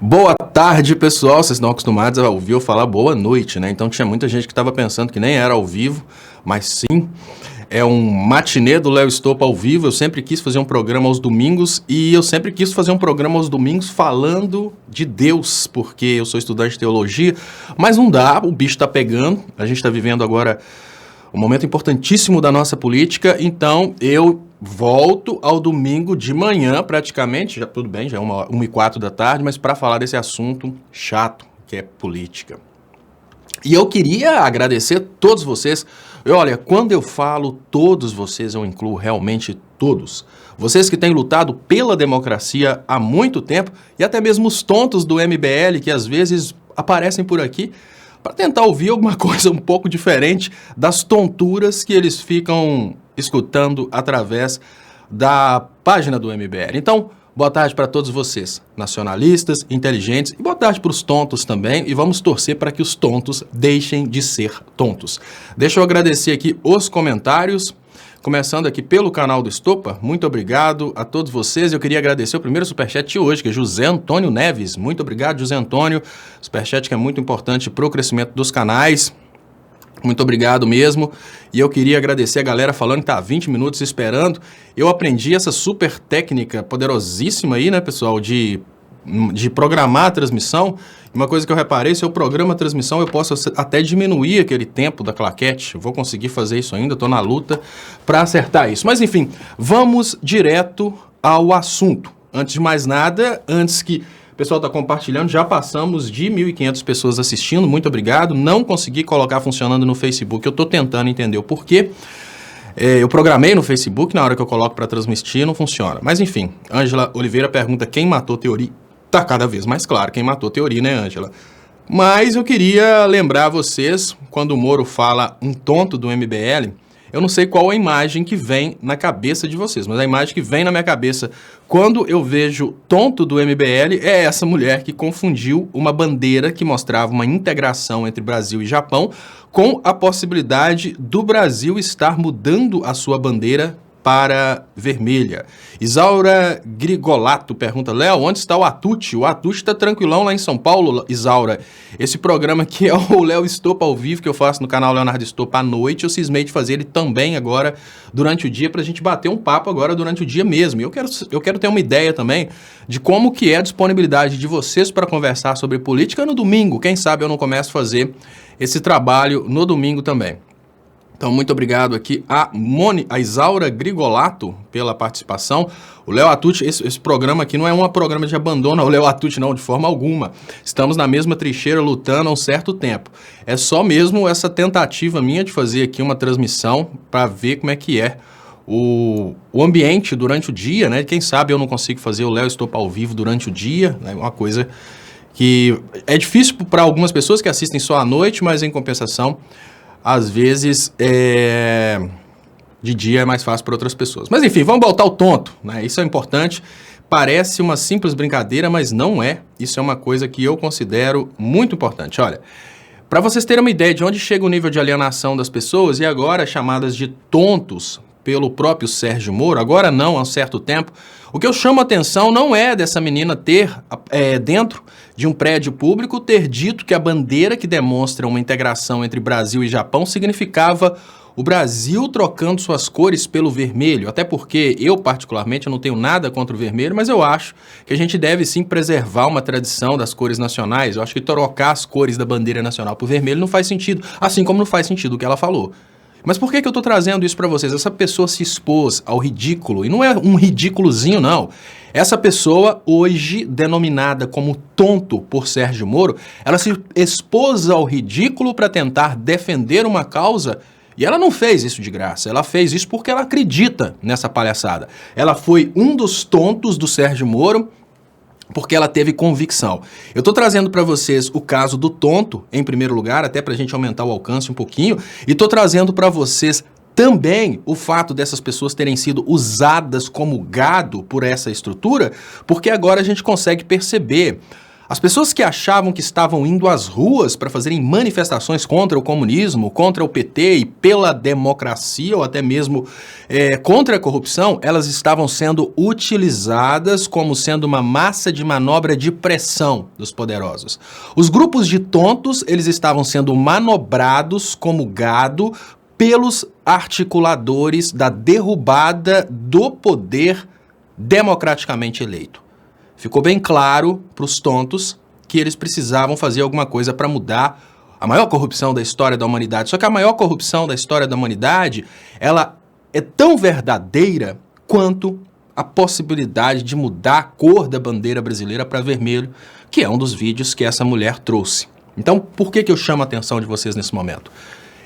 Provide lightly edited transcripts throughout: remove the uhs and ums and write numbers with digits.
Boa tarde, pessoal. Vocês estão acostumados a ouvir eu falar boa noite, né? Então tinha muita gente que estava pensando que nem era ao vivo, mas sim, é um matinê do Léo Stoppa ao vivo. Eu sempre quis fazer um programa aos domingos e eu sempre quis fazer um programa aos domingos falando de Deus, porque eu sou estudante de teologia, mas não dá, o bicho tá pegando. A gente está vivendo agora um momento importantíssimo da nossa política, então eu volto ao domingo de manhã, praticamente, já tudo bem, já é 1h04 da tarde, mas para falar desse assunto chato, que é política. E eu queria agradecer a todos vocês. Olha, quando eu falo todos vocês, eu incluo realmente todos. Vocês que têm lutado pela democracia há muito tempo, e até mesmo os tontos do MBL, que às vezes aparecem por aqui, para tentar ouvir alguma coisa um pouco diferente das tonturas que eles ficam escutando através da página do MBL. Então, boa tarde para todos vocês, nacionalistas, inteligentes, e boa tarde para os tontos também, e vamos torcer para que os tontos deixem de ser tontos. Deixa eu agradecer aqui os comentários, começando aqui pelo canal do Stoppa. Muito obrigado a todos vocês. Eu queria agradecer o primeiro superchat de hoje, que é José Antônio Neves. Muito obrigado, José Antônio. Superchat que é muito importante para o crescimento dos canais. Muito obrigado mesmo. E eu queria agradecer a galera falando que está há 20 minutos esperando. Eu aprendi essa super técnica poderosíssima aí, né, pessoal, de programar a transmissão. Uma coisa que eu reparei, se eu programo a transmissão, eu posso até diminuir aquele tempo da claquete. Eu vou conseguir fazer isso ainda, estou na luta para acertar isso. Mas enfim, vamos direto ao assunto. Antes de mais nada, antes que o pessoal está compartilhando, já passamos de 1.500 pessoas assistindo, muito obrigado. Não consegui colocar funcionando no Facebook, eu estou tentando entender o porquê. Eu programei no Facebook, na hora que eu coloco para transmitir, não funciona. Mas enfim, Ângela Oliveira pergunta quem matou Teori. Tá cada vez mais claro quem matou Teori, né, Ângela? Mas eu queria lembrar vocês, quando o Moro fala um tonto do MBL, eu não sei qual a imagem que vem na cabeça de vocês, mas a imagem que vem na minha cabeça quando eu vejo tonto do MBL é essa mulher que confundiu uma bandeira que mostrava uma integração entre Brasil e Japão com a possibilidade do Brasil estar mudando a sua bandeira para vermelha. Isaura Grigolato pergunta, Léo, onde está o Atucci? O Atucci está tranquilão lá em São Paulo, Isaura. Esse programa aqui é o Léo Stoppa ao vivo, que eu faço no canal Leonardo Stoppa à noite. Eu cismei de fazer ele também agora durante o dia, para a gente bater um papo agora durante o dia mesmo. E eu quero ter uma ideia também de como que é a disponibilidade de vocês para conversar sobre política no domingo. Quem sabe eu não começo a fazer esse trabalho no domingo também. Então, muito obrigado aqui a Isaura Grigolato pela participação. O Léo Atucci, esse programa aqui não é um programa de abandono ao Léo Atucci, não, de forma alguma. Estamos na mesma trincheira lutando há um certo tempo. É só mesmo essa tentativa minha de fazer aqui uma transmissão para ver como é que é o ambiente durante o dia, né? Quem sabe eu não consigo fazer o Léo Stoppa ao vivo durante o dia, né? Uma coisa que é difícil para algumas pessoas que assistem só à noite, mas em compensação, às vezes, de dia é mais fácil para outras pessoas. Mas enfim, vamos voltar ao tonto, né? Isso é importante. Parece uma simples brincadeira, mas não é. Isso é uma coisa que eu considero muito importante. Olha, para vocês terem uma ideia de onde chega o nível de alienação das pessoas, e agora chamadas de tontos pelo próprio Sérgio Moro, agora não, há um certo tempo, o que eu chamo a atenção não é dessa menina ter, dentro de um prédio público, ter dito que a bandeira que demonstra uma integração entre Brasil e Japão significava o Brasil trocando suas cores pelo vermelho, até porque eu, particularmente, eu não tenho nada contra o vermelho, mas eu acho que a gente deve sim preservar uma tradição das cores nacionais. Eu acho que trocar as cores da bandeira nacional por vermelho não faz sentido, assim como não faz sentido o que ela falou. Mas por que eu estou trazendo isso para vocês? Essa pessoa se expôs ao ridículo, e não é um ridículozinho, não. Essa pessoa, hoje denominada como tonto por Sérgio Moro, ela se expôs ao ridículo para tentar defender uma causa, e ela não fez isso de graça, ela fez isso porque ela acredita nessa palhaçada. Ela foi um dos tontos do Sérgio Moro, porque ela teve convicção. Eu estou trazendo para vocês o caso do tonto, em primeiro lugar, até para a gente aumentar o alcance um pouquinho, e estou trazendo para vocês também o fato dessas pessoas terem sido usadas como gado por essa estrutura, porque agora a gente consegue perceber As pessoas que achavam que estavam indo às ruas para fazerem manifestações contra o comunismo, contra o PT e pela democracia, ou até mesmo contra a corrupção, elas estavam sendo utilizadas como sendo uma massa de manobra de pressão dos poderosos. Os grupos de tontos, eles estavam sendo manobrados como gado pelos articuladores da derrubada do poder democraticamente eleito. Ficou bem claro para os tontos que eles precisavam fazer alguma coisa para mudar a maior corrupção da história da humanidade. Só que a maior corrupção da história da humanidade, ela é tão verdadeira quanto a possibilidade de mudar a cor da bandeira brasileira para vermelho, que é um dos vídeos que essa mulher trouxe. Então, por que eu chamo a atenção de vocês nesse momento?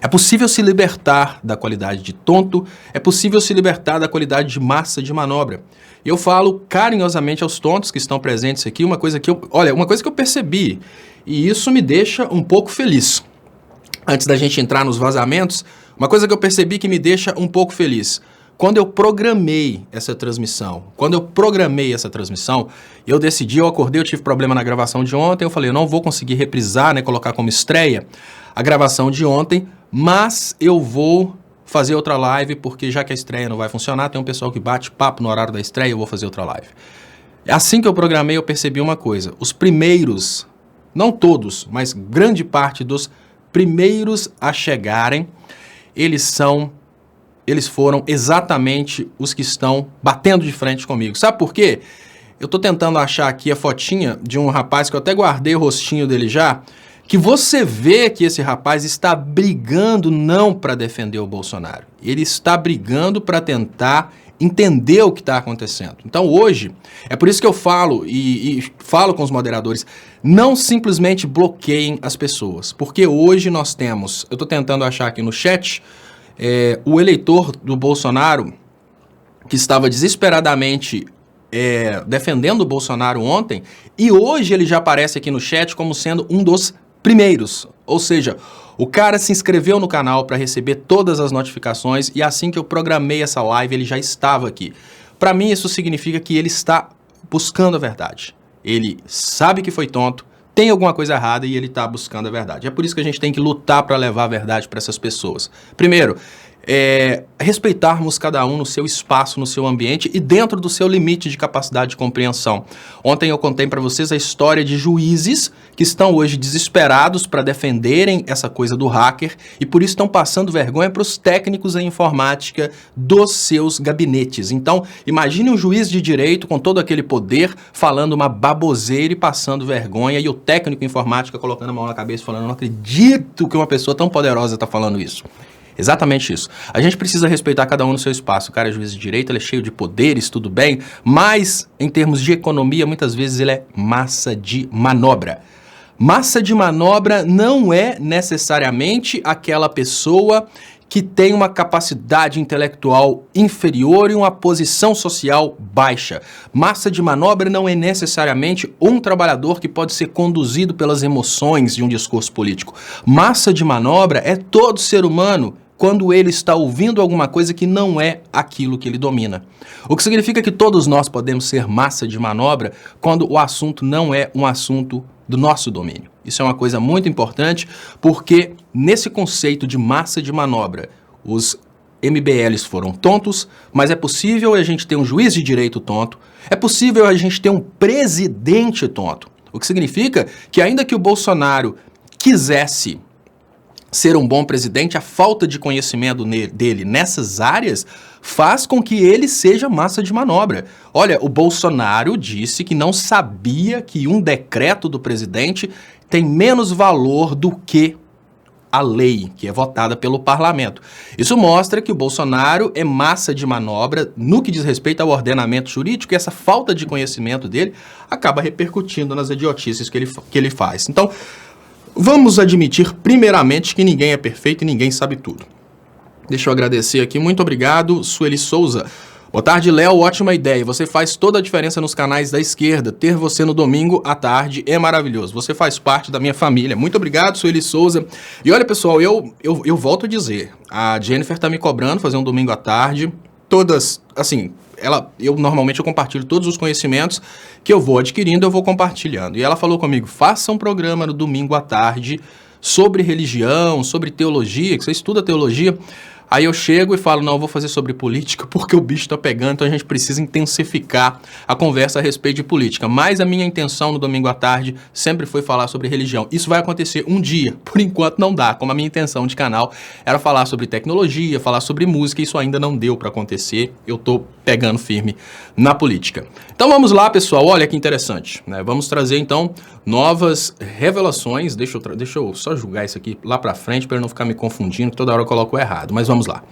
É possível se libertar da qualidade de tonto, é possível se libertar da qualidade de massa de manobra. Eu falo carinhosamente aos tontos que estão presentes aqui, uma coisa que eu percebi, e isso me deixa um pouco feliz. Antes da gente entrar nos vazamentos, uma coisa que eu percebi que me deixa um pouco feliz. Quando eu programei essa transmissão, eu decidi, eu acordei, eu tive problema na gravação de ontem, eu falei, eu não vou conseguir reprisar, né, colocar como estreia a gravação de ontem, mas eu vou fazer outra live, porque já que a estreia não vai funcionar, tem um pessoal que bate papo no horário da estreia, eu vou fazer outra live. Assim que eu programei, eu percebi uma coisa, os primeiros, não todos, mas grande parte dos primeiros a chegarem, eles foram exatamente os que estão batendo de frente comigo. Sabe por quê? Eu tô tentando achar aqui a fotinha de um rapaz que eu até guardei o rostinho dele já, que você vê que esse rapaz está brigando não para defender o Bolsonaro. Ele está brigando para tentar entender o que está acontecendo. Então hoje, é por isso que eu falo e falo com os moderadores, não simplesmente bloqueiem as pessoas, porque hoje nós temos, eu estou tentando achar aqui no chat, o eleitor do Bolsonaro, que estava desesperadamente defendendo o Bolsonaro ontem, e hoje ele já aparece aqui no chat como sendo um dos primeiros. Ou seja, o cara se inscreveu no canal para receber todas as notificações e assim que eu programei essa live, ele já estava aqui. Para mim, isso significa que ele está buscando a verdade. Ele sabe que foi tonto, tem alguma coisa errada e ele está buscando a verdade. É por isso que a gente tem que lutar para levar a verdade para essas pessoas. Primeiro, respeitarmos cada um no seu espaço, no seu ambiente e dentro do seu limite de capacidade de compreensão. Ontem eu contei para vocês a história de juízes que estão hoje desesperados para defenderem essa coisa do hacker e por isso estão passando vergonha para os técnicos em informática dos seus gabinetes. Então, imagine um juiz de direito com todo aquele poder falando uma baboseira e passando vergonha e o técnico em informática colocando a mão na cabeça e falando, não acredito que uma pessoa tão poderosa está falando isso. Exatamente isso. A gente precisa respeitar cada um no seu espaço. O cara é juiz de direito, ele é cheio de poderes, tudo bem, mas em termos de economia, muitas vezes ele é massa de manobra. Massa de manobra não é necessariamente aquela pessoa que tem uma capacidade intelectual inferior e uma posição social baixa. Massa de manobra não é necessariamente um trabalhador que pode ser conduzido pelas emoções de um discurso político. Massa de manobra é todo ser humano quando ele está ouvindo alguma coisa que não é aquilo que ele domina. O que significa que todos nós podemos ser massa de manobra quando o assunto não é um assunto do nosso domínio. Isso é uma coisa muito importante, porque nesse conceito de massa de manobra, os MBLs foram tontos, mas é possível a gente ter um juiz de direito tonto, é possível a gente ter um presidente tonto. O que significa que ainda que o Bolsonaro quisesse ser um bom presidente, a falta de conhecimento dele nessas áreas faz com que ele seja massa de manobra. Olha, o Bolsonaro disse que não sabia que um decreto do presidente tem menos valor do que a lei, que é votada pelo parlamento. Isso mostra que o Bolsonaro é massa de manobra no que diz respeito ao ordenamento jurídico e essa falta de conhecimento dele acaba repercutindo nas idiotices que ele faz. Então, vamos admitir primeiramente que ninguém é perfeito e ninguém sabe tudo. Deixa eu agradecer aqui. Muito obrigado, Sueli Souza. Boa tarde, Léo. Ótima ideia. Você faz toda a diferença nos canais da esquerda. Ter você no domingo à tarde é maravilhoso. Você faz parte da minha família. Muito obrigado, Sueli Souza. E olha, pessoal, eu volto a dizer. A Jennifer tá me cobrando fazer um domingo à tarde. todas, assim, normalmente eu compartilho todos os conhecimentos que eu vou adquirindo, eu vou compartilhando. E ela falou comigo, faça um programa no domingo à tarde sobre religião, sobre teologia, que você estuda teologia. Aí eu chego e falo, não, eu vou fazer sobre política porque o bicho tá pegando, então a gente precisa intensificar a conversa a respeito de política. Mas a minha intenção no domingo à tarde sempre foi falar sobre religião. Isso vai acontecer um dia, por enquanto não dá, como a minha intenção de canal era falar sobre tecnologia, falar sobre música, isso ainda não deu para acontecer, eu tô pegando firme na política. Então vamos lá, pessoal, olha que interessante, né? Vamos trazer então novas revelações, deixa eu só julgar isso aqui lá para frente para eu não ficar me confundindo, que toda hora eu coloco errado, mas vamos lá.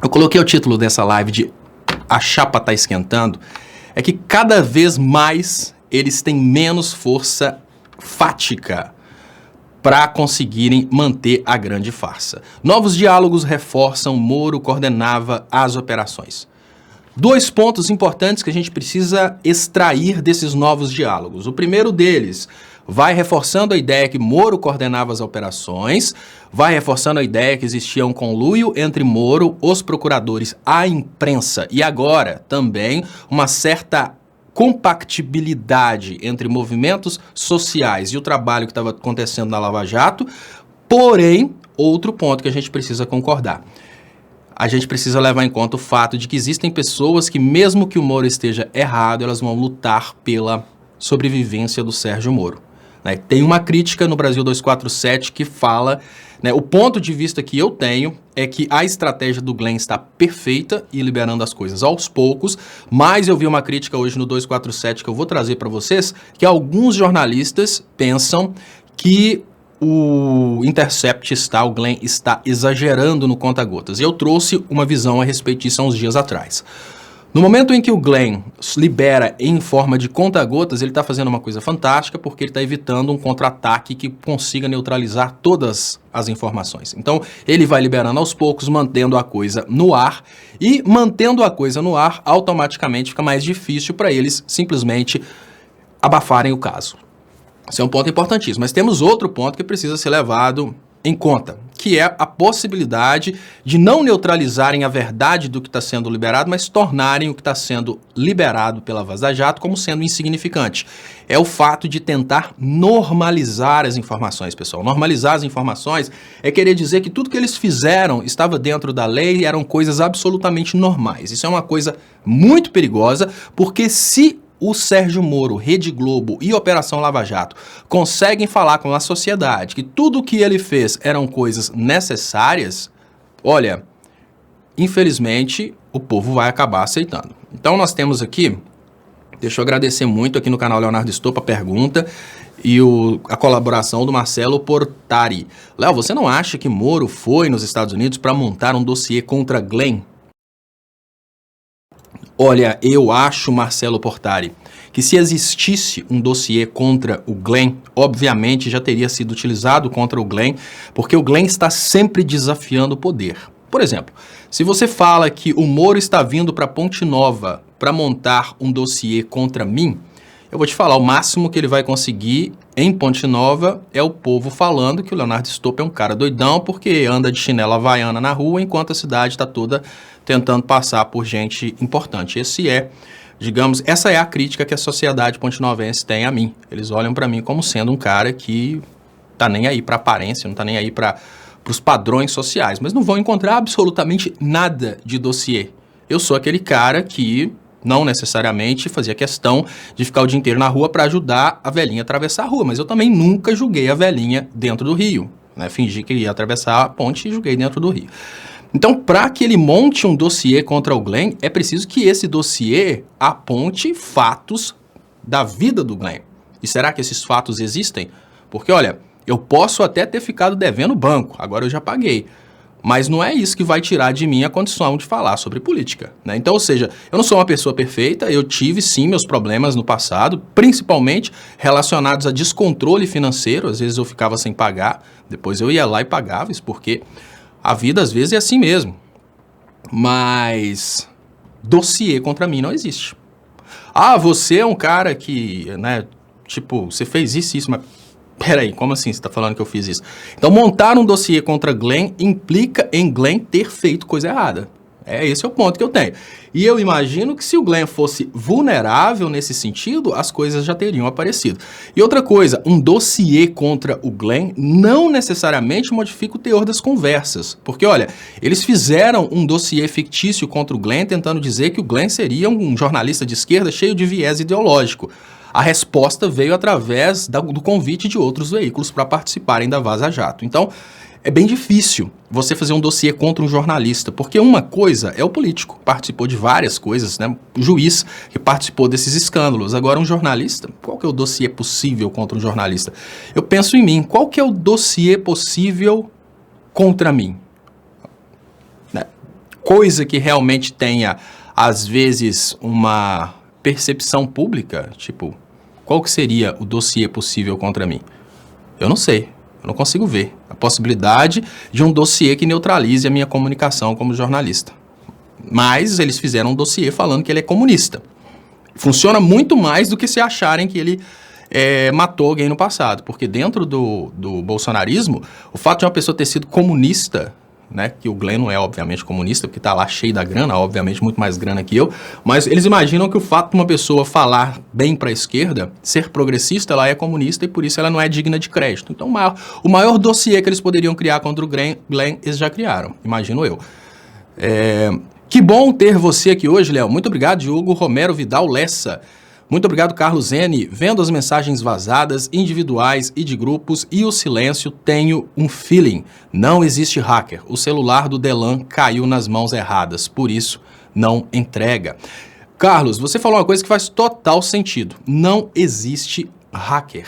Eu coloquei o título dessa live de A Chapa Tá Esquentando, é que cada vez mais eles têm menos força fática para conseguirem manter a grande farsa. Novos diálogos reforçam Moro coordenava as operações. 2 pontos importantes que a gente precisa extrair desses novos diálogos. O primeiro deles vai reforçando a ideia que Moro coordenava as operações, vai reforçando a ideia que existia um conluio entre Moro, os procuradores, a imprensa e agora também uma certa compactibilidade entre movimentos sociais e o trabalho que estava acontecendo na Lava Jato. Porém, outro ponto que a gente precisa concordar. A gente precisa levar em conta o fato de que existem pessoas que, mesmo que o Moro esteja errado, elas vão lutar pela sobrevivência do Sérgio Moro. Né? Tem uma crítica no Brasil 247 que fala, né, o ponto de vista que eu tenho é que a estratégia do Glenn está perfeita e liberando as coisas aos poucos, mas eu vi uma crítica hoje no 247 que eu vou trazer para vocês, que alguns jornalistas pensam que o Intercept o Glenn está exagerando no conta-gotas. E eu trouxe uma visão a respeito disso há uns dias atrás. No momento em que o Glenn libera em forma de conta-gotas, ele está fazendo uma coisa fantástica, porque ele está evitando um contra-ataque que consiga neutralizar todas as informações. Então, ele vai liberando aos poucos, mantendo a coisa no ar, e mantendo a coisa no ar, automaticamente fica mais difícil para eles simplesmente abafarem o caso. Esse é um ponto importantíssimo, mas temos outro ponto que precisa ser levado em conta, que é a possibilidade de não neutralizarem a verdade do que está sendo liberado, mas tornarem o que está sendo liberado pela Vaza Jato como sendo insignificante. É o fato de tentar normalizar as informações, pessoal. Normalizar as informações é querer dizer que tudo que eles fizeram estava dentro da lei e eram coisas absolutamente normais. Isso é uma coisa muito perigosa, porque se o Sérgio Moro, Rede Globo e Operação Lava Jato conseguem falar com a sociedade que tudo o que ele fez eram coisas necessárias, olha, infelizmente o povo vai acabar aceitando. Então nós temos aqui, deixa eu agradecer muito aqui no canal Leonardo Stoppa a pergunta e a colaboração do Marcelo Portari. Léo, você não acha que Moro foi nos Estados Unidos para montar um dossiê contra Glenn? Olha, eu acho, Marcelo Portari, que se existisse um dossiê contra o Glenn, obviamente já teria sido utilizado contra o Glenn, porque o Glenn está sempre desafiando o poder. Por exemplo, se você fala que o Moro está vindo para Ponte Nova para montar um dossiê contra mim, eu vou te falar, o máximo que ele vai conseguir em Ponte Nova é o povo falando que o Leonardo Stoppa é um cara doidão porque anda de chinela havaiana na rua enquanto a cidade está toda tentando passar por gente importante. Essa é a crítica que a sociedade pontinovense tem a mim. Eles olham para mim como sendo um cara que tá nem aí para aparência, não tá nem aí para os padrões sociais, mas não vão encontrar absolutamente nada de dossiê. Eu sou aquele cara que não necessariamente fazia questão de ficar o dia inteiro na rua para ajudar a velhinha a atravessar a rua, mas eu também nunca julguei a velhinha dentro do rio, né? Fingi que ia atravessar a ponte e julguei dentro do rio. Então, para que ele monte um dossiê contra o Glenn, é preciso que esse dossiê aponte fatos da vida do Glenn. E será que esses fatos existem? Porque, olha, eu posso até ter ficado devendo banco, agora eu já paguei. Mas não é isso que vai tirar de mim a condição de falar sobre política, né? Então, ou seja, eu não sou uma pessoa perfeita, eu tive sim meus problemas no passado, principalmente relacionados a descontrole financeiro, às vezes eu ficava sem pagar, depois eu ia lá e pagava isso, porque a vida às vezes é assim mesmo. Mas dossiê contra mim não existe. Ah, você é um cara que, né, tipo, você fez isso, mas Peraí, como assim você está falando que eu fiz isso? Então, montar um dossiê contra Glenn implica em Glenn ter feito coisa errada. Esse é o ponto que eu tenho. E eu imagino que se o Glenn fosse vulnerável nesse sentido, as coisas já teriam aparecido. E outra coisa, um dossiê contra o Glenn não necessariamente modifica o teor das conversas. Porque, olha, eles fizeram um dossiê fictício contra o Glenn tentando dizer que o Glenn seria um jornalista de esquerda cheio de viés ideológico. A resposta veio através do convite de outros veículos para participarem da Vaza Jato. Então, é bem difícil você fazer um dossiê contra um jornalista, porque uma coisa é o político, participou de várias coisas, né? O juiz que participou desses escândalos. Agora, um jornalista, qual que é o dossiê possível contra um jornalista? Eu penso em mim, qual que é o dossiê possível contra mim? Né? Coisa que realmente tenha, às vezes, uma percepção pública, tipo, qual que seria o dossiê possível contra mim? Eu não sei. Eu não consigo ver a possibilidade de um dossiê que neutralize a minha comunicação como jornalista. Mas eles fizeram um dossiê falando que ele é comunista. Funciona muito mais do que se acharem que ele matou alguém no passado. Porque dentro do bolsonarismo, o fato de uma pessoa ter sido comunista, né, que o Glenn não é obviamente comunista, porque está lá cheio da grana, obviamente muito mais grana que eu, mas eles imaginam que o fato de uma pessoa falar bem para a esquerda, ser progressista, ela é comunista e por isso ela não é digna de crédito. Então o maior dossiê que eles poderiam criar contra o Glenn, eles já criaram, imagino eu. Que bom ter você aqui hoje, Léo. Muito obrigado, Diogo Romero Vidal Lessa. Muito obrigado, Carlos N. Vendo as mensagens vazadas, individuais e de grupos e o silêncio, tenho um feeling. Não existe hacker. O celular do Delan caiu nas mãos erradas, por isso não entrega. Carlos, você falou uma coisa que faz total sentido. Não existe hacker.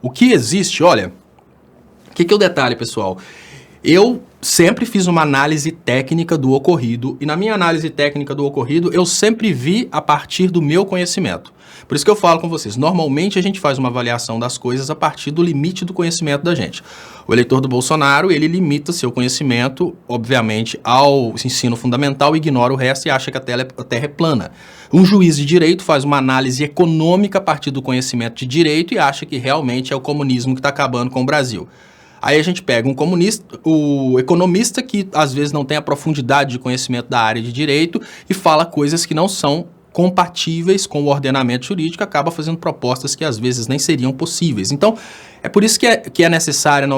O que existe, olha, o que é o detalhe, pessoal? Eu sempre fiz uma análise técnica do ocorrido e na minha análise técnica do ocorrido eu sempre vi a partir do meu conhecimento. Por isso que eu falo com vocês, normalmente a gente faz uma avaliação das coisas a partir do limite do conhecimento da gente. O eleitor do Bolsonaro, ele limita seu conhecimento, obviamente, ao ensino fundamental, ignora o resto e acha que a Terra é plana. Um juiz de direito faz uma análise econômica a partir do conhecimento de direito e acha que realmente é o comunismo que está acabando com o Brasil. Aí a gente pega o economista que às vezes não tem a profundidade de conhecimento da área de direito e fala coisas que não são compatíveis com o ordenamento jurídico, acaba fazendo propostas que às vezes nem seriam possíveis. Então, é por isso que é necessária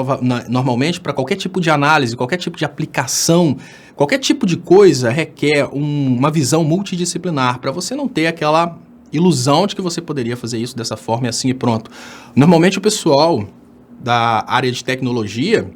normalmente para qualquer tipo de análise, qualquer tipo de aplicação, qualquer tipo de coisa requer uma visão multidisciplinar, para você não ter aquela ilusão de que você poderia fazer isso dessa forma e assim e pronto. Normalmente o pessoal da área de tecnologia,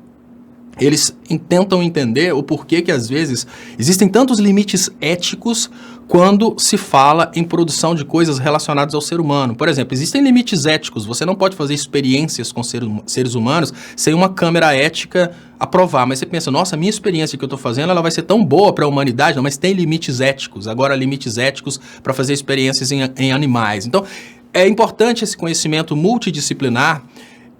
eles tentam entender o porquê que às vezes existem tantos limites éticos quando se fala em produção de coisas relacionadas ao ser humano. Por exemplo, existem limites éticos, você não pode fazer experiências com seres humanos sem uma câmara ética aprovar, mas você pensa, nossa, a minha experiência que eu estou fazendo ela vai ser tão boa para a humanidade, não, mas tem limites éticos, agora limites éticos para fazer experiências em animais. Então, é importante esse conhecimento multidisciplinar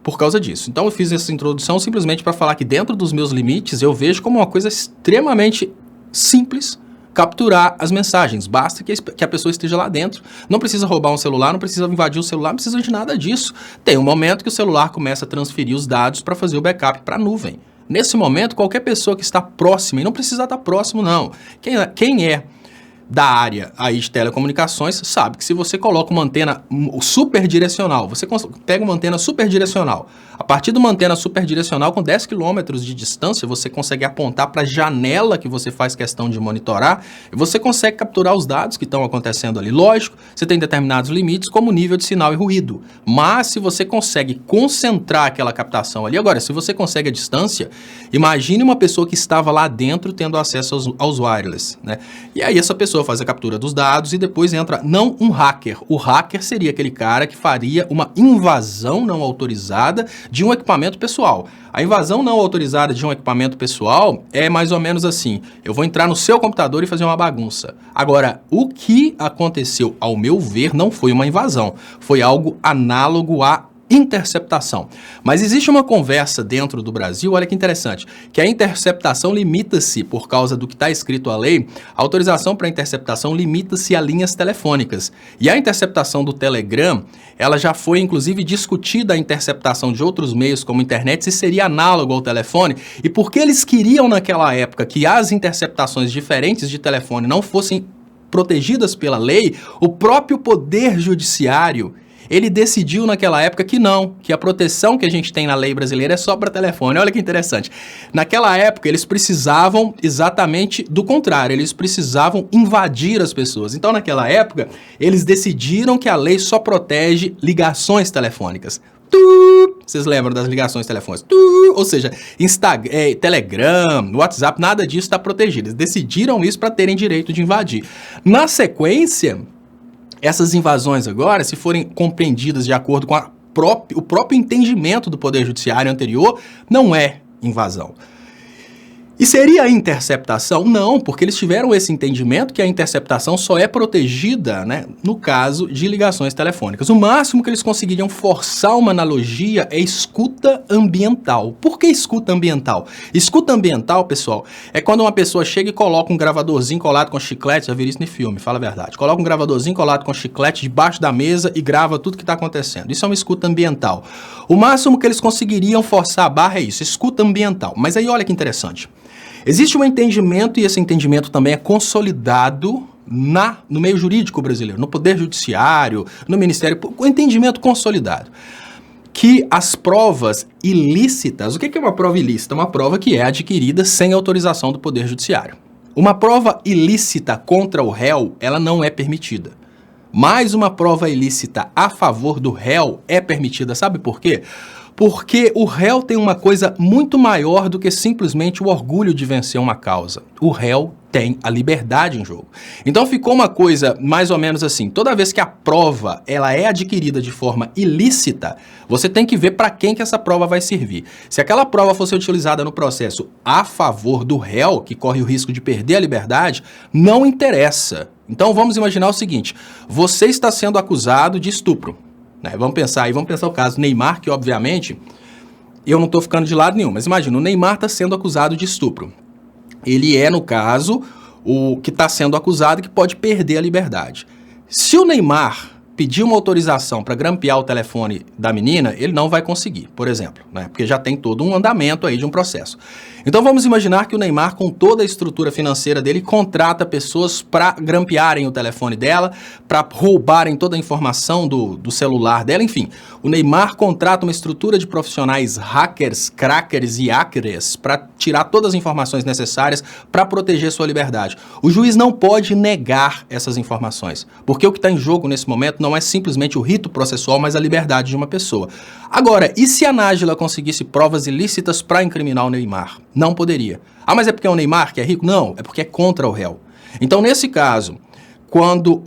por causa disso. Então eu fiz essa introdução simplesmente para falar que dentro dos meus limites eu vejo como uma coisa extremamente simples capturar as mensagens. Basta que a pessoa esteja lá dentro. Não precisa roubar um celular, não precisa invadir o celular, não precisa de nada disso. Tem um momento que o celular começa a transferir os dados para fazer o backup para a nuvem. Nesse momento, qualquer pessoa que está próxima, e não precisa estar próximo não, quem é da área aí de telecomunicações, sabe que se você coloca uma antena superdirecional, você pega uma antena superdirecional, a partir de uma antena superdirecional com 10 km de distância, você consegue apontar para a janela que você faz questão de monitorar e você consegue capturar os dados que estão acontecendo ali. Lógico, você tem determinados limites como nível de sinal e ruído, mas se você consegue concentrar aquela captação ali, agora, se você consegue a distância, imagine uma pessoa que estava lá dentro tendo acesso aos wireless, né? E aí essa pessoa faz a captura dos dados e depois entra, não um hacker. O hacker seria aquele cara que faria uma invasão não autorizada de um equipamento pessoal. A invasão não autorizada de um equipamento pessoal é mais ou menos assim, eu vou entrar no seu computador e fazer uma bagunça. Agora, o que aconteceu, ao meu ver, não foi uma invasão, foi algo análogo a interceptação. Mas existe uma conversa dentro do Brasil, olha que interessante, que a interceptação limita-se, por causa do que está escrito a lei, a autorização para interceptação limita-se a linhas telefônicas. E a interceptação do Telegram, ela já foi inclusive discutida a interceptação de outros meios como internet, se seria análogo ao telefone, e porque eles queriam naquela época que as interceptações diferentes de telefone não fossem protegidas pela lei, o próprio Poder Judiciário, ele decidiu naquela época que não, que a proteção que a gente tem na lei brasileira é só para telefone. Olha que interessante. Naquela época, eles precisavam exatamente do contrário, eles precisavam invadir as pessoas. Então, naquela época, eles decidiram que a lei só protege ligações telefônicas. Vocês lembram das ligações telefônicas? Ou seja, Instagram, Telegram, WhatsApp, nada disso está protegido. Eles decidiram isso para terem direito de invadir. Na sequência, essas invasões agora, se forem compreendidas de acordo com o próprio entendimento do Poder Judiciário anterior, não é invasão. E seria a interceptação? Não, porque eles tiveram esse entendimento que a interceptação só é protegida, né, no caso de ligações telefônicas. O máximo que eles conseguiriam forçar uma analogia é escuta ambiental. Por que escuta ambiental? Escuta ambiental, pessoal, é quando uma pessoa chega e coloca um gravadorzinho colado com chiclete, já viram isso no filme, fala a verdade. Coloca um gravadorzinho colado com chiclete debaixo da mesa e grava tudo que está acontecendo. Isso é uma escuta ambiental. O máximo que eles conseguiriam forçar a barra é isso, escuta ambiental. Mas aí olha que interessante. Existe um entendimento, e esse entendimento também é consolidado no meio jurídico brasileiro, no Poder Judiciário, no Ministério, o entendimento consolidado, que as provas ilícitas, o que é uma prova ilícita? Uma prova que é adquirida sem autorização do Poder Judiciário. Uma prova ilícita contra o réu, ela não é permitida. Mas uma prova ilícita a favor do réu é permitida, sabe por quê? Porque o réu tem uma coisa muito maior do que simplesmente o orgulho de vencer uma causa. O réu tem a liberdade em jogo. Então ficou uma coisa mais ou menos assim, toda vez que a prova ela é adquirida de forma ilícita, você tem que ver para quem que essa prova vai servir. Se aquela prova fosse utilizada no processo a favor do réu, que corre o risco de perder a liberdade, não interessa. Então vamos imaginar o seguinte, você está sendo acusado de estupro. Vamos pensar o caso Neymar, que obviamente, eu não estou ficando de lado nenhum, mas imagina, o Neymar está sendo acusado de estupro. Ele é, no caso, o que está sendo acusado que pode perder a liberdade. Se o Neymar pedir uma autorização para grampear o telefone da menina, ele não vai conseguir, por exemplo, né? Porque já tem todo um andamento aí de um processo. Então vamos imaginar que o Neymar, com toda a estrutura financeira dele, contrata pessoas para grampearem o telefone dela, para roubarem toda a informação do celular dela, enfim. O Neymar contrata uma estrutura de profissionais hackers, crackers e hackers para tirar todas as informações necessárias para proteger sua liberdade. O juiz não pode negar essas informações, porque o que está em jogo nesse momento não é simplesmente o rito processual, mas a liberdade de uma pessoa. Agora, e se a Nájila conseguisse provas ilícitas para incriminar o Neymar? Não poderia. Ah, mas é porque é o Neymar que é rico? Não, é porque é contra o réu. Então, nesse caso, quando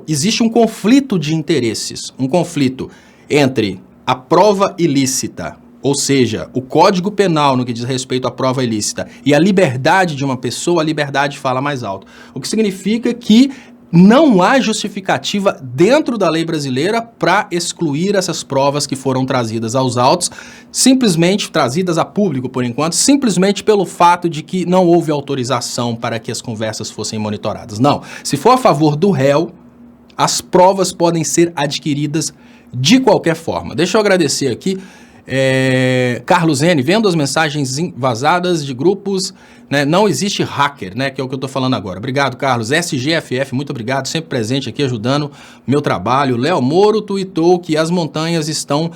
existe um conflito de interesses, um conflito entre a prova ilícita, ou seja, o Código Penal no que diz respeito à prova ilícita, e a liberdade de uma pessoa, a liberdade fala mais alto. O que significa que não há justificativa dentro da lei brasileira para excluir essas provas que foram trazidas aos autos, simplesmente trazidas a público por enquanto, simplesmente pelo fato de que não houve autorização para que as conversas fossem monitoradas. Não, se for a favor do réu, as provas podem ser adquiridas de qualquer forma. Deixa eu agradecer aqui, Carlos N, vendo as mensagens vazadas de grupos, né, não existe hacker, né, que é o que eu estou falando agora. Obrigado, Carlos. SGFF, muito obrigado, sempre presente aqui ajudando meu trabalho. Léo Moro tuitou que as montanhas estão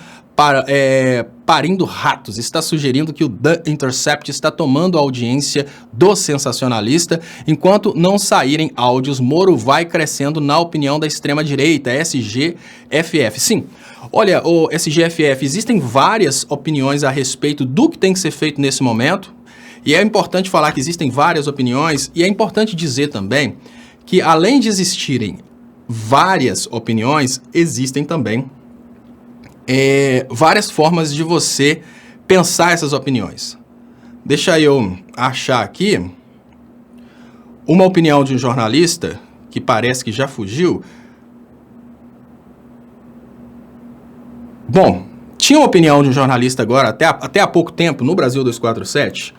parindo ratos. Está sugerindo que o The Intercept está tomando a audiência do sensacionalista. Enquanto não saírem áudios, Moro vai crescendo na opinião da extrema-direita. SGFF. Sim. Olha, o SGFF, existem várias opiniões a respeito do que tem que ser feito nesse momento, e é importante falar que existem várias opiniões, e é importante dizer também que, além de existirem várias opiniões, existem também várias formas de você pensar essas opiniões. Deixa eu achar aqui uma opinião de um jornalista, que parece que já fugiu. Bom, tinha uma opinião de um jornalista agora, até há pouco tempo, no Brasil 247.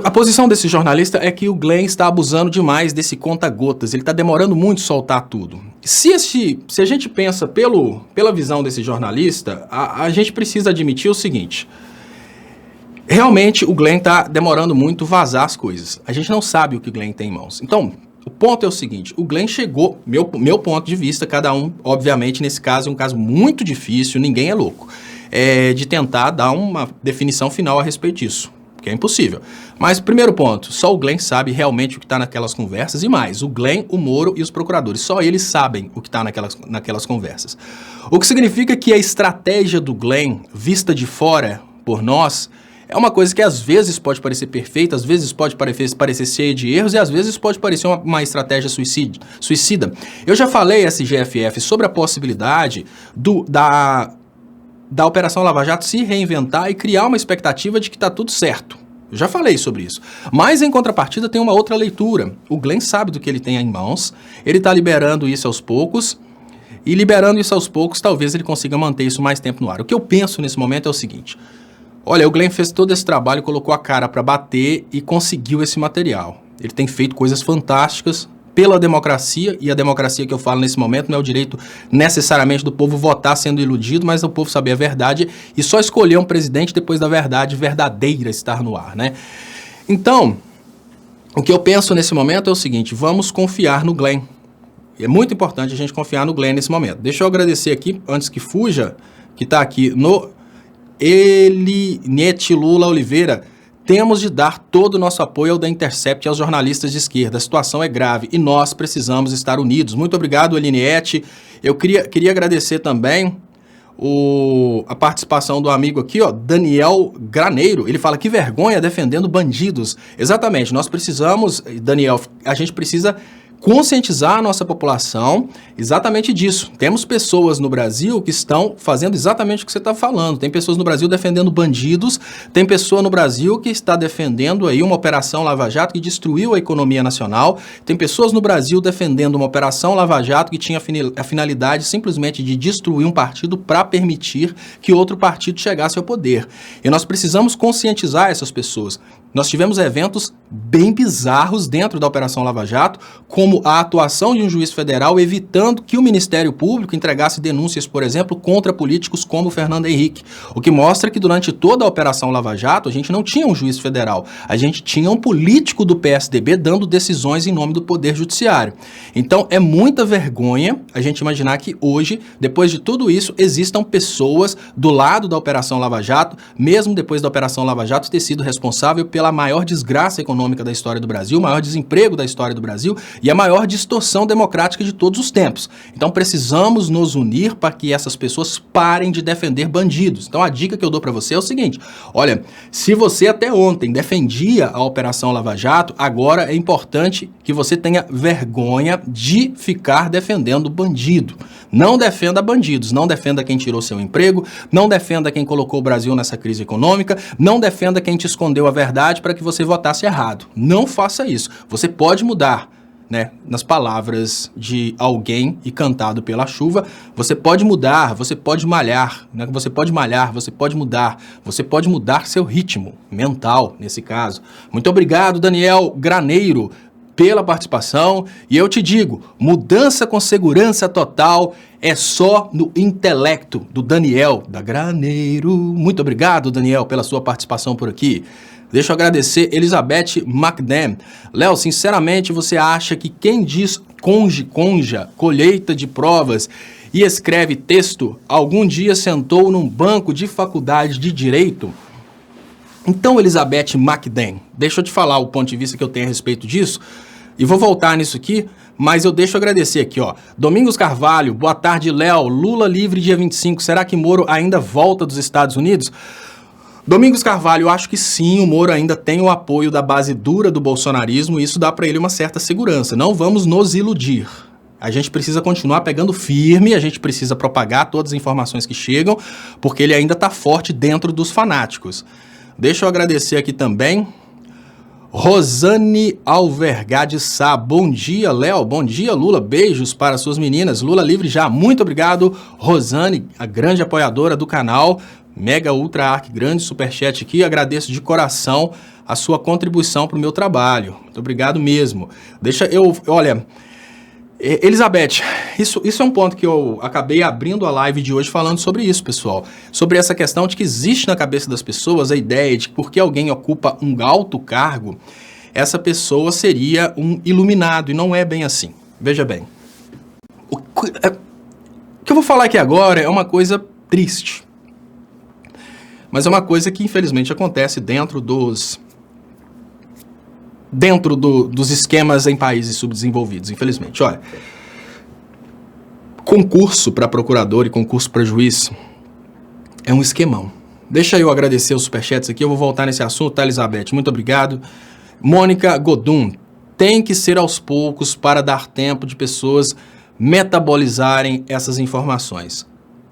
A posição desse jornalista é que o Glenn está abusando demais desse conta-gotas, ele está demorando muito soltar tudo. Se a gente pensa pela visão desse jornalista, a gente precisa admitir o seguinte: realmente o Glenn está demorando muito vazar as coisas. A gente não sabe o que o Glenn tem em mãos. Então, o ponto é o seguinte: o Glenn chegou, meu ponto de vista, cada um, obviamente, nesse caso é um caso muito difícil, ninguém é louco, de tentar dar uma definição final a respeito disso. Que é impossível. Mas, primeiro ponto, só o Glenn sabe realmente o que está naquelas conversas e mais, o Glenn, o Moro e os procuradores, só eles sabem o que está naquelas conversas. O que significa que a estratégia do Glenn, vista de fora por nós, é uma coisa que às vezes pode parecer perfeita, às vezes pode parecer cheia de erros e às vezes pode parecer uma estratégia suicida. Eu já falei, SGFF, sobre a possibilidade da Operação Lava Jato se reinventar e criar uma expectativa de que está tudo certo. Eu já falei sobre isso. Mas, em contrapartida, tem uma outra leitura. O Glenn sabe do que ele tem em mãos, ele está liberando isso aos poucos, e liberando isso aos poucos, talvez ele consiga manter isso mais tempo no ar. O que eu penso nesse momento é o seguinte: olha, o Glenn fez todo esse trabalho, colocou a cara para bater e conseguiu esse material. Ele tem feito coisas fantásticas pela democracia, e a democracia que eu falo nesse momento não é o direito necessariamente do povo votar sendo iludido, mas do povo saber a verdade e só escolher um presidente depois da verdade verdadeira estar no ar, né? Então, o que eu penso nesse momento é o seguinte: vamos confiar no Glenn. É muito importante a gente confiar no Glenn nesse momento. Deixa eu agradecer aqui, antes que fuja, que está aqui no Elinete Lula Oliveira. Temos de dar todo o nosso apoio ao The Intercept e aos jornalistas de esquerda. A situação é grave e nós precisamos estar unidos. Muito obrigado, Eliniette. Eu queria agradecer também a participação do amigo aqui, ó, Daniel Graneiro. Ele fala: que vergonha defendendo bandidos. Exatamente, nós precisamos, Daniel, a gente precisa conscientizar a nossa população exatamente disso. Temos pessoas no Brasil que estão fazendo exatamente o que você está falando. Tem pessoas no Brasil defendendo bandidos, tem pessoa no Brasil que está defendendo aí uma operação Lava Jato que destruiu a economia nacional, tem pessoas no Brasil defendendo uma operação Lava Jato que tinha a finalidade simplesmente de destruir um partido para permitir que outro partido chegasse ao poder. E nós precisamos conscientizar essas pessoas. Nós tivemos eventos bem bizarros dentro da Operação Lava Jato, como a atuação de um juiz federal evitando que o Ministério Público entregasse denúncias, por exemplo, contra políticos como o Fernando Henrique. O que mostra que durante toda a Operação Lava Jato, a gente não tinha um juiz federal, a gente tinha um político do PSDB dando decisões em nome do Poder Judiciário. Então, é muita vergonha a gente imaginar que hoje, depois de tudo isso, existam pessoas do lado da Operação Lava Jato, mesmo depois da Operação Lava Jato ter sido responsável pela maior desgraça econômica da história do Brasil, o maior desemprego da história do Brasil e a maior distorção democrática de todos os tempos. Então precisamos nos unir para que essas pessoas parem de defender bandidos. Então a dica que eu dou para você é o seguinte: olha, se você até ontem defendia a Operação Lava Jato, agora é importante que você tenha vergonha de ficar defendendo bandido. Não defenda bandidos, não defenda quem tirou seu emprego, não defenda quem colocou o Brasil nessa crise econômica, não defenda quem te escondeu a verdade para que você votasse errado. Não faça isso. Você pode mudar, né? Nas palavras de alguém e cantado pela chuva, você pode mudar, você pode malhar, né? Você pode malhar, você pode mudar seu ritmo mental, nesse caso. Muito obrigado, Daniel Graneiro, pela participação, e eu te digo, mudança com segurança total é só no intelecto do Daniel da Graneiro. Muito obrigado, Daniel, pela sua participação por aqui. Deixa eu agradecer Elizabeth McDam. Léo, sinceramente, você acha que quem diz conja, colheita de provas e escreve texto, algum dia sentou num banco de faculdade de direito? Então, Elizabeth McDam, deixa eu te falar o ponto de vista que eu tenho a respeito disso, e vou voltar nisso aqui, mas eu deixo agradecer aqui, ó. Domingos Carvalho, boa tarde, Léo. Lula livre dia 25, será que Moro ainda volta dos Estados Unidos? Domingos Carvalho, eu acho que sim, o Moro ainda tem o apoio da base dura do bolsonarismo e isso dá para ele uma certa segurança. Não vamos nos iludir. A gente precisa continuar pegando firme, a gente precisa propagar todas as informações que chegam, porque ele ainda está forte dentro dos fanáticos. Deixa eu agradecer aqui também Rosane Alvergade Sá, bom dia, Léo, bom dia, Lula, beijos para suas meninas, Lula livre já, muito obrigado, Rosane, a grande apoiadora do canal, mega ultra arc, grande superchat aqui, agradeço de coração a sua contribuição para o meu trabalho, muito obrigado mesmo. Olha, Elizabeth, isso é um ponto que eu acabei abrindo a live de hoje falando sobre isso, pessoal. Sobre essa questão de que existe na cabeça das pessoas a ideia de que porque alguém ocupa um alto cargo, essa pessoa seria um iluminado, e não é bem assim. Veja bem, o que eu vou falar aqui agora é uma coisa triste, mas é uma coisa que infelizmente acontece dentro dos esquemas em países subdesenvolvidos, infelizmente. Olha, concurso para procurador e concurso para juiz é um esquemão. Deixa eu agradecer os superchats aqui, eu vou voltar nesse assunto, tá, Elizabeth? Muito obrigado. Mônica Godum, tem que ser aos poucos para dar tempo de pessoas metabolizarem essas informações.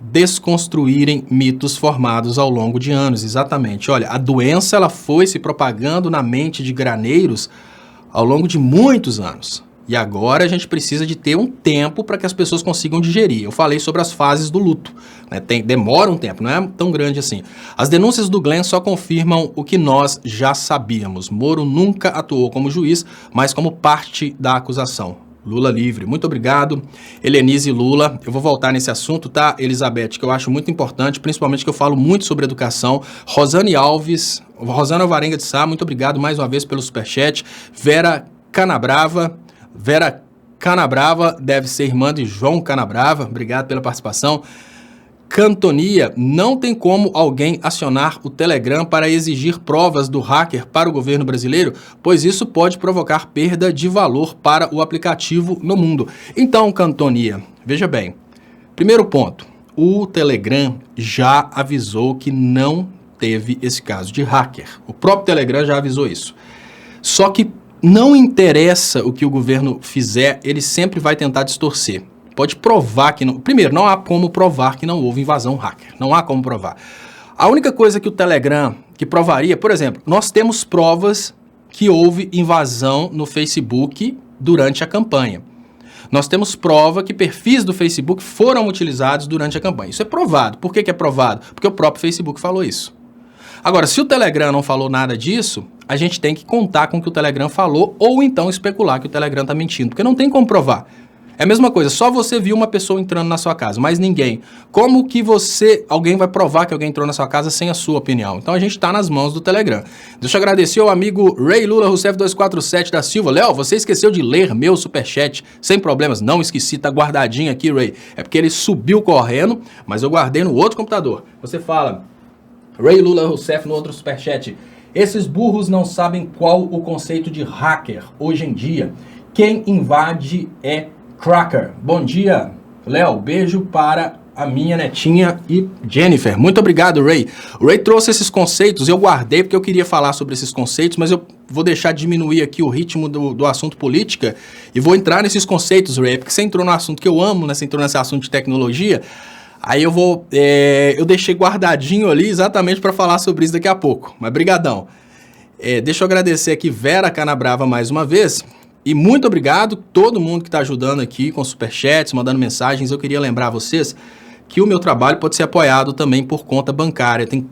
Desconstruírem mitos formados ao longo de anos, exatamente. Olha, a doença ela foi se propagando na mente de graneiros ao longo de muitos anos. E agora a gente precisa de ter um tempo para que as pessoas consigam digerir. Eu falei sobre as fases do luto, né? Demora um tempo, não é tão grande assim. As denúncias do Glenn só confirmam o que nós já sabíamos. Moro nunca atuou como juiz, mas como parte da acusação. Lula livre, muito obrigado, Helenise Lula, eu vou voltar nesse assunto, tá, Elizabeth, que eu acho muito importante, principalmente que eu falo muito sobre educação. Rosane Alves, Rosana Alvarenga de Sá, muito obrigado mais uma vez pelo superchat. Vera Canabrava deve ser irmã de João Canabrava, obrigado pela participação. Cantonia, não tem como alguém acionar o Telegram para exigir provas do hacker para o governo brasileiro, pois isso pode provocar perda de valor para o aplicativo no mundo. Então, Cantonia, veja bem, primeiro ponto, o Telegram já avisou que não teve esse caso de hacker. O próprio Telegram já avisou isso. Só que não interessa o que o governo fizer, ele sempre vai tentar distorcer. Pode provar que não... Primeiro, não há como provar que não houve invasão hacker. Não há como provar. A única coisa que o Telegram que provaria... Por exemplo, nós temos provas que houve invasão no Facebook durante a campanha. Nós temos prova que perfis do Facebook foram utilizados durante a campanha. Isso é provado. Por que é provado? Porque o próprio Facebook falou isso. Agora, se o Telegram não falou nada disso, a gente tem que contar com o que o Telegram falou ou então especular que o Telegram está mentindo, porque não tem como provar. É a mesma coisa, só você viu uma pessoa entrando na sua casa, mas ninguém. Como que alguém vai provar que alguém entrou na sua casa sem a sua opinião? Então a gente está nas mãos do Telegram. Deixa eu agradecer ao amigo Ray Lula Rousseff 247 da Silva. Léo, você esqueceu de ler meu superchat? Sem problemas, não esqueci, tá guardadinho aqui, Ray. É porque ele subiu correndo, mas eu guardei no outro computador. Você fala, Ray Lula Rousseff no outro superchat. Esses burros não sabem qual o conceito de hacker hoje em dia. Quem invade é cracker. Bom dia, Léo. Beijo para a minha netinha e Jennifer. Muito obrigado, Ray. O Ray trouxe esses conceitos, eu guardei porque eu queria falar sobre esses conceitos, mas eu vou deixar diminuir aqui o ritmo do assunto política e vou entrar nesses conceitos, Ray, porque você entrou no assunto que eu amo, né? Você entrou nesse assunto de tecnologia, aí eu deixei guardadinho ali exatamente para falar sobre isso daqui a pouco, mas brigadão. Deixa eu agradecer aqui Vera Canabrava mais uma vez. E muito obrigado a todo mundo que está ajudando aqui com superchats, mandando mensagens. Eu queria lembrar a vocês que o meu trabalho pode ser apoiado também por conta bancária. Tem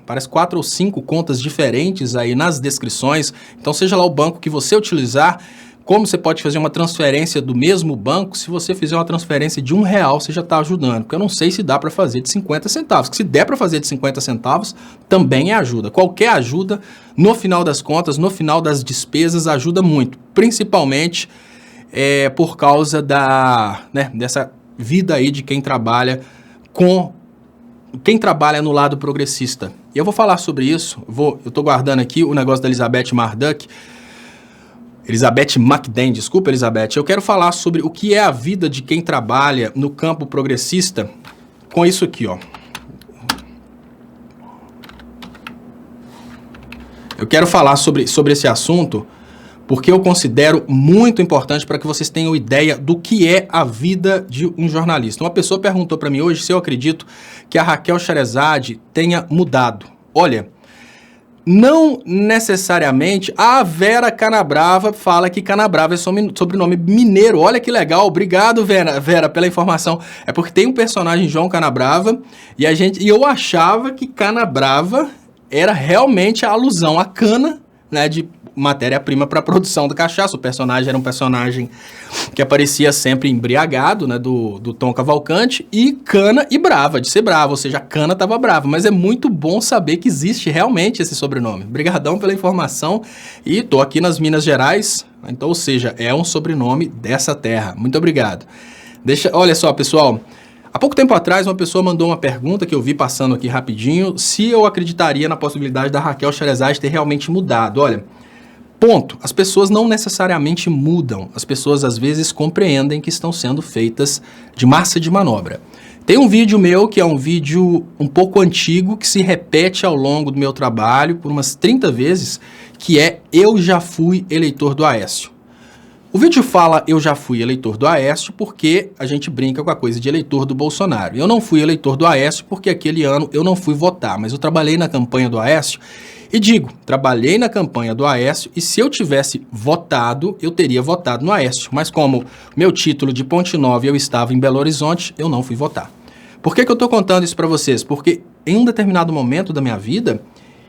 parece 4 ou 5 contas diferentes aí nas descrições. Então, seja lá o banco que você utilizar, como você pode fazer uma transferência do mesmo banco, se você fizer uma transferência de R$1, você já está ajudando. Porque eu não sei se dá para fazer de 50 centavos. Que se der para fazer de 50 centavos, também é ajuda. Qualquer ajuda, no final das contas, no final das despesas, ajuda muito. Principalmente por causa dessa vida aí de quem trabalha no lado progressista. E eu vou falar sobre isso. Eu estou guardando aqui o negócio da Elizabeth Murdoch. Elizabeth McDan, desculpa, Elizabeth. Eu quero falar sobre o que é a vida de quem trabalha no campo progressista com isso aqui, ó. Eu quero falar sobre esse assunto porque eu considero muito importante para que vocês tenham ideia do que é a vida de um jornalista. Uma pessoa perguntou para mim hoje se eu acredito que a Raquel Sherazade tenha mudado. Olha, não necessariamente a Vera Canabrava fala que Canabrava é sobrenome mineiro. Olha que legal, obrigado Vera pela informação. É porque tem um personagem João Canabrava e eu achava que Canabrava era realmente a alusão à cana, né, de matéria-prima para a produção da cachaça. O personagem era um personagem que aparecia sempre embriagado, né, do Tom Cavalcante, e cana e brava, de ser brava, ou seja, a cana estava brava. Mas é muito bom saber que existe realmente esse sobrenome. Obrigadão pela informação e estou aqui nas Minas Gerais, então, ou seja, é um sobrenome dessa terra. Muito obrigado. Olha só, pessoal, há pouco tempo atrás uma pessoa mandou uma pergunta que eu vi passando aqui rapidinho, se eu acreditaria na possibilidade da Raquel Sherazade ter realmente mudado. Olha, ponto. As pessoas não necessariamente mudam. As pessoas, às vezes, compreendem que estão sendo feitas de massa de manobra. Tem um vídeo meu, que é um vídeo um pouco antigo, que se repete ao longo do meu trabalho por umas 30 vezes, que é Eu Já Fui Eleitor do Aécio. O vídeo fala Eu Já Fui Eleitor do Aécio porque a gente brinca com a coisa de eleitor do Bolsonaro. Eu não fui eleitor do Aécio porque aquele ano eu não fui votar, mas eu trabalhei na campanha do Aécio. E digo, trabalhei na campanha do Aécio e se eu tivesse votado, eu teria votado no Aécio. Mas como meu título de Ponte Nova eu estava em Belo Horizonte, eu não fui votar. Por que eu estou contando isso para vocês? Porque em um determinado momento da minha vida,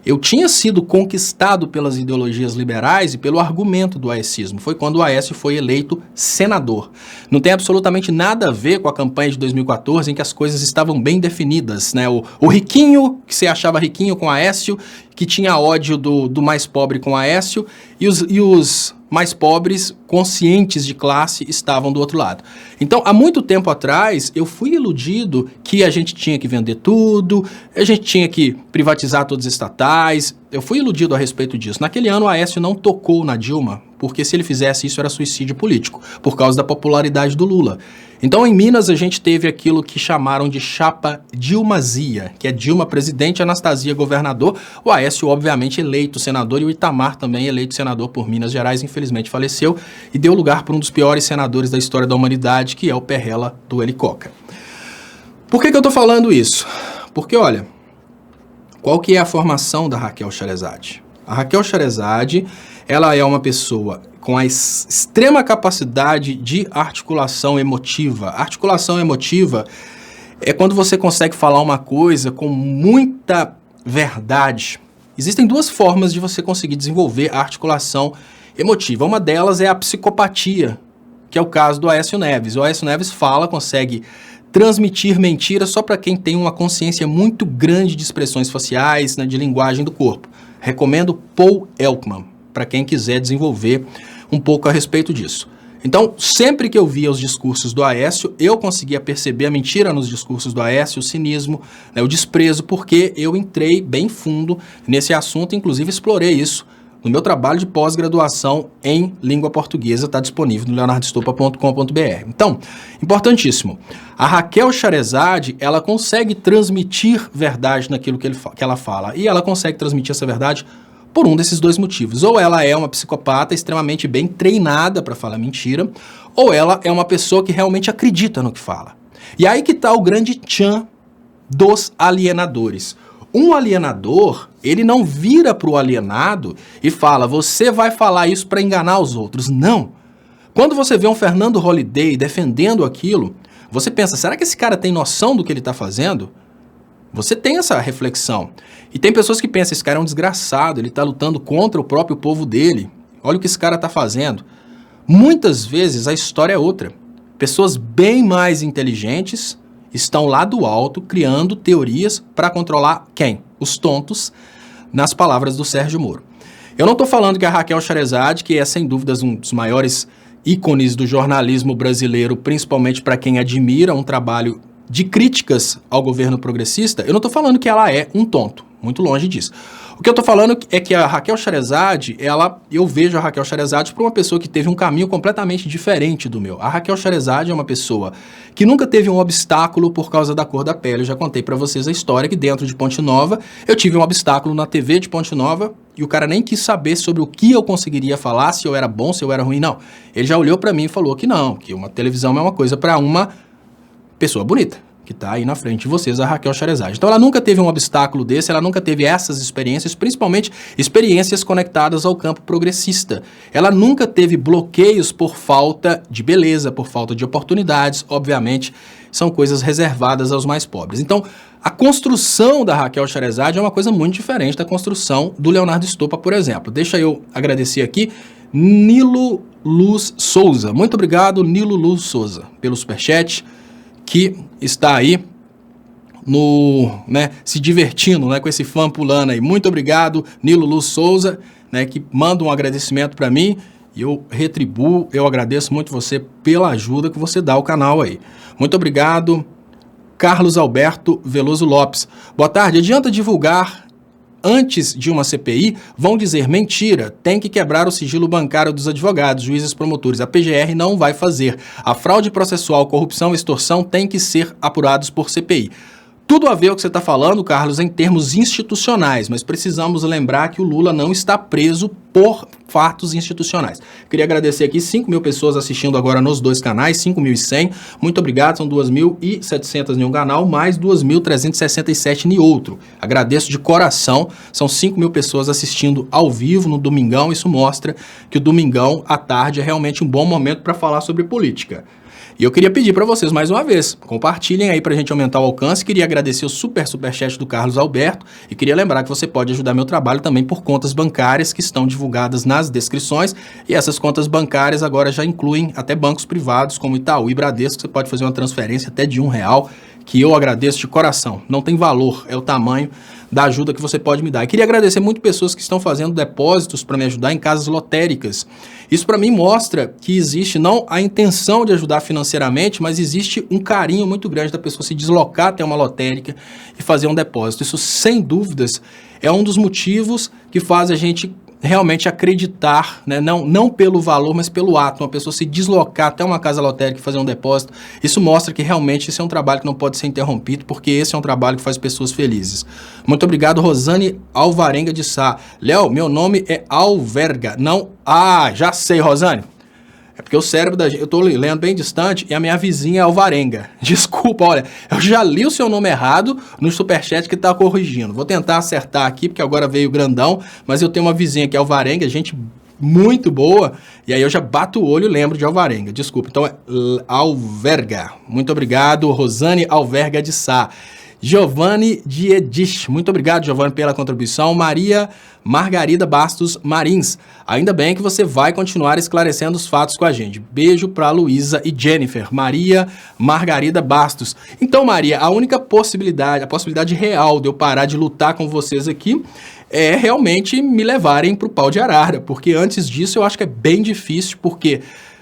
eu tinha sido conquistado pelas ideologias liberais e pelo argumento do aécismo. Foi quando o Aécio foi eleito senador. Não tem absolutamente nada a ver com a campanha de 2014, em que as coisas estavam bem definidas, né? O riquinho, que você achava riquinho com Aécio, que tinha ódio do mais pobre com Aécio, e os mais pobres, conscientes de classe, estavam do outro lado. Então, há muito tempo atrás, eu fui iludido que a gente tinha que vender tudo, a gente tinha que privatizar todos os estatais. Eu fui iludido a respeito disso. Naquele ano, o Aécio não tocou na Dilma, porque se ele fizesse isso era suicídio político, por causa da popularidade do Lula. Então, em Minas, a gente teve aquilo que chamaram de chapa Dilmazia, que é Dilma presidente, Anastasia governador, o Aécio, obviamente, eleito senador, e o Itamar também eleito senador por Minas Gerais, infelizmente faleceu, e deu lugar para um dos piores senadores da história da humanidade, que é o Perrella do Helicoca. Por que eu estou falando isso? Porque, olha, qual que é a formação da Raquel Sherazade? A Raquel Sherazade, ela é uma pessoa com a extrema capacidade de articulação emotiva. Articulação emotiva é quando você consegue falar uma coisa com muita verdade. Existem duas formas de você conseguir desenvolver a articulação emotiva. Uma delas é a psicopatia, que é o caso do Aécio Neves. O Aécio Neves fala, consegue transmitir mentira só para quem tem uma consciência muito grande de expressões faciais, né, de linguagem do corpo. Recomendo Paul Elkman, para quem quiser desenvolver um pouco a respeito disso. Então, sempre que eu via os discursos do Aécio, eu conseguia perceber a mentira nos discursos do Aécio, o cinismo, né, o desprezo, porque eu entrei bem fundo nesse assunto, inclusive explorei isso no meu trabalho de pós-graduação em língua portuguesa, está disponível no leonardoestopa.com.br. Então, importantíssimo, a Raquel Sherazade, ela consegue transmitir verdade naquilo que ela fala, e ela consegue transmitir essa verdade por um desses dois motivos. Ou ela é uma psicopata extremamente bem treinada para falar mentira, ou ela é uma pessoa que realmente acredita no que fala. E aí que está o grande tchan dos alienadores. Um alienador, ele não vira para o alienado e fala, você vai falar isso para enganar os outros. Não. Quando você vê um Fernando Holliday defendendo aquilo, você pensa, será que esse cara tem noção do que ele está fazendo? Você tem essa reflexão. E tem pessoas que pensam, esse cara é um desgraçado, ele está lutando contra o próprio povo dele. Olha o que esse cara está fazendo. Muitas vezes a história é outra. Pessoas bem mais inteligentes estão lá do alto criando teorias para controlar quem? Os tontos, nas palavras do Sérgio Moro. Eu não estou falando que a Raquel Sherazade, que é sem dúvidas um dos maiores ícones do jornalismo brasileiro, principalmente para quem admira um trabalho de críticas ao governo progressista, eu não estou falando que ela é um tonto, muito longe disso. O que eu estou falando é que a Raquel Sherazade, eu vejo a Raquel Sherazade para uma pessoa que teve um caminho completamente diferente do meu. A Raquel Sherazade é uma pessoa que nunca teve um obstáculo por causa da cor da pele. Eu já contei para vocês a história que dentro de Ponte Nova, eu tive um obstáculo na TV de Ponte Nova e o cara nem quis saber sobre o que eu conseguiria falar, se eu era bom, se eu era ruim, não. Ele já olhou para mim e falou que não, que uma televisão é uma coisa para uma pessoa bonita, que está aí na frente de vocês, a Raquel Sherazade. Então ela nunca teve um obstáculo desse, ela nunca teve essas experiências, principalmente experiências conectadas ao campo progressista. Ela nunca teve bloqueios por falta de beleza, por falta de oportunidades, obviamente, são coisas reservadas aos mais pobres. Então, a construção da Raquel Sherazade é uma coisa muito diferente da construção do Leonardo Estopa, por exemplo. Deixa eu agradecer aqui, Nilo Luz Souza. Muito obrigado, Nilo Luz Souza, pelo superchat, que está aí se divertindo, com esse fã pulando aí. Muito obrigado, Nilo Luz Souza, que manda um agradecimento para mim e eu retribuo, eu agradeço muito você pela ajuda que você dá ao canal aí. Muito obrigado, Carlos Alberto Veloso Lopes. Boa tarde, adianta divulgar antes de uma CPI, vão dizer mentira, tem que quebrar o sigilo bancário dos advogados, juízes, promotores. A PGR não vai fazer. A fraude processual, corrupção e extorsão têm que ser apurados por CPI. Tudo a ver com o que você está falando, Carlos, em termos institucionais, mas precisamos lembrar que o Lula não está preso por fatos institucionais. Queria agradecer aqui 5.000 pessoas assistindo agora nos dois canais, 5.100. Muito obrigado, são 2.700 em um canal, mais 2.367 em outro. Agradeço de coração, são 5.000 pessoas assistindo ao vivo no Domingão. Isso mostra que o Domingão à tarde é realmente um bom momento para falar sobre política. E eu queria pedir para vocês, mais uma vez, compartilhem aí para a gente aumentar o alcance. Queria agradecer o superchat do Carlos Alberto e queria lembrar que você pode ajudar meu trabalho também por contas bancárias que estão divulgadas nas descrições. E essas contas bancárias agora já incluem até bancos privados como Itaú e Bradesco. Você pode fazer uma transferência até de R$1, que eu agradeço de coração. Não tem valor, é o tamanho da ajuda que você pode me dar. E queria agradecer muito pessoas que estão fazendo depósitos para me ajudar em casas lotéricas. Isso para mim mostra que existe não a intenção de ajudar financeiramente, mas existe um carinho muito grande da pessoa se deslocar até uma lotérica e fazer um depósito. Isso, sem dúvidas, é um dos motivos que faz a gente realmente acreditar, não pelo valor, mas pelo ato, uma pessoa se deslocar até uma casa lotérica e fazer um depósito. Isso mostra que realmente esse é um trabalho que não pode ser interrompido, porque esse é um trabalho que faz pessoas felizes. Muito obrigado, Rosane Alvarenga de Sá. Léo, meu nome é Alverga, não... Ah, já sei, Rosane. É porque o cérebro da gente, eu tô lendo bem distante e a minha vizinha é Alvarenga. Desculpa, olha, eu já li o seu nome errado no superchat que tá corrigindo. Vou tentar acertar aqui, porque agora veio grandão, mas eu tenho uma vizinha que é Alvarenga, gente muito boa, e aí eu já bato o olho e lembro de Alvarenga. Desculpa, então é Alverga. Muito obrigado, Rosane Alverga de Sá. Giovanni Diedich, muito obrigado, Giovanni, pela contribuição. Maria Margarida Bastos Marins, ainda bem que você vai continuar esclarecendo os fatos com a gente. Beijo para Luísa e Jennifer. Maria Margarida Bastos. Então, Maria, a única possibilidade, a possibilidade real de eu parar de lutar com vocês aqui é realmente me levarem para o pau de arara, porque antes disso eu acho que é bem difícil, porque...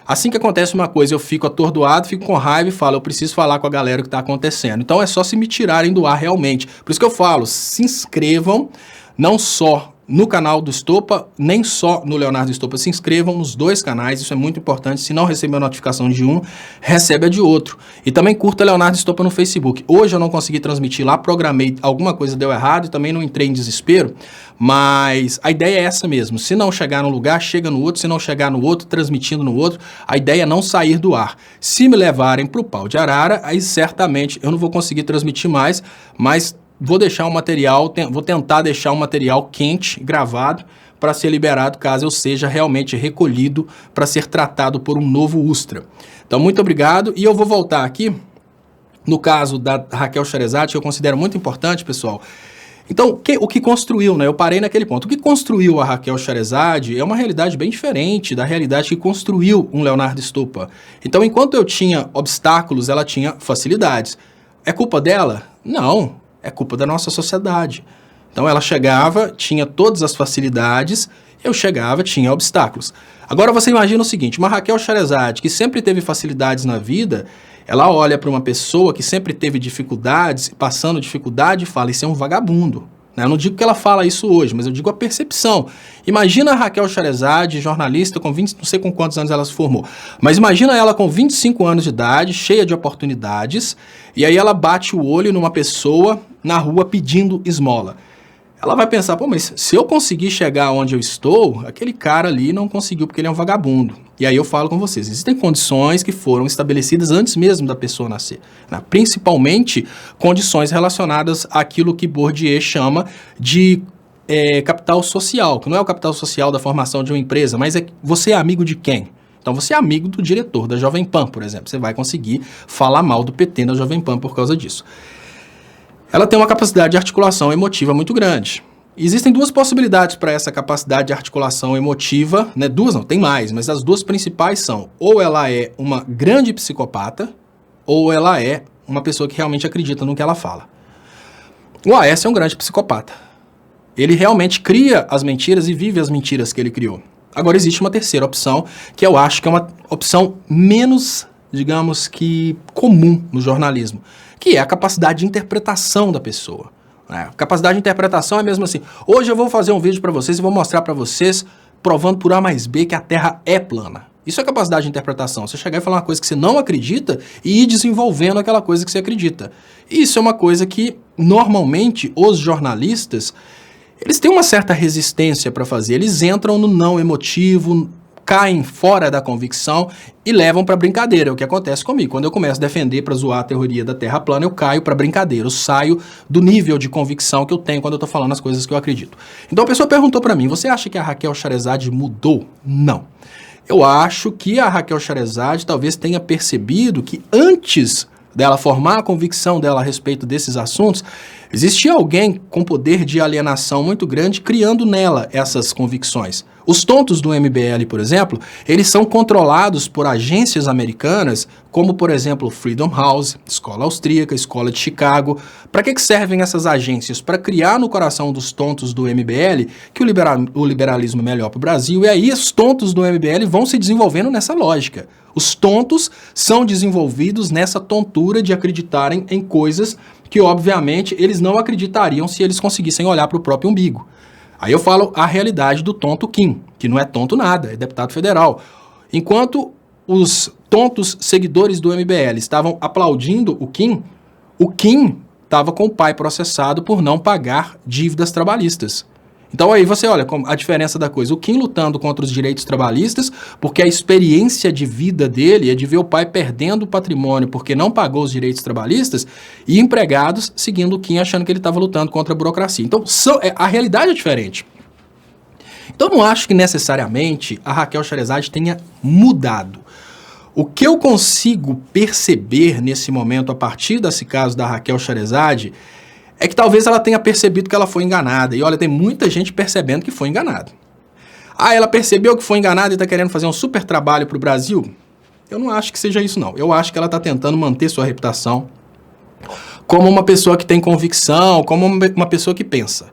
Assim que acontece uma coisa, eu fico atordoado, fico com raiva e falo, eu preciso falar com a galera o que está acontecendo. Então é só se me tirarem do ar realmente. Por isso que eu falo, se inscrevam, não só no canal do Estopa, nem só no Leonardo Estopa, se inscrevam nos dois canais, isso é muito importante. Se não receber a notificação de um, recebe a de outro. E também curta Leonardo Estopa no Facebook. Hoje eu não consegui transmitir lá, programei, alguma coisa deu errado e também não entrei em desespero, mas a ideia é essa mesmo. Se não chegar no lugar, chega no outro. Se não chegar no outro, transmitindo no outro. A ideia é não sair do ar. Se me levarem para o pau de arara, aí certamente eu não vou conseguir transmitir mais, mas vou deixar um material, vou tentar deixar um material quente, gravado, para ser liberado caso eu seja realmente recolhido para ser tratado por um novo Ustra. Então, muito obrigado. E eu vou voltar aqui, no caso da Raquel Sherazade, que eu considero muito importante, pessoal. Então, o que construiu, eu parei naquele ponto. O que construiu a Raquel Sherazade é uma realidade bem diferente da realidade que construiu um Leonardo Estopa. Então, enquanto eu tinha obstáculos, ela tinha facilidades. É culpa dela? Não. É culpa da nossa sociedade. Então ela chegava, tinha todas as facilidades, eu chegava, tinha obstáculos. Agora você imagina o seguinte, uma Raquel Sherazade que sempre teve facilidades na vida, ela olha para uma pessoa que sempre teve dificuldades, passando dificuldade e fala, isso é um vagabundo. Eu não digo que ela fala isso hoje, mas eu digo a percepção. Imagina a Raquel Sherazade, jornalista, com 20, não sei com quantos anos ela se formou, mas imagina ela com 25 anos de idade, cheia de oportunidades, e aí ela bate o olho numa pessoa na rua pedindo esmola. ela vai pensar, pô, mas se eu conseguir chegar onde eu estou, aquele cara ali não conseguiu porque ele é um vagabundo. E aí eu falo com vocês, existem condições que foram estabelecidas antes mesmo da pessoa nascer, né? Principalmente condições relacionadas àquilo que Bourdieu chama de capital social, que não é o capital social da formação de uma empresa, mas você é amigo de quem? Então você é amigo do diretor da Jovem Pan, por exemplo. Você vai conseguir falar mal do PT na Jovem Pan por causa disso. Ela tem uma capacidade de articulação emotiva muito grande. Existem duas possibilidades para essa capacidade de articulação emotiva, né? Duas não, tem mais, mas as duas principais são: ou ela é uma grande psicopata, ou ela é uma pessoa que realmente acredita no que ela fala. O Aécio é um grande psicopata. Ele realmente cria as mentiras e vive as mentiras que ele criou. Agora existe uma terceira opção, que eu acho que é uma opção menos, digamos que, comum no jornalismo, que é a capacidade de interpretação da pessoa. A capacidade de interpretação é mesmo assim: hoje eu vou fazer um vídeo para vocês e vou mostrar para vocês, provando por A mais B, que a Terra é plana. Isso é capacidade de interpretação. Você chegar e falar uma coisa que você não acredita e ir desenvolvendo aquela coisa que você acredita. Isso é uma coisa que, normalmente, os jornalistas, eles têm uma certa resistência para fazer. Eles entram no não emotivo, caem fora da convicção e levam para brincadeira. É o que acontece comigo. Quando eu começo a defender para zoar a teoria da Terra plana, eu caio para brincadeira. Eu saio do nível de convicção que eu tenho quando eu estou falando as coisas que eu acredito. Então a pessoa perguntou para mim: você acha que a Raquel Sherazade mudou? Não. Eu acho que a Raquel Sherazade talvez tenha percebido que antes dela formar a convicção dela a respeito desses assuntos, existia alguém com poder de alienação muito grande criando nela essas convicções. Os tontos do MBL, por exemplo, eles são controlados por agências americanas, como, por exemplo, Freedom House, Escola Austríaca, Escola de Chicago. Para que servem essas agências? Para criar no coração dos tontos do MBL que o liberalismo é melhor para o Brasil, e aí os tontos do MBL vão se desenvolvendo nessa lógica. Os tontos são desenvolvidos nessa tontura de acreditarem em coisas que, obviamente, eles não acreditariam se eles conseguissem olhar para o próprio umbigo. Aí eu falo a realidade do tonto Kim, que não é tonto nada, é deputado federal. Enquanto os tontos seguidores do MBL estavam aplaudindo o Kim estava com o pai processado por não pagar dívidas trabalhistas. Então aí você olha a diferença da coisa. O Kim lutando contra os direitos trabalhistas, porque a experiência de vida dele é de ver o pai perdendo o patrimônio porque não pagou os direitos trabalhistas, e empregados seguindo o Kim achando que ele estava lutando contra a burocracia. Então a realidade é diferente. Então não acho que necessariamente a Raquel Sherazade tenha mudado. O que eu consigo perceber nesse momento a partir desse caso da Raquel Sherazade é que talvez ela tenha percebido que ela foi enganada. E olha, tem muita gente percebendo que foi enganada. Ah, ela percebeu que foi enganada e está querendo fazer um super trabalho para o Brasil? Eu não acho que seja isso, não. Eu acho que ela está tentando manter sua reputação como uma pessoa que tem convicção, como uma pessoa que pensa.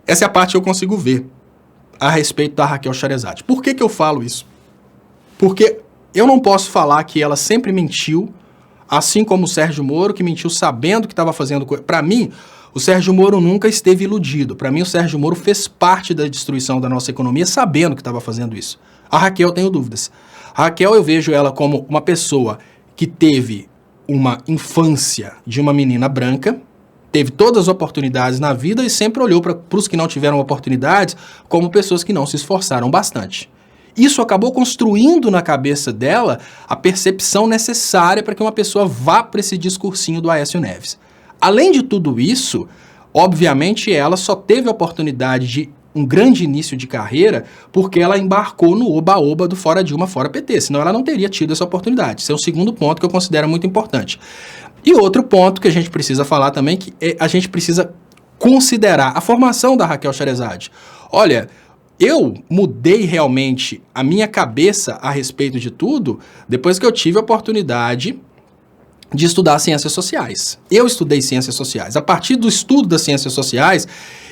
Essa é a parte que eu consigo ver a respeito da Raquel Sherazade. Por que eu falo isso? Porque eu não posso falar que ela sempre mentiu, assim como o Sérgio Moro, que mentiu sabendo que estava fazendo coisa. Para mim, o Sérgio Moro nunca esteve iludido. Para mim, o Sérgio Moro fez parte da destruição da nossa economia sabendo que estava fazendo isso. A Raquel, eu tenho dúvidas. A Raquel, eu vejo ela como uma pessoa que teve uma infância de uma menina branca, teve todas as oportunidades na vida e sempre olhou para os que não tiveram oportunidades como pessoas que não se esforçaram bastante. Isso acabou construindo na cabeça dela a percepção necessária para que uma pessoa vá para esse discursinho do Aécio Neves. Além de tudo isso, obviamente ela só teve a oportunidade de um grande início de carreira porque ela embarcou no oba-oba do Fora Dilma, Fora PT, senão ela não teria tido essa oportunidade. Esse é o segundo ponto que eu considero muito importante. E outro ponto que a gente precisa falar também, que a gente precisa considerar a formação da Raquel Sherazade. Olha, eu mudei realmente a minha cabeça a respeito de tudo depois que eu tive a oportunidade de estudar ciências sociais. Eu estudei ciências sociais. A partir do estudo das ciências sociais,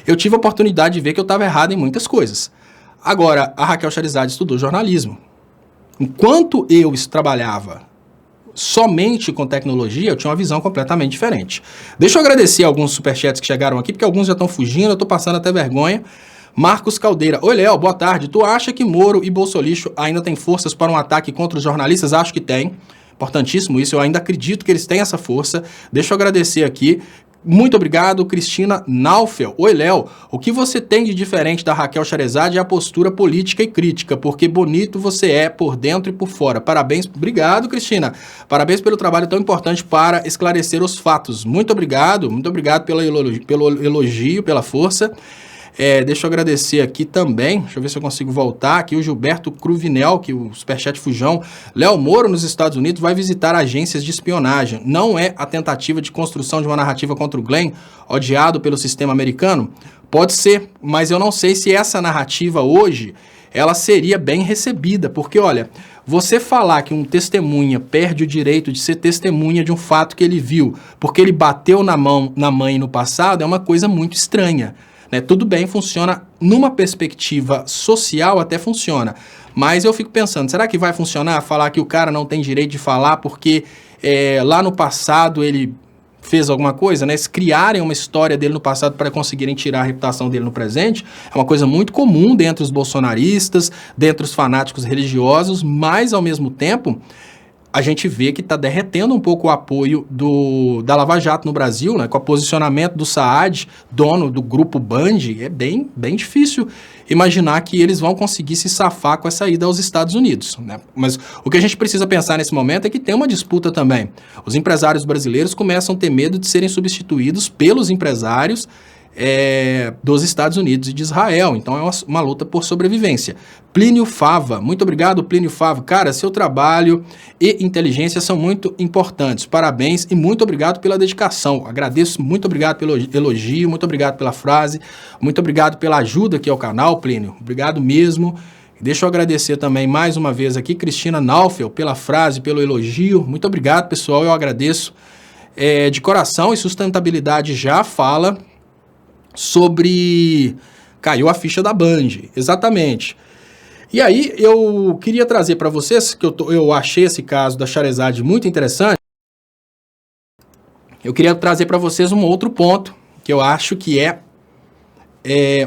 eu tive a oportunidade de ver que eu estava errado em muitas coisas. Agora, a Raquel Sherazade estudou jornalismo. Enquanto eu trabalhava somente com tecnologia, eu tinha uma visão completamente diferente. Deixa eu agradecer alguns superchats que chegaram aqui, porque alguns já estão fugindo, eu estou passando até vergonha. Marcos Caldeira: oi, Léo, boa tarde. Tu acha que Moro e Bolsolixo ainda têm forças para um ataque contra os jornalistas? Acho que tem. Importantíssimo isso, eu ainda acredito que eles têm essa força. Deixa eu agradecer aqui. Muito obrigado, Cristina Naufel. Oi, Léo. O que você tem de diferente da Raquel Sherazade é a postura política e crítica, porque bonito você é por dentro e por fora. Parabéns. Obrigado, Cristina. Parabéns pelo trabalho tão importante para esclarecer os fatos. Muito obrigado pelo elogio, pela força. Deixa eu agradecer aqui também, deixa eu ver se eu consigo voltar aqui, o Gilberto Cruvinel, que o Superchat Fujão. Léo Moro, nos Estados Unidos, vai visitar agências de espionagem. Não é a tentativa de construção de uma narrativa contra o Glenn, odiado pelo sistema americano? Pode ser, mas eu não sei se essa narrativa hoje, ela seria bem recebida, porque, olha, você falar que um testemunha perde o direito de ser testemunha de um fato que ele viu, porque ele bateu na mãe no passado, é uma coisa muito estranha. Tudo bem, funciona numa perspectiva social, até funciona, mas eu fico pensando, será que vai funcionar falar que o cara não tem direito de falar porque lá no passado ele fez alguma coisa, né? Se criarem uma história dele no passado para conseguirem tirar a reputação dele no presente, é uma coisa muito comum dentre os bolsonaristas, dentre os fanáticos religiosos, mas ao mesmo tempo a gente vê que está derretendo um pouco o apoio da Lava Jato no Brasil, né? Com o posicionamento do Saad, dono do grupo Band, é bem difícil imaginar que eles vão conseguir se safar com essa ida aos Estados Unidos, né? Mas o que a gente precisa pensar nesse momento é que tem uma disputa também. Os empresários brasileiros começam a ter medo de serem substituídos pelos empresários dos Estados Unidos e de Israel. Então é uma luta por sobrevivência. Plínio Fava, muito obrigado, Plínio Fava. Cara, seu trabalho e inteligência são muito importantes. Parabéns e muito obrigado pela dedicação. Agradeço, muito obrigado pelo elogio, muito obrigado pela frase, muito obrigado pela ajuda aqui ao canal, Plínio. Obrigado mesmo. Deixa eu agradecer também mais uma vez aqui, Cristina Naufel, pela frase, pelo elogio. Muito obrigado, pessoal, eu agradeço de coração. E sustentabilidade já fala sobre... Caiu a ficha da Band, exatamente. E aí eu queria trazer para vocês, que eu achei esse caso da Sherazade muito interessante, eu queria trazer para vocês um outro ponto, que eu acho que é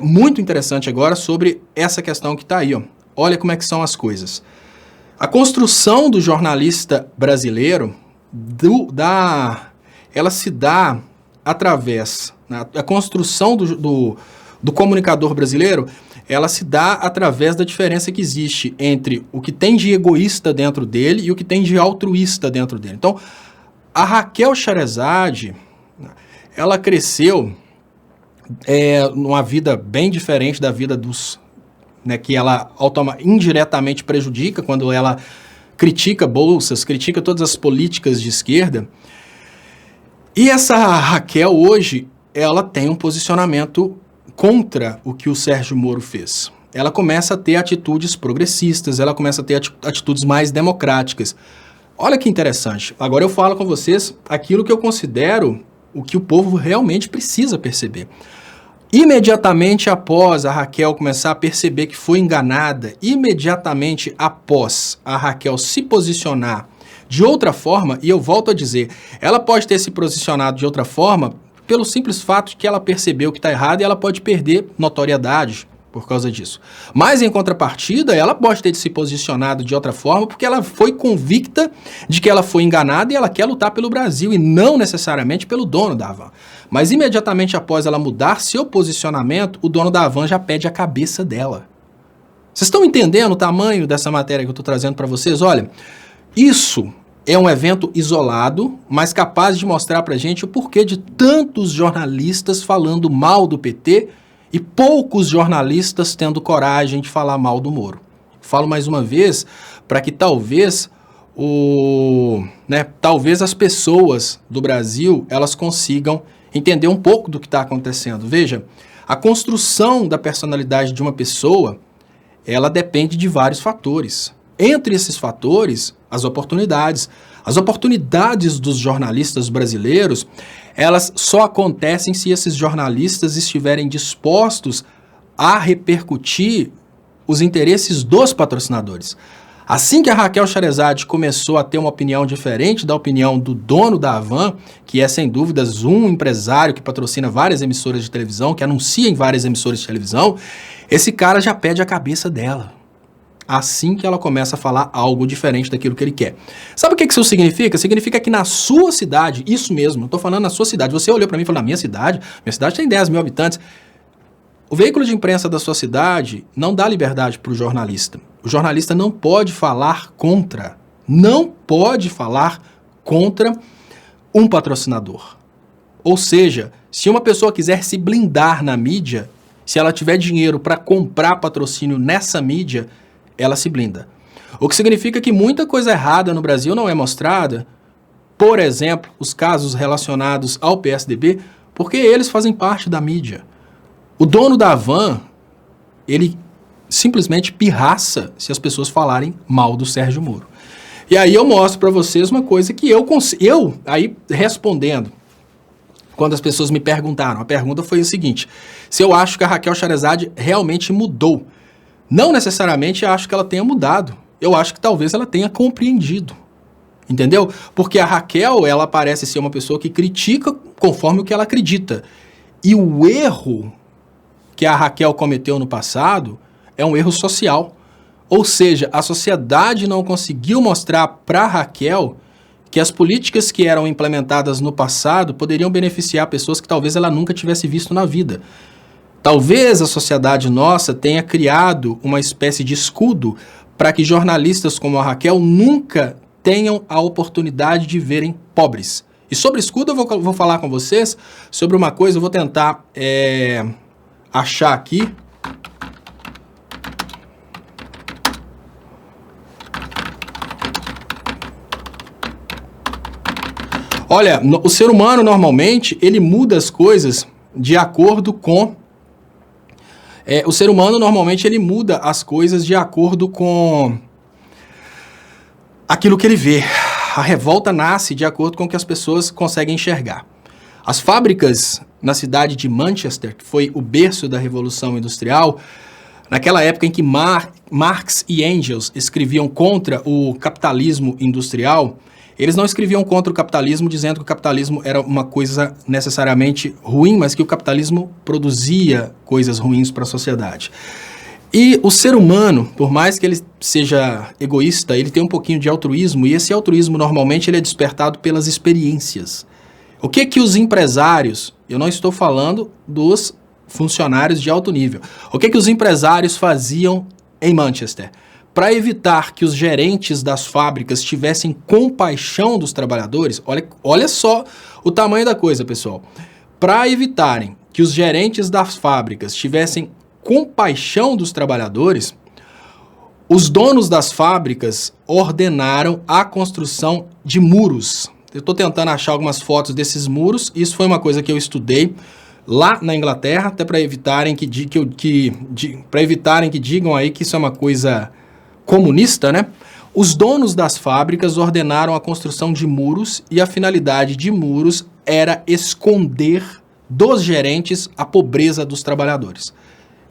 muito interessante agora, sobre essa questão que está aí, ó. Olha como é que são as coisas. A construção do jornalista brasileiro, ela se dá através... A construção do comunicador brasileiro, ela se dá através da diferença que existe entre o que tem de egoísta dentro dele e o que tem de altruísta dentro dele. Então, a Raquel Sherazade, ela cresceu numa vida bem diferente da vida dos... que ela indiretamente prejudica quando ela critica bolsas, critica todas as políticas de esquerda. E essa Raquel hoje, ela tem um posicionamento contra o que o Sérgio Moro fez. Ela começa a ter atitudes progressistas, ela começa a ter atitudes mais democráticas. Olha que interessante. Agora eu falo com vocês aquilo que eu considero o que o povo realmente precisa perceber. Imediatamente após a Raquel começar a perceber que foi enganada, imediatamente após a Raquel se posicionar de outra forma, e eu volto a dizer, ela pode ter se posicionado de outra forma pelo simples fato de que ela percebeu que está errado e ela pode perder notoriedade por causa disso. Mas, em contrapartida, ela pode ter se posicionado de outra forma porque ela foi convicta de que ela foi enganada e ela quer lutar pelo Brasil e não necessariamente pelo dono da Havan. Mas, imediatamente após ela mudar seu posicionamento, o dono da Havan já pede a cabeça dela. Vocês estão entendendo o tamanho dessa matéria que eu estou trazendo para vocês? Olha, isso é um evento isolado, mas capaz de mostrar para a gente o porquê de tantos jornalistas falando mal do PT e poucos jornalistas tendo coragem de falar mal do Moro. Falo mais uma vez para que talvez talvez as pessoas do Brasil elas consigam entender um pouco do que está acontecendo. Veja, a construção da personalidade de uma pessoa, ela depende de vários fatores. Entre esses fatores, as oportunidades. As oportunidades dos jornalistas brasileiros, elas só acontecem se esses jornalistas estiverem dispostos a repercutir os interesses dos patrocinadores. Assim que a Raquel Sherazade começou a ter uma opinião diferente da opinião do dono da Havan, que é sem dúvidas um empresário que patrocina várias emissoras de televisão, que anuncia em várias emissoras de televisão, esse cara já pede a cabeça dela. assim que ela começa a falar algo diferente daquilo que ele quer. Sabe o que isso significa? Significa que na sua cidade, isso mesmo, eu tô falando na sua cidade, você olhou para mim e falou, na minha cidade tem 10 mil habitantes. O veículo de imprensa da sua cidade não dá liberdade para o jornalista. O jornalista não pode falar contra um patrocinador. Ou seja, se uma pessoa quiser se blindar na mídia, se ela tiver dinheiro para comprar patrocínio nessa mídia, ela se blinda. O que significa que muita coisa errada no Brasil não é mostrada, por exemplo, os casos relacionados ao PSDB, porque eles fazem parte da mídia. O dono da van, ele simplesmente pirraça se as pessoas falarem mal do Sérgio Moro. E aí eu mostro para vocês uma coisa que eu aí respondendo, quando as pessoas me perguntaram, a pergunta foi o seguinte, se eu acho que a Raquel Sherazade realmente mudou. Não necessariamente acho que ela tenha mudado, eu acho que talvez ela tenha compreendido, entendeu? Porque a Raquel, ela parece ser uma pessoa que critica conforme o que ela acredita. E o erro que a Raquel cometeu no passado é um erro social. Ou seja, a sociedade não conseguiu mostrar para a Raquel que as políticas que eram implementadas no passado poderiam beneficiar pessoas que talvez ela nunca tivesse visto na vida. Talvez a sociedade nossa tenha criado uma espécie de escudo para que jornalistas como a Raquel nunca tenham a oportunidade de verem pobres. E sobre escudo eu vou falar com vocês sobre uma coisa, eu vou tentar achar aqui. Olha, o ser humano normalmente, ele muda as coisas de acordo com... o ser humano normalmente ele muda as coisas de acordo com aquilo que ele vê. A revolta nasce de acordo com o que as pessoas conseguem enxergar. As fábricas na cidade de Manchester, que foi o berço da Revolução Industrial, naquela época em que Marx e Engels escreviam contra o capitalismo industrial, eles não escreviam contra o capitalismo dizendo que o capitalismo era uma coisa necessariamente ruim, mas que o capitalismo produzia coisas ruins para a sociedade. E o ser humano, por mais que ele seja egoísta, ele tem um pouquinho de altruísmo, e esse altruísmo normalmente ele é despertado pelas experiências. O que que os empresários, eu não estou falando dos funcionários de alto nível, o que que os empresários faziam em Manchester? Para evitar que os gerentes das fábricas tivessem compaixão dos trabalhadores, olha só o tamanho da coisa, pessoal. Para evitarem que os gerentes das fábricas tivessem compaixão dos trabalhadores, os donos das fábricas ordenaram a construção de muros. Eu estou tentando achar algumas fotos desses muros, isso foi uma coisa que eu estudei lá na Inglaterra, até para evitarem que digam aí que isso é uma coisa comunista, né? Os donos das fábricas ordenaram a construção de muros e a finalidade de muros era esconder dos gerentes a pobreza dos trabalhadores.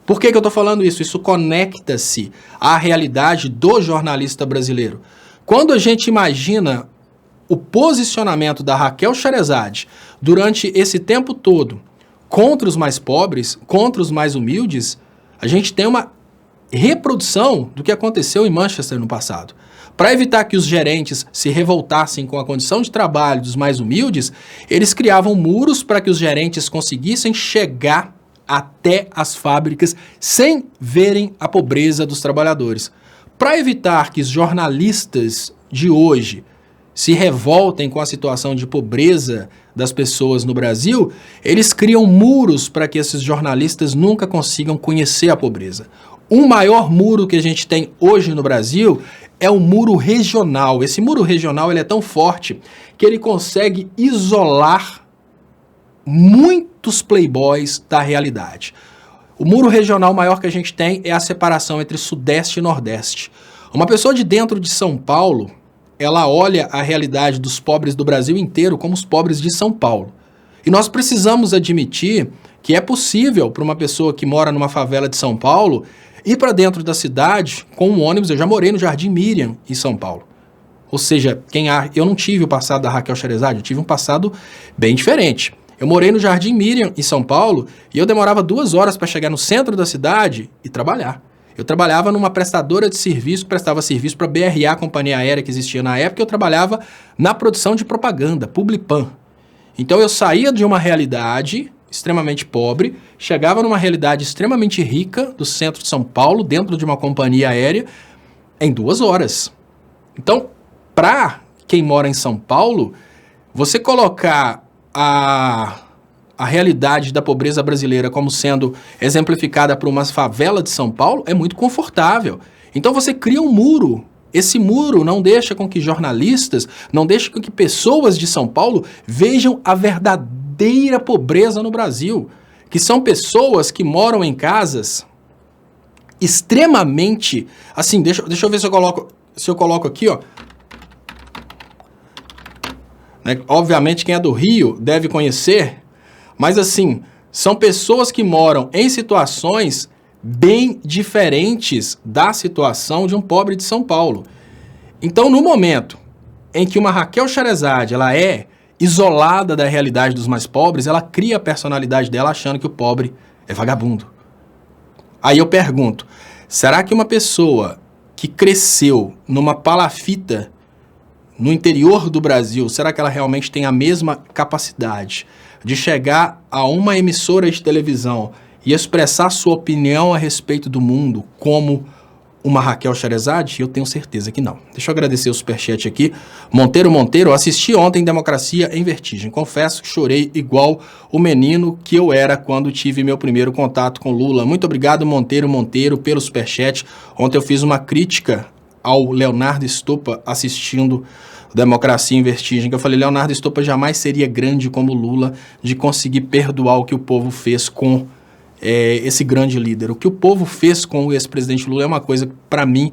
Por que eu estou falando isso? Isso conecta-se à realidade do jornalista brasileiro. Quando a gente imagina o posicionamento da Raquel Sherazade durante esse tempo todo contra os mais pobres, contra os mais humildes, a gente tem uma reprodução do que aconteceu em Manchester no passado. Para evitar que os gerentes se revoltassem com a condição de trabalho dos mais humildes, eles criavam muros para que os gerentes conseguissem chegar até as fábricas sem verem a pobreza dos trabalhadores. Para evitar que os jornalistas de hoje se revoltem com a situação de pobreza das pessoas no Brasil, eles criam muros para que esses jornalistas nunca consigam conhecer a pobreza. O maior muro que a gente tem hoje no Brasil é o muro regional. Esse muro regional ele é tão forte que ele consegue isolar muitos playboys da realidade. O muro regional maior que a gente tem é a separação entre Sudeste e Nordeste. Uma pessoa de dentro de São Paulo, ela olha a realidade dos pobres do Brasil inteiro como os pobres de São Paulo. E nós precisamos admitir que é possível para uma pessoa que mora numa favela de São Paulo ir para dentro da cidade com um ônibus. Eu já morei no Jardim Miriam, em São Paulo. Ou seja, eu não tive o passado da Raquel Sherazade, eu tive um passado bem diferente. Eu morei no Jardim Miriam, em São Paulo, e eu demorava 2 horas para chegar no centro da cidade e trabalhar. Eu trabalhava numa prestadora de serviço, prestava serviço para a BRA, a companhia aérea que existia na época, eu trabalhava na produção de propaganda, Publipan. Então eu saía de uma realidade extremamente pobre, chegava numa realidade extremamente rica do centro de São Paulo, dentro de uma companhia aérea, em 2 horas. Então, para quem mora em São Paulo, você colocar a realidade da pobreza brasileira como sendo exemplificada por uma favela de São Paulo é muito confortável. Então você cria um muro. Esse muro não deixa com que jornalistas, não deixa com que pessoas de São Paulo vejam a verdadeira pobreza no Brasil, que são pessoas que moram em casas extremamente... Assim, deixa eu ver se eu coloco aqui, ó. Né? Obviamente quem é do Rio deve conhecer, mas assim, são pessoas que moram em situações bem diferentes da situação de um pobre de São Paulo. Então, no momento em que uma Raquel Sherazade, ela é isolada da realidade dos mais pobres, ela cria a personalidade dela achando que o pobre é vagabundo. Aí eu pergunto, será que uma pessoa que cresceu numa palafita no interior do Brasil, será que ela realmente tem a mesma capacidade de chegar a uma emissora de televisão e expressar sua opinião a respeito do mundo como uma Raquel Sherazade? Eu tenho certeza que não. Deixa eu agradecer o superchat aqui. Monteiro, assisti ontem Democracia em Vertigem. Confesso que chorei igual o menino que eu era quando tive meu primeiro contato com Lula. Muito obrigado, Monteiro, pelo superchat. Ontem eu fiz uma crítica ao Leonardo Estopa assistindo Democracia em Vertigem, que eu falei, Leonardo Estopa jamais seria grande como Lula de conseguir perdoar o que o povo fez com esse grande líder. O que o povo fez com o ex-presidente Lula é uma coisa, para mim,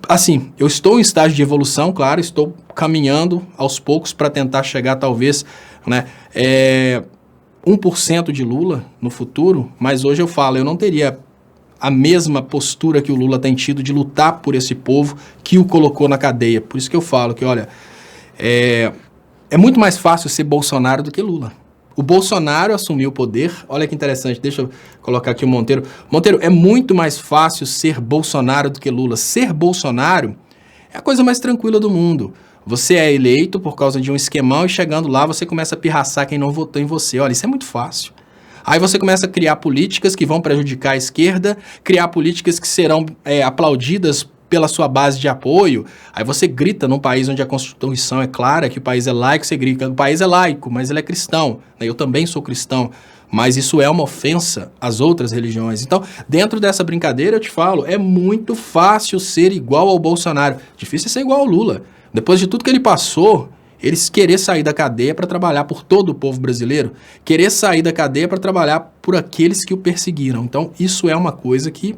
assim, eu estou em estágio de evolução, claro, estou caminhando aos poucos para tentar chegar, talvez, né, 1% de Lula no futuro, mas hoje eu falo, eu não teria a mesma postura que o Lula tem tido de lutar por esse povo que o colocou na cadeia. Por isso que eu falo que, olha, é muito mais fácil ser Bolsonaro do que Lula. O Bolsonaro assumiu o poder, olha que interessante, deixa eu colocar aqui o Monteiro. Monteiro, é muito mais fácil ser Bolsonaro do que Lula. Ser Bolsonaro é a coisa mais tranquila do mundo. Você é eleito por causa de um esquemão e chegando lá você começa a pirraçar quem não votou em você. Olha, isso é muito fácil. Aí você começa a criar políticas que vão prejudicar a esquerda, criar políticas que serão aplaudidas pela sua base de apoio. Aí você grita num país onde a Constituição é clara, que o país é laico, você grita, o país é laico, mas ele é cristão. Eu também sou cristão, mas isso é uma ofensa às outras religiões. Então, dentro dessa brincadeira, eu te falo, é muito fácil ser igual ao Bolsonaro. Difícil é ser igual ao Lula. Depois de tudo que ele passou, eles querer sair da cadeia para trabalhar por todo o povo brasileiro, querer sair da cadeia para trabalhar por aqueles que o perseguiram. Então, isso é uma coisa que,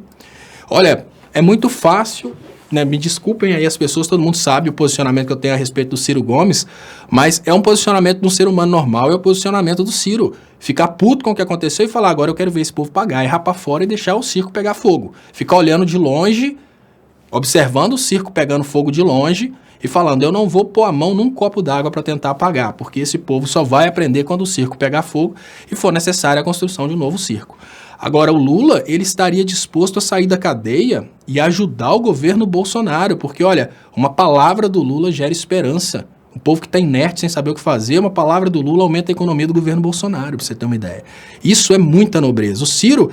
olha, é muito fácil, né? Me desculpem aí as pessoas, todo mundo sabe o posicionamento que eu tenho a respeito do Ciro Gomes, mas é um posicionamento de um ser humano normal, é o posicionamento do Ciro. Ficar puto com o que aconteceu e falar, agora eu quero ver esse povo pagar, errar para fora e deixar o circo pegar fogo. Ficar olhando de longe, observando o circo pegando fogo de longe, e falando, eu não vou pôr a mão num copo d'água para tentar apagar, porque esse povo só vai aprender quando o circo pegar fogo e for necessária a construção de um novo circo. Agora, o Lula, ele estaria disposto a sair da cadeia e ajudar o governo Bolsonaro, porque, olha, uma palavra do Lula gera esperança. Um povo que está inerte, sem saber o que fazer, uma palavra do Lula aumenta a economia do governo Bolsonaro, para você ter uma ideia. Isso é muita nobreza. O Ciro,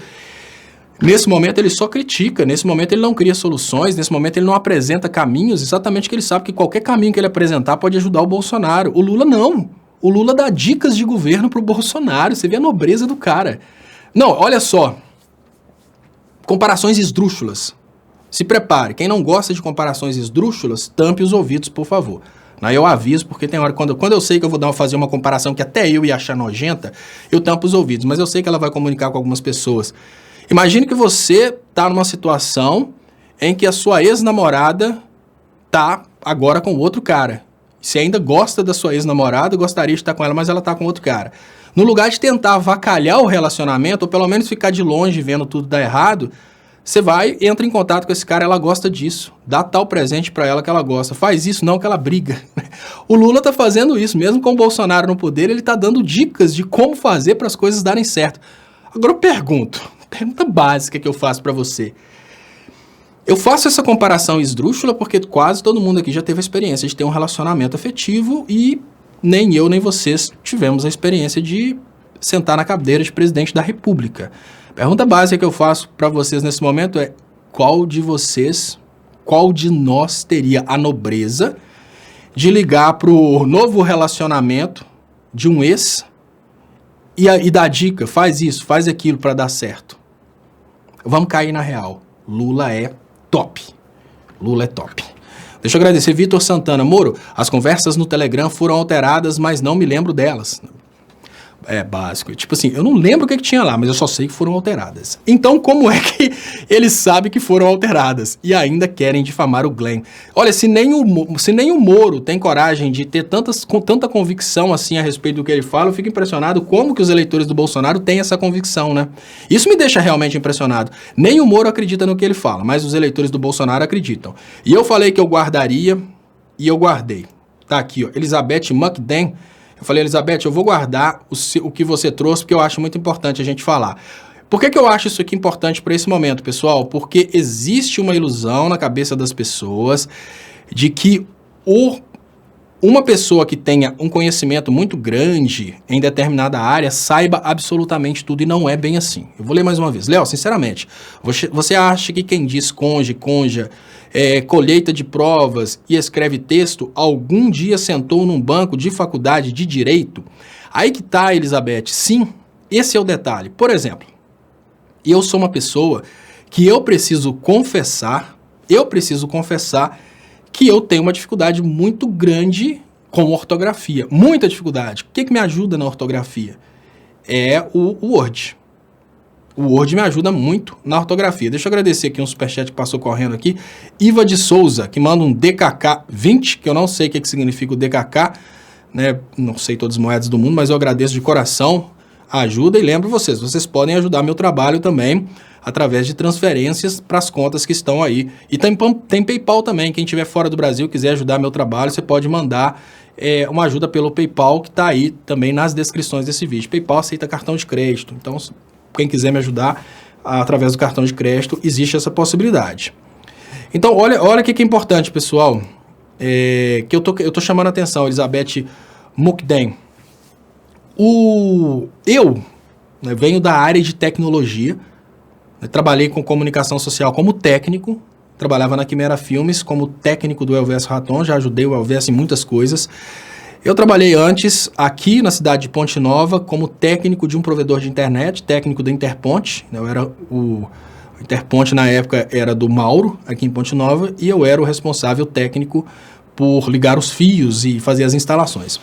nesse momento, ele só critica, nesse momento ele não cria soluções, nesse momento ele não apresenta caminhos, exatamente porque ele sabe que qualquer caminho que ele apresentar pode ajudar o Bolsonaro. O Lula não. O Lula dá dicas de governo pro Bolsonaro, você vê a nobreza do cara. Não, olha só, comparações esdrúxulas. Se prepare, quem não gosta de comparações esdrúxulas, tampe os ouvidos, por favor. Aí eu aviso, porque tem hora, quando eu sei que eu vou fazer uma comparação que até eu ia achar nojenta, eu tampo os ouvidos, mas eu sei que ela vai comunicar com algumas pessoas. Imagine que você está numa situação em que a sua ex-namorada está agora com outro cara. Você ainda gosta da sua ex-namorada, gostaria de estar com ela, mas ela está com outro cara. No lugar de tentar avacalhar o relacionamento, ou pelo menos ficar de longe vendo tudo dar errado, você vai, entra em contato com esse cara, ela gosta disso. Dá tal presente para ela que ela gosta. Faz isso, não que ela briga. O Lula está fazendo isso, mesmo com o Bolsonaro no poder, ele está dando dicas de como fazer para as coisas darem certo. Agora eu pergunta básica que eu faço para você. Eu faço essa comparação esdrúxula porque quase todo mundo aqui já teve a experiência de ter um relacionamento afetivo e nem eu nem vocês tivemos a experiência de sentar na cadeira de presidente da República. A pergunta básica que eu faço para vocês nesse momento é: qual de nós teria a nobreza de ligar pro novo relacionamento de um ex e dar dica, faz isso, faz aquilo para dar certo? Vamos cair na real. Lula é top. Lula é top. Deixa eu agradecer. Vitor Santana. Moro, as conversas no Telegram foram alteradas, mas não me lembro delas. É básico. Tipo assim, eu não lembro o que tinha lá, mas eu só sei que foram alteradas. Então, como é que eles sabem que foram alteradas? E ainda querem difamar o Glenn. Olha, se nem o Moro tem coragem de ter tanta convicção assim a respeito do que ele fala, eu fico impressionado como que os eleitores do Bolsonaro têm essa convicção, né? Isso me deixa realmente impressionado. Nem o Moro acredita no que ele fala, mas os eleitores do Bolsonaro acreditam. E eu falei que eu guardaria, e eu guardei. Tá aqui, ó. Elizabeth McDan. Eu falei, Elizabeth, eu vou guardar o que você trouxe, porque eu acho muito importante a gente falar. Por que eu acho isso aqui importante para esse momento, pessoal? Porque existe uma ilusão na cabeça das pessoas de que uma pessoa que tenha um conhecimento muito grande em determinada área saiba absolutamente tudo, e não é bem assim. Eu vou ler mais uma vez. Léo, sinceramente, você acha que quem diz conja, colheita de provas e escreve texto, algum dia sentou num banco de faculdade de direito? Aí que tá, Elizabeth. Sim, esse é o detalhe. Por exemplo, eu sou uma pessoa que eu preciso confessar que eu tenho uma dificuldade muito grande com ortografia. Muita dificuldade. O que me ajuda na ortografia? É o Word. O Word me ajuda muito na ortografia. Deixa eu agradecer aqui um superchat que passou correndo aqui. Iva de Souza, que manda um DKK 20, que eu não sei o que significa o DKK, né? Não sei todas as moedas do mundo, mas eu agradeço de coração a ajuda e lembro vocês podem ajudar meu trabalho também através de transferências para as contas que estão aí. E tem PayPal também. Quem estiver fora do Brasil quiser ajudar meu trabalho, você pode mandar uma ajuda pelo PayPal, que está aí também nas descrições desse vídeo. PayPal aceita cartão de crédito, então quem quiser me ajudar através do cartão de crédito, existe essa possibilidade. Então, olha o que é importante, pessoal, que eu tô chamando a atenção, Elizabeth Mukden. Eu venho da área de tecnologia, trabalhei com comunicação social como técnico, trabalhava na Quimera Filmes como técnico do Elvésio Raton, já ajudei o Elvésio em muitas coisas. Eu trabalhei antes aqui na cidade de Ponte Nova como técnico de um provedor de internet, técnico da Interponte. Eu era o Interponte na época era do Mauro, aqui em Ponte Nova, e eu era o responsável técnico por ligar os fios e fazer as instalações.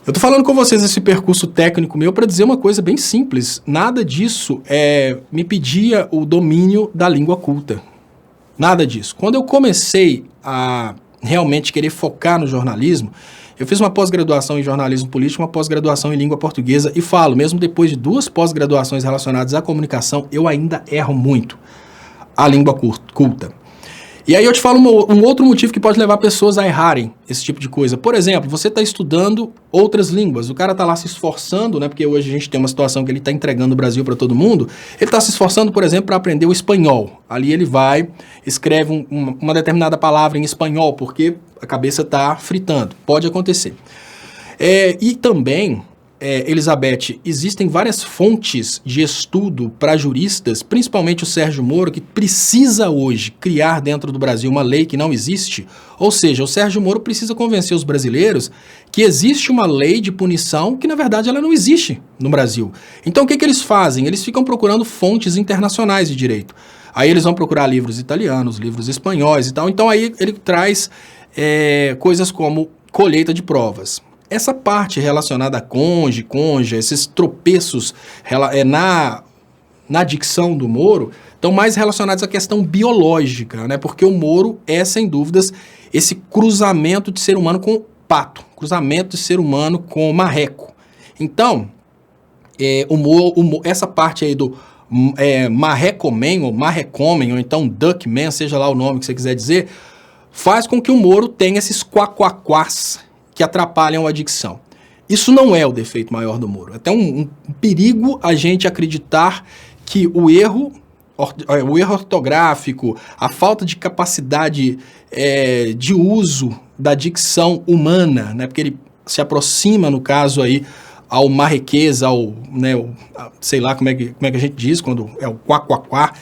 Eu tô falando com vocês esse percurso técnico meu para dizer uma coisa bem simples. Nada disso me pedia o domínio da língua culta. Nada disso. Quando eu comecei a realmente querer focar no jornalismo, eu fiz uma pós-graduação em jornalismo político, uma pós-graduação em língua portuguesa e falo, mesmo depois de 2 pós-graduações relacionadas à comunicação, eu ainda erro muito a língua culta. E aí eu te falo um outro motivo que pode levar pessoas a errarem esse tipo de coisa. Por exemplo, você está estudando outras línguas, o cara está lá se esforçando, né? Porque hoje a gente tem uma situação que ele está entregando o Brasil para todo mundo. Ele está se esforçando, por exemplo, para aprender o espanhol. Ali ele vai, escreve uma determinada palavra em espanhol, porque a cabeça está fritando. Pode acontecer. E também, Elizabeth, existem várias fontes de estudo para juristas, principalmente o Sérgio Moro, que precisa hoje criar dentro do Brasil uma lei que não existe. Ou seja, o Sérgio Moro precisa convencer os brasileiros que existe uma lei de punição que, na verdade, ela não existe no Brasil. Então, o que eles fazem? Eles ficam procurando fontes internacionais de direito. Aí eles vão procurar livros italianos, livros espanhóis e tal. Então, aí ele traz coisas como colheita de provas. Essa parte relacionada a conja, esses tropeços na dicção do Moro, estão mais relacionados à questão biológica, né? Porque o Moro é, sem dúvidas, esse cruzamento de ser humano com pato, cruzamento de ser humano com marreco. Então, essa parte aí do marrecomen, ou marrecomen, ou então duckman, seja lá o nome que você quiser dizer, faz com que o Moro tenha esses quaquaquás que atrapalham a dicção. Isso não é o defeito maior do Moro. É até um perigo a gente acreditar que o erro o erro ortográfico, a falta de capacidade de uso da dicção humana, né? Porque ele se aproxima, no caso aí, ao marrequês, sei lá como é que a gente diz, quando é o quá.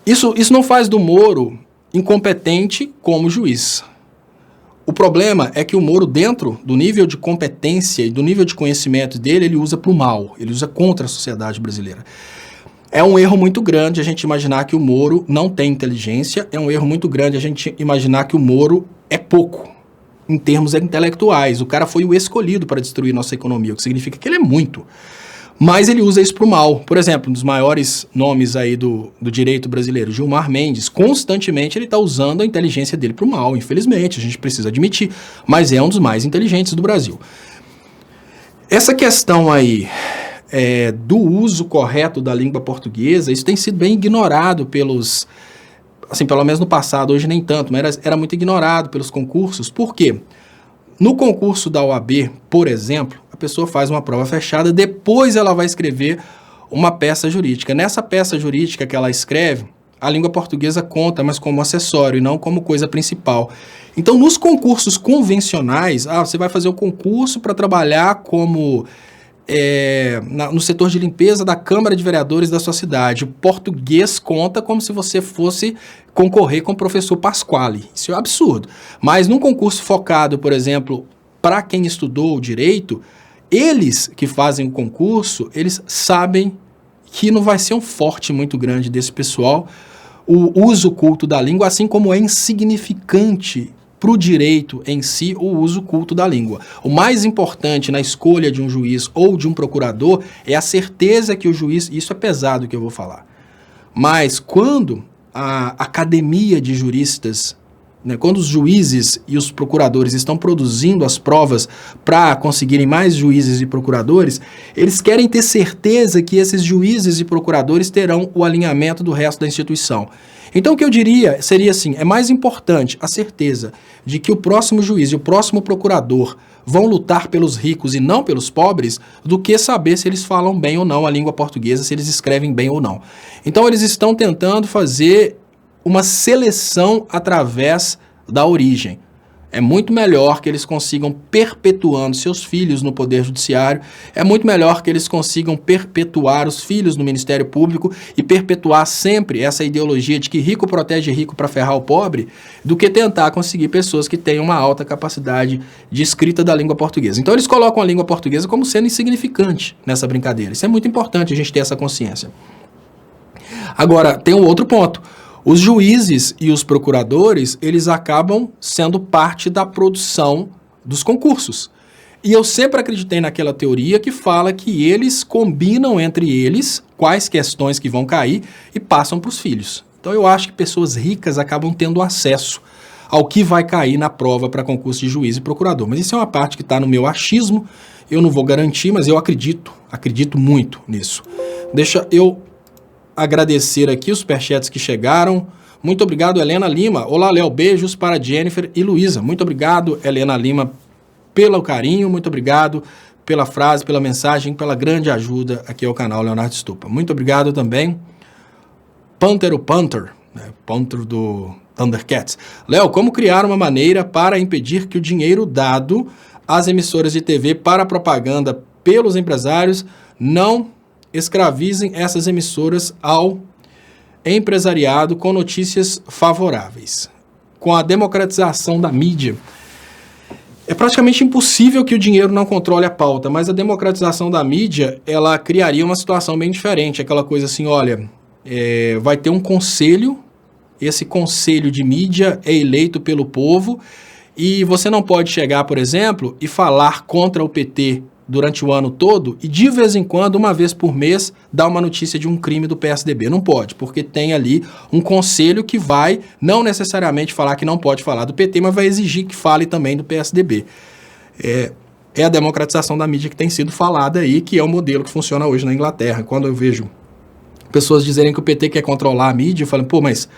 Isso não faz do Moro incompetente como juiz. O problema é que o Moro, dentro do nível de competência e do nível de conhecimento dele, ele usa para o mal, ele usa contra a sociedade brasileira. É um erro muito grande a gente imaginar que o Moro não tem inteligência, é um erro muito grande a gente imaginar que o Moro é pouco, em termos intelectuais. O cara foi o escolhido para destruir nossa economia, o que significa que ele é muito. Mas ele usa isso para o mal. Por exemplo, um dos maiores nomes aí do direito brasileiro, Gilmar Mendes, constantemente ele está usando a inteligência dele para o mal, infelizmente, a gente precisa admitir, mas é um dos mais inteligentes do Brasil. Essa questão aí do uso correto da língua portuguesa, isso tem sido bem ignorado pelos, assim, pelo menos no passado, hoje nem tanto, mas era muito ignorado pelos concursos. Por quê? No concurso da OAB, por exemplo, a pessoa faz uma prova fechada, depois ela vai escrever uma peça jurídica. Nessa peça jurídica que ela escreve, a língua portuguesa conta, mas como acessório e não como coisa principal. Então, nos concursos convencionais, você vai fazer o concurso para trabalhar como no setor de limpeza da Câmara de Vereadores da sua cidade. O português conta como se você fosse concorrer com o professor Pasquale. Isso é um absurdo. Mas num concurso focado, por exemplo, para quem estudou o direito, eles que fazem o concurso, eles sabem que não vai ser um forte muito grande desse pessoal o uso culto da língua, assim como é insignificante para o direito em si o uso culto da língua. O mais importante na escolha de um juiz ou de um procurador é a certeza que o juiz, isso é pesado que eu vou falar, mas quando a academia de juristas, quando os juízes e os procuradores estão produzindo as provas para conseguirem mais juízes e procuradores, eles querem ter certeza que esses juízes e procuradores terão o alinhamento do resto da instituição. Então o que eu diria seria assim, é mais importante a certeza de que o próximo juiz e o próximo procurador vão lutar pelos ricos e não pelos pobres, do que saber se eles falam bem ou não a língua portuguesa, se eles escrevem bem ou não. Então eles estão tentando fazer uma seleção através da origem. É muito melhor que eles consigam perpetuando seus filhos no Poder Judiciário, é muito melhor que eles consigam perpetuar os filhos no Ministério Público e perpetuar sempre essa ideologia de que rico protege rico para ferrar o pobre, do que tentar conseguir pessoas que tenham uma alta capacidade de escrita da língua portuguesa. Então eles colocam a língua portuguesa como sendo insignificante nessa brincadeira. Isso é muito importante a gente ter essa consciência. Agora, tem um outro ponto. Os juízes e os procuradores, eles acabam sendo parte da produção dos concursos. E eu sempre acreditei naquela teoria que fala que eles combinam entre eles quais questões que vão cair e passam para os filhos. Então eu acho que pessoas ricas acabam tendo acesso ao que vai cair na prova para concurso de juiz e procurador. Mas isso é uma parte que está no meu achismo, eu não vou garantir, mas eu acredito muito nisso. Deixa eu agradecer aqui os superchats que chegaram. Muito obrigado, Helena Lima. Olá, Léo. Beijos para Jennifer e Luísa. Muito obrigado, Helena Lima, pelo carinho. Muito obrigado pela frase, pela mensagem, pela grande ajuda aqui ao canal Leonardo Stupa. Muito obrigado também, Panther do Thundercats. Léo, como criar uma maneira para impedir que o dinheiro dado às emissoras de TV para propaganda pelos empresários não escravizem essas emissoras ao empresariado com notícias favoráveis? Com a democratização da mídia, é praticamente impossível que o dinheiro não controle a pauta, mas a democratização da mídia, ela criaria uma situação bem diferente, aquela coisa assim, olha, vai ter um conselho, esse conselho de mídia é eleito pelo povo, e você não pode chegar, por exemplo, e falar contra o PT durante o ano todo e de vez em quando, uma vez por mês, dar uma notícia de um crime do PSDB. Não pode, porque tem ali um conselho que vai não necessariamente falar que não pode falar do PT, mas vai exigir que fale também do PSDB. É a democratização da mídia que tem sido falada aí, que é o modelo que funciona hoje na Inglaterra. Quando eu vejo pessoas dizerem que o PT quer controlar a mídia, eu falo, pô, mas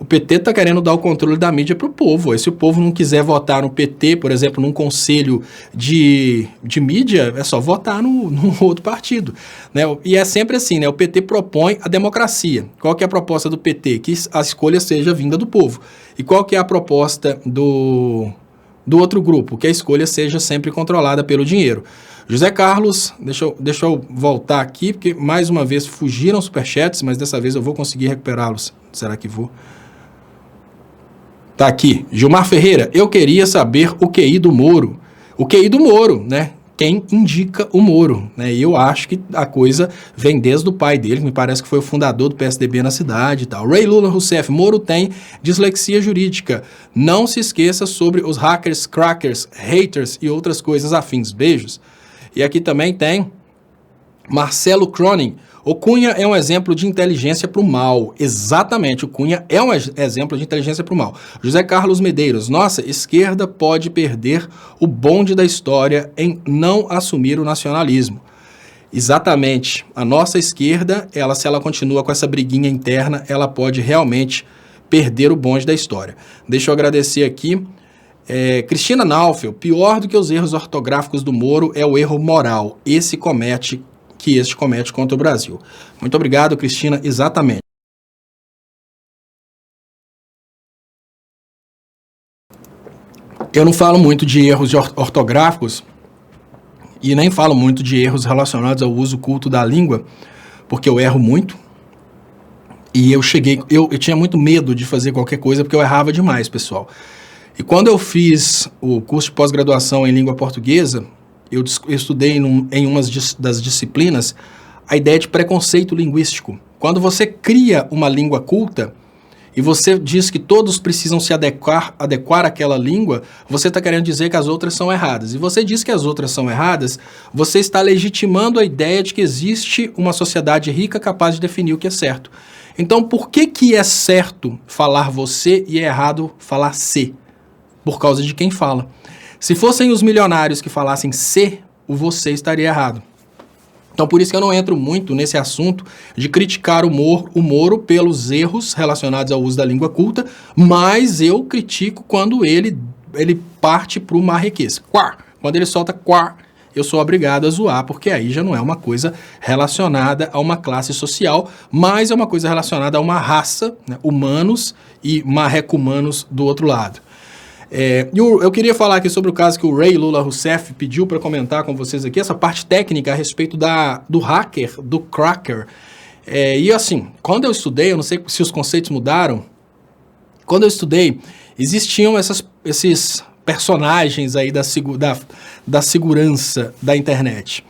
O PT está querendo dar o controle da mídia para o povo. E se o povo não quiser votar no PT, por exemplo, num conselho de mídia, é só votar no outro partido. Né? E é sempre assim, né? O PT propõe a democracia. Qual que é a proposta do PT? Que a escolha seja vinda do povo. E qual que é a proposta do outro grupo? Que a escolha seja sempre controlada pelo dinheiro. José Carlos, deixa eu voltar aqui, porque mais uma vez fugiram superchats, mas dessa vez eu vou conseguir recuperá-los. Será que vou? Tá aqui, Gilmar Ferreira, eu queria saber o QI do Moro. O QI do Moro, né? Quem indica o Moro, né? E eu acho que a coisa vem desde o pai dele, que me parece que foi o fundador do PSDB na cidade e tal. Ray Lula Rousseff, Moro tem dislexia jurídica. Não se esqueça sobre os hackers, crackers, haters e outras coisas afins. Beijos. E aqui também tem Marcelo Cronin. O Cunha é um exemplo de inteligência para o mal. Exatamente, o Cunha é um exemplo de inteligência para o mal. José Carlos Medeiros. Nossa, esquerda pode perder o bonde da história em não assumir o nacionalismo. Exatamente. A nossa esquerda, se ela continua com essa briguinha interna, ela pode realmente perder o bonde da história. Deixa eu agradecer aqui. Cristina Naufel. Pior do que os erros ortográficos do Moro é o erro moral. Este comete contra o Brasil. Muito obrigado, Cristina. Exatamente. Eu não falo muito de erros ortográficos e nem falo muito de erros relacionados ao uso culto da língua, porque eu erro muito. E eu tinha muito medo de fazer qualquer coisa porque eu errava demais, pessoal. E quando eu fiz o curso de pós-graduação em língua portuguesa, eu estudei em uma das disciplinas a ideia de preconceito linguístico. Quando você cria uma língua culta e você diz que todos precisam se adequar àquela língua, você está querendo dizer que as outras são erradas. E você diz que as outras são erradas, você está legitimando a ideia de que existe uma sociedade rica capaz de definir o que é certo. Então, por que é certo falar você e é errado falar se? Por causa de quem fala. Se fossem os milionários que falassem se, o você estaria errado. Então, por isso que eu não entro muito nesse assunto de criticar o Moro pelos erros relacionados ao uso da língua culta, mas eu critico quando ele parte para o marrequês. Quando ele solta quá, eu sou obrigado a zoar, porque aí já não é uma coisa relacionada a uma classe social, mas é uma coisa relacionada a uma raça, né, humanos e marreco-humanos do outro lado. Eu queria falar aqui sobre o caso que o Ray Lula Rousseff pediu para comentar com vocês aqui, essa parte técnica a respeito do hacker, do cracker. E assim, quando eu estudei, eu não sei se os conceitos mudaram, quando eu estudei, existiam esses personagens aí da segurança da internet.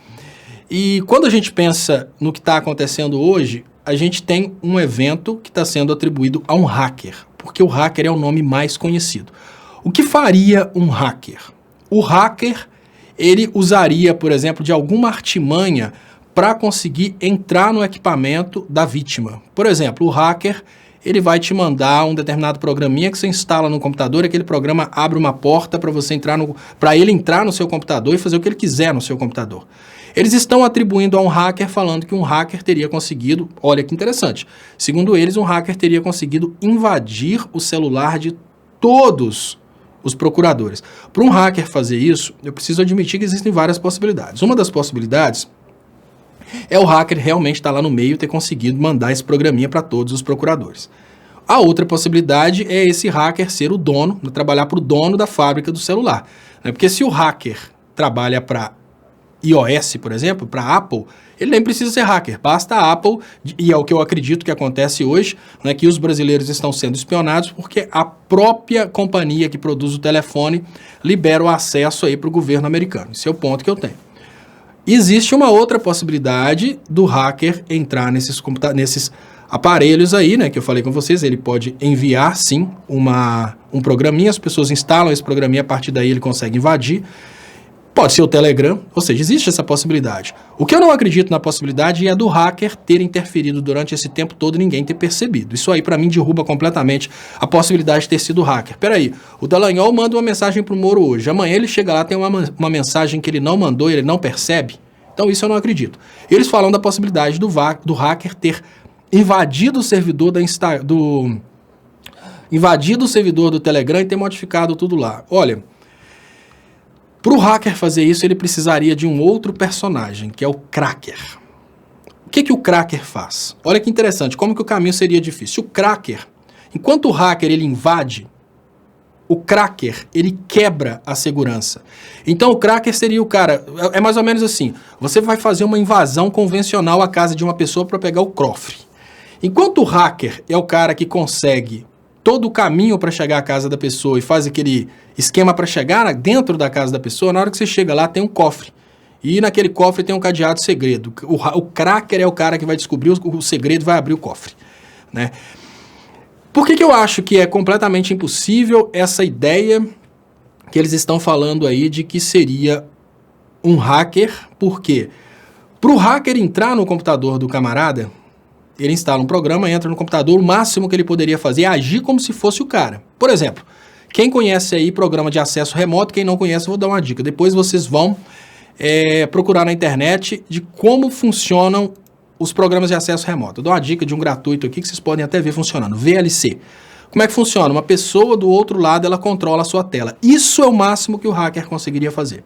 E quando a gente pensa no que está acontecendo hoje, a gente tem um evento que está sendo atribuído a um hacker, porque o hacker é o nome mais conhecido. O que faria um hacker? O hacker, ele usaria, por exemplo, de alguma artimanha para conseguir entrar no equipamento da vítima. Por exemplo, o hacker, ele vai te mandar um determinado programinha que você instala no computador, e aquele programa abre uma porta para ele entrar no seu computador e fazer o que ele quiser no seu computador. Eles estão atribuindo a um hacker, falando que um hacker teria conseguido, olha que interessante, segundo eles, um hacker teria conseguido invadir o celular de todos os procuradores. Para um hacker fazer isso, eu preciso admitir que existem várias possibilidades. Uma das possibilidades é o hacker realmente estar lá no meio e ter conseguido mandar esse programinha para todos os procuradores. A outra possibilidade é esse hacker ser o dono, trabalhar para o dono da fábrica do celular. Porque se o hacker trabalha para iOS, por exemplo, para Apple, ele nem precisa ser hacker, basta a Apple, e é o que eu acredito que acontece hoje, né, que os brasileiros estão sendo espionados porque a própria companhia que produz o telefone libera o acesso aí para o governo americano. Esse é o ponto que eu tenho. Existe uma outra possibilidade do hacker entrar nesses aparelhos aí, né, que eu falei com vocês. Ele pode enviar, sim, um programinha, as pessoas instalam esse programinha, a partir daí ele consegue invadir. Pode ser o Telegram, ou seja, existe essa possibilidade. O que eu não acredito na possibilidade é do hacker ter interferido durante esse tempo todo e ninguém ter percebido. Isso aí, para mim, derruba completamente a possibilidade de ter sido hacker. Peraí, o Dallagnol manda uma mensagem pro Moro hoje. Amanhã ele chega lá, tem uma mensagem que ele não mandou e ele não percebe. Então, isso eu não acredito. Eles falam da possibilidade do hacker ter invadido o servidor invadido o servidor do Telegram e ter modificado tudo lá. Olha, para o hacker fazer isso, ele precisaria de um outro personagem, que é o cracker. O que o cracker faz? Olha que interessante, como que o caminho seria difícil. O cracker, enquanto o hacker ele invade, o cracker, ele quebra a segurança. Então, o cracker seria o cara... É mais ou menos assim. Você vai fazer uma invasão convencional à casa de uma pessoa para pegar o cofre. Enquanto o hacker é o cara que consegue todo o caminho para chegar à casa da pessoa e faz aquele esquema para chegar dentro da casa da pessoa, na hora que você chega lá, tem um cofre. E naquele cofre tem um cadeado segredo. O cracker é o cara que vai descobrir o segredo e vai abrir o cofre, né? Por que eu acho que é completamente impossível essa ideia que eles estão falando aí de que seria um hacker? Por quê? Para o hacker entrar no computador do camarada, ele instala um programa, entra no computador, o máximo que ele poderia fazer é agir como se fosse o cara. Por exemplo, quem conhece aí programa de acesso remoto, quem não conhece, eu vou dar uma dica. Depois vocês vão procurar na internet de como funcionam os programas de acesso remoto. Eu dou uma dica de um gratuito aqui que vocês podem até ver funcionando. VLC. Como é que funciona? Uma pessoa do outro lado, ela controla a sua tela. Isso é o máximo que o hacker conseguiria fazer,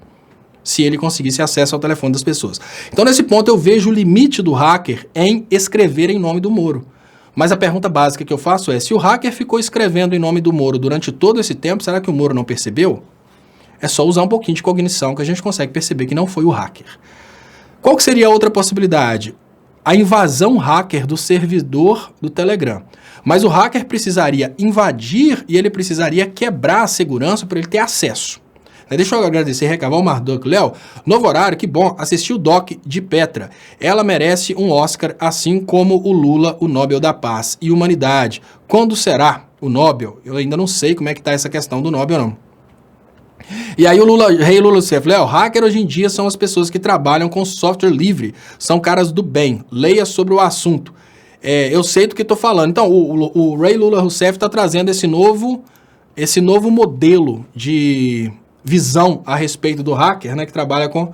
se ele conseguisse acesso ao telefone das pessoas. Então, nesse ponto, eu vejo o limite do hacker em escrever em nome do Moro. Mas a pergunta básica que eu faço é, se o hacker ficou escrevendo em nome do Moro durante todo esse tempo, será que o Moro não percebeu? É só usar um pouquinho de cognição que a gente consegue perceber que não foi o hacker. Qual que seria a outra possibilidade? A invasão hacker do servidor do Telegram. Mas o hacker precisaria invadir e ele precisaria quebrar a segurança para ele ter acesso. Deixa eu agradecer, recavar o Marduk. Léo, novo horário, que bom, assisti o doc de Petra. Ela merece um Oscar, assim como o Lula, o Nobel da Paz e Humanidade. Quando será o Nobel? Eu ainda não sei como é que está essa questão do Nobel, não. E aí o Rei Lula Rousseff, Léo, hacker hoje em dia são as pessoas que trabalham com software livre, são caras do bem, leia sobre o assunto. Eu sei do que estou falando. Então, o Rei Lula Rousseff está trazendo esse novo modelo de visão a respeito do hacker, né, que trabalha com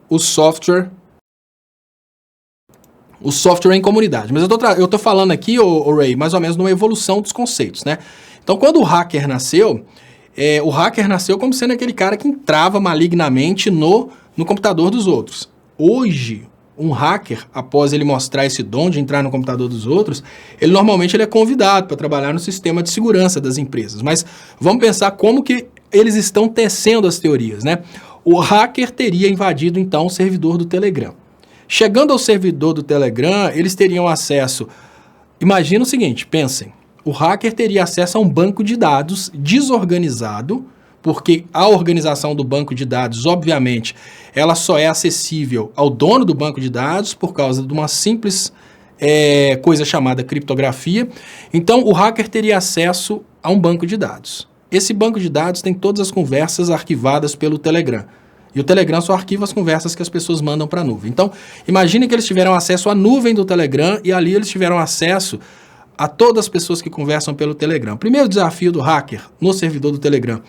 o software em comunidade. Mas eu tô falando aqui, Ray, mais ou menos numa evolução dos conceitos, né? Então, quando o hacker nasceu como sendo aquele cara que entrava malignamente no computador dos outros. Hoje, um hacker, após ele mostrar esse dom de entrar no computador dos outros, ele normalmente é convidado para trabalhar no sistema de segurança das empresas. Mas vamos pensar como que eles estão tecendo as teorias, né? O hacker teria invadido, então, o servidor do Telegram. Chegando ao servidor do Telegram, eles teriam acesso... Imagina o seguinte, pensem. O hacker teria acesso a um banco de dados desorganizado, porque a organização do banco de dados, obviamente, ela só é acessível ao dono do banco de dados por causa de uma simples coisa chamada criptografia. Então, o hacker teria acesso a um banco de dados. Esse banco de dados tem todas as conversas arquivadas pelo Telegram. E o Telegram só arquiva as conversas que as pessoas mandam para a nuvem. Então, imagine que eles tiveram acesso à nuvem do Telegram e ali eles tiveram acesso a todas as pessoas que conversam pelo Telegram. Primeiro desafio do hacker no servidor do Telegram,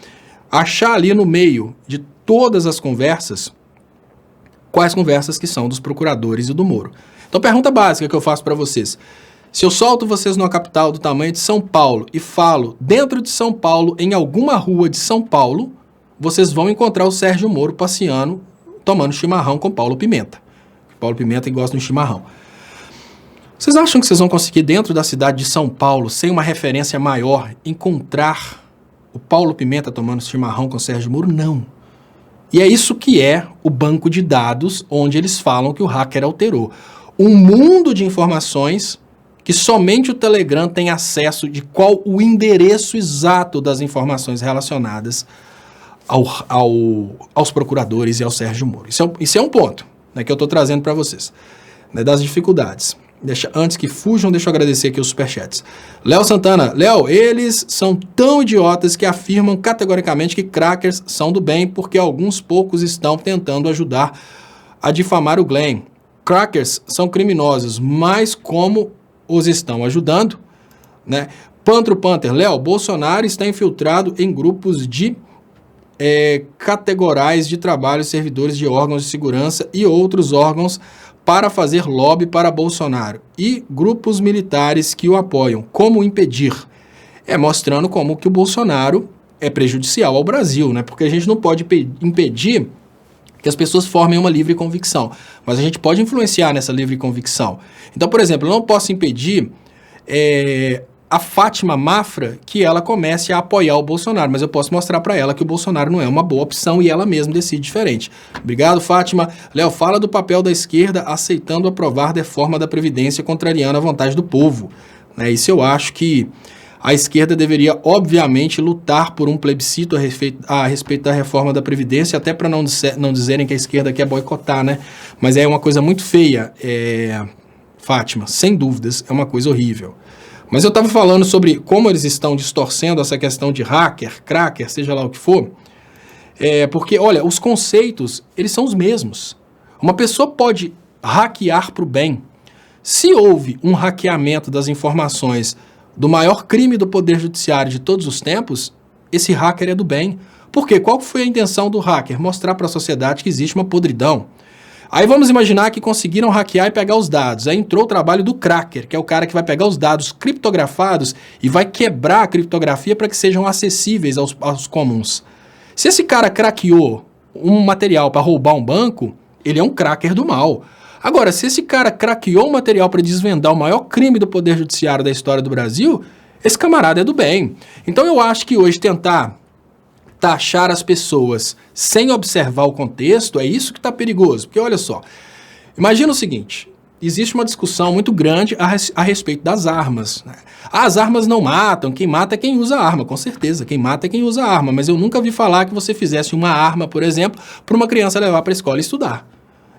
achar ali no meio de todas as conversas, quais conversas que são dos procuradores e do Moro. Então, pergunta básica que eu faço para vocês. Se eu solto vocês numa capital do tamanho de São Paulo e falo dentro de São Paulo, em alguma rua de São Paulo, vocês vão encontrar o Sérgio Moro passeando, tomando chimarrão com Paulo Pimenta. Paulo Pimenta gosta de um chimarrão. Vocês acham que vocês vão conseguir, dentro da cidade de São Paulo, sem uma referência maior, encontrar o Paulo Pimenta tomando chimarrão com o Sérgio Moro? Não. E é isso que é o banco de dados, onde eles falam que o hacker alterou. Um mundo de informações que somente o Telegram tem acesso de qual o endereço exato das informações relacionadas aos procuradores e ao Sérgio Moro. Isso é um ponto, né, que eu estou trazendo para vocês, né, das dificuldades. Antes que fujam, deixa eu agradecer aqui os superchats. Léo Santana. Léo, eles são tão idiotas que afirmam categoricamente que crackers são do bem porque alguns poucos estão tentando ajudar a difamar o Glenn. Crackers são criminosos, mas como os estão ajudando, né? Pantro Panther. Léo, Bolsonaro está infiltrado em grupos de categorais de trabalho, servidores de órgãos de segurança e outros órgãos para fazer lobby para Bolsonaro e grupos militares que o apoiam. Como impedir? mostrando como que o Bolsonaro é prejudicial ao Brasil, né? Porque a gente não pode impedir que as pessoas formem uma livre convicção, mas a gente pode influenciar nessa livre convicção. Então, por exemplo, eu não posso impedir a Fátima Mafra que ela comece a apoiar o Bolsonaro, mas eu posso mostrar para ela que o Bolsonaro não é uma boa opção e ela mesma decide diferente. Obrigado, Fátima. Léo, fala do papel da esquerda aceitando aprovar reforma da Previdência contrariando a vontade do povo. Isso eu acho que a esquerda deveria, obviamente, lutar por um plebiscito a respeito da reforma da Previdência, até para não dizerem que a esquerda quer boicotar, né? Mas é uma coisa muito feia, Fátima, sem dúvidas, é uma coisa horrível. Mas eu estava falando sobre como eles estão distorcendo essa questão de hacker, cracker, seja lá o que for, porque, olha, os conceitos, eles são os mesmos. Uma pessoa pode hackear para o bem. Se houve um hackeamento das informações do maior crime do Poder Judiciário de todos os tempos, esse hacker é do bem. Por quê? Qual foi a intenção do hacker? Mostrar para a sociedade que existe uma podridão. Aí vamos imaginar que conseguiram hackear e pegar os dados. Aí entrou o trabalho do cracker, que é o cara que vai pegar os dados criptografados e vai quebrar a criptografia para que sejam acessíveis aos comuns. Se esse cara craqueou um material para roubar um banco, ele é um cracker do mal. Agora, se esse cara craqueou um material para desvendar o maior crime do Poder Judiciário da história do Brasil, esse camarada é do bem. Então eu acho que hoje tentar taxar as pessoas sem observar o contexto é isso que está perigoso. Porque olha só, imagina o seguinte, existe uma discussão muito grande a respeito das armas. Né? As armas não matam, quem mata é quem usa a arma, com certeza, quem mata é quem usa a arma. Mas eu nunca vi falar que você fizesse uma arma, por exemplo, para uma criança levar para a escola e estudar.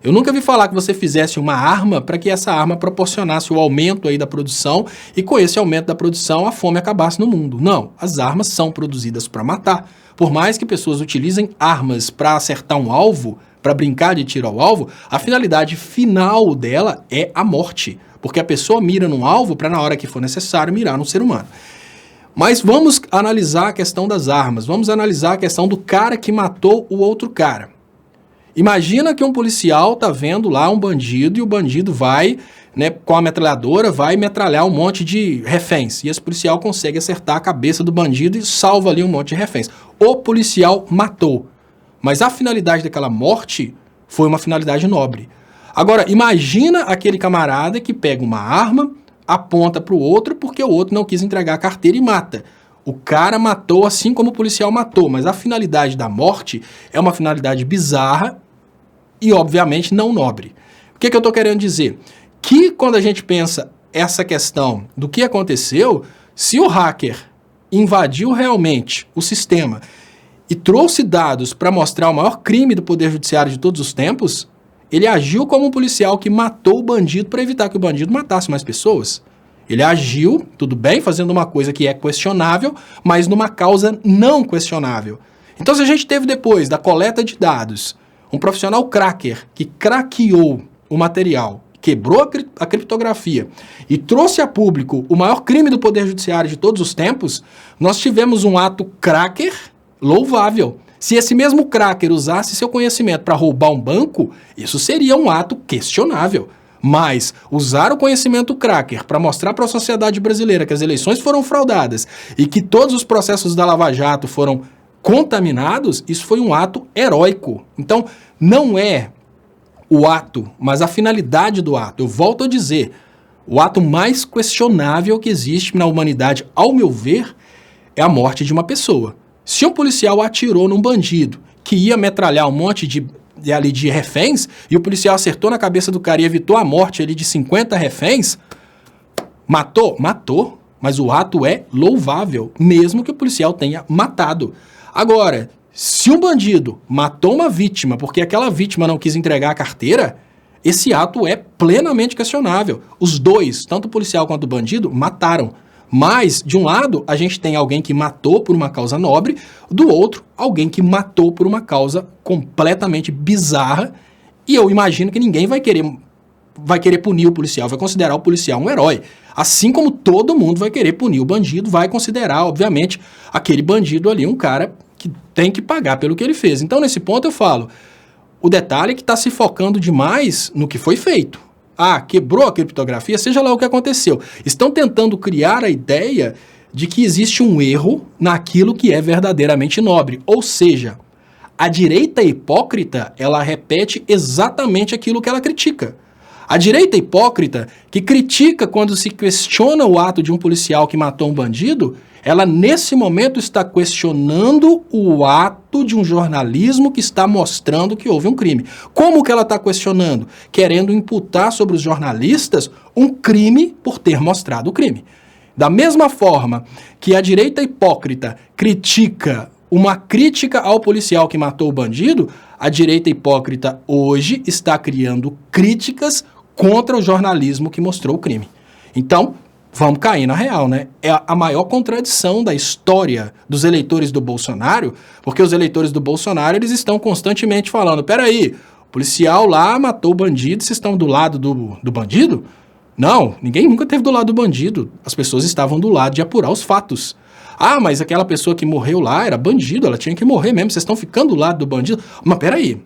Eu nunca vi falar que você fizesse uma arma para que essa arma proporcionasse o aumento aí da produção e com esse aumento da produção a fome acabasse no mundo. Não, as armas são produzidas para matar. Por mais que pessoas utilizem armas para acertar um alvo, para brincar de tiro ao alvo, a finalidade final dela é a morte. Porque a pessoa mira num alvo para na hora que for necessário mirar num ser humano. Mas vamos analisar a questão das armas, vamos analisar a questão do cara que matou o outro cara. Imagina que um policial tá vendo lá um bandido e o bandido vai, né, com a metralhadora, vai metralhar um monte de reféns. E esse policial consegue acertar a cabeça do bandido e salva ali um monte de reféns. O policial matou, mas a finalidade daquela morte foi uma finalidade nobre. Agora, imagina aquele camarada que pega uma arma, aponta para o outro porque o outro não quis entregar a carteira e mata. O cara matou assim como o policial matou, mas a finalidade da morte é uma finalidade bizarra e, obviamente, não nobre. O que eu estou querendo dizer? Que quando a gente pensa essa questão do que aconteceu, se o hacker invadiu realmente o sistema e trouxe dados para mostrar o maior crime do Poder Judiciário de todos os tempos, ele agiu como um policial que matou o bandido para evitar que o bandido matasse mais pessoas. Ele agiu, tudo bem, fazendo uma coisa que é questionável, mas numa causa não questionável. Então, se a gente teve depois da coleta de dados, um profissional cracker que craqueou o material, quebrou a criptografia e trouxe a público o maior crime do Poder Judiciário de todos os tempos, nós tivemos um ato cracker louvável. Se esse mesmo cracker usasse seu conhecimento para roubar um banco, isso seria um ato questionável. Mas usar o conhecimento cracker para mostrar para a sociedade brasileira que as eleições foram fraudadas e que todos os processos da Lava Jato foram contaminados, isso foi um ato heróico. Então, não é o ato, mas a finalidade do ato. Eu volto a dizer, o ato mais questionável que existe na humanidade, ao meu ver, é a morte de uma pessoa. Se um policial atirou num bandido que ia metralhar um monte de reféns, e o policial acertou na cabeça do cara e evitou a morte ali de 50 reféns, matou? Matou, mas o ato é louvável, mesmo que o policial tenha matado. Agora, se um bandido matou uma vítima porque aquela vítima não quis entregar a carteira, esse ato é plenamente questionável. Os dois, tanto o policial quanto o bandido, mataram. Mas, de um lado, a gente tem alguém que matou por uma causa nobre, do outro, alguém que matou por uma causa completamente bizarra, e eu imagino que ninguém vai querer punir o policial, vai considerar o policial um herói. Assim como todo mundo vai querer punir o bandido, vai considerar, obviamente, aquele bandido ali um cara que tem que pagar pelo que ele fez. Então, nesse ponto eu falo, o detalhe é que está se focando demais no que foi feito. Ah, quebrou a criptografia, seja lá o que aconteceu. Estão tentando criar a ideia de que existe um erro naquilo que é verdadeiramente nobre. Ou seja, a direita hipócrita, ela repete exatamente aquilo que ela critica. A direita hipócrita, que critica quando se questiona o ato de um policial que matou um bandido, ela nesse momento está questionando o ato de um jornalismo que está mostrando que houve um crime. Como que ela está questionando? Querendo imputar sobre os jornalistas um crime por ter mostrado o crime. Da mesma forma que a direita hipócrita critica uma crítica ao policial que matou o bandido, a direita hipócrita hoje está criando críticas contra o jornalismo que mostrou o crime. Então, vamos cair na real, né? É a maior contradição da história dos eleitores do Bolsonaro, porque os eleitores do Bolsonaro, eles estão constantemente falando, peraí, o policial lá matou o bandido, vocês estão do lado do bandido? Não, ninguém nunca esteve do lado do bandido. As pessoas estavam do lado de apurar os fatos. Ah, mas aquela pessoa que morreu lá era bandido, ela tinha que morrer mesmo, vocês estão ficando do lado do bandido. Mas peraí,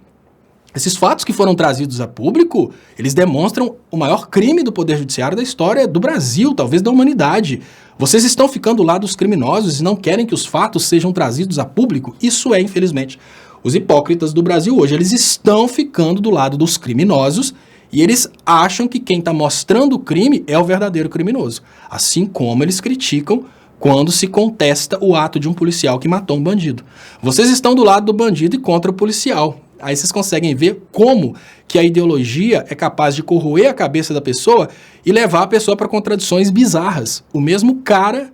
esses fatos que foram trazidos a público, eles demonstram o maior crime do Poder Judiciário da história do Brasil, talvez da humanidade. Vocês estão ficando do lado dos criminosos e não querem que os fatos sejam trazidos a público? Isso é, infelizmente, os hipócritas do Brasil hoje. Eles estão ficando do lado dos criminosos e eles acham que quem está mostrando o crime é o verdadeiro criminoso. Assim como eles criticam quando se contesta o ato de um policial que matou um bandido. Vocês estão do lado do bandido e contra o policial. Aí vocês conseguem ver como que a ideologia é capaz de corroer a cabeça da pessoa e levar a pessoa para contradições bizarras. O mesmo cara,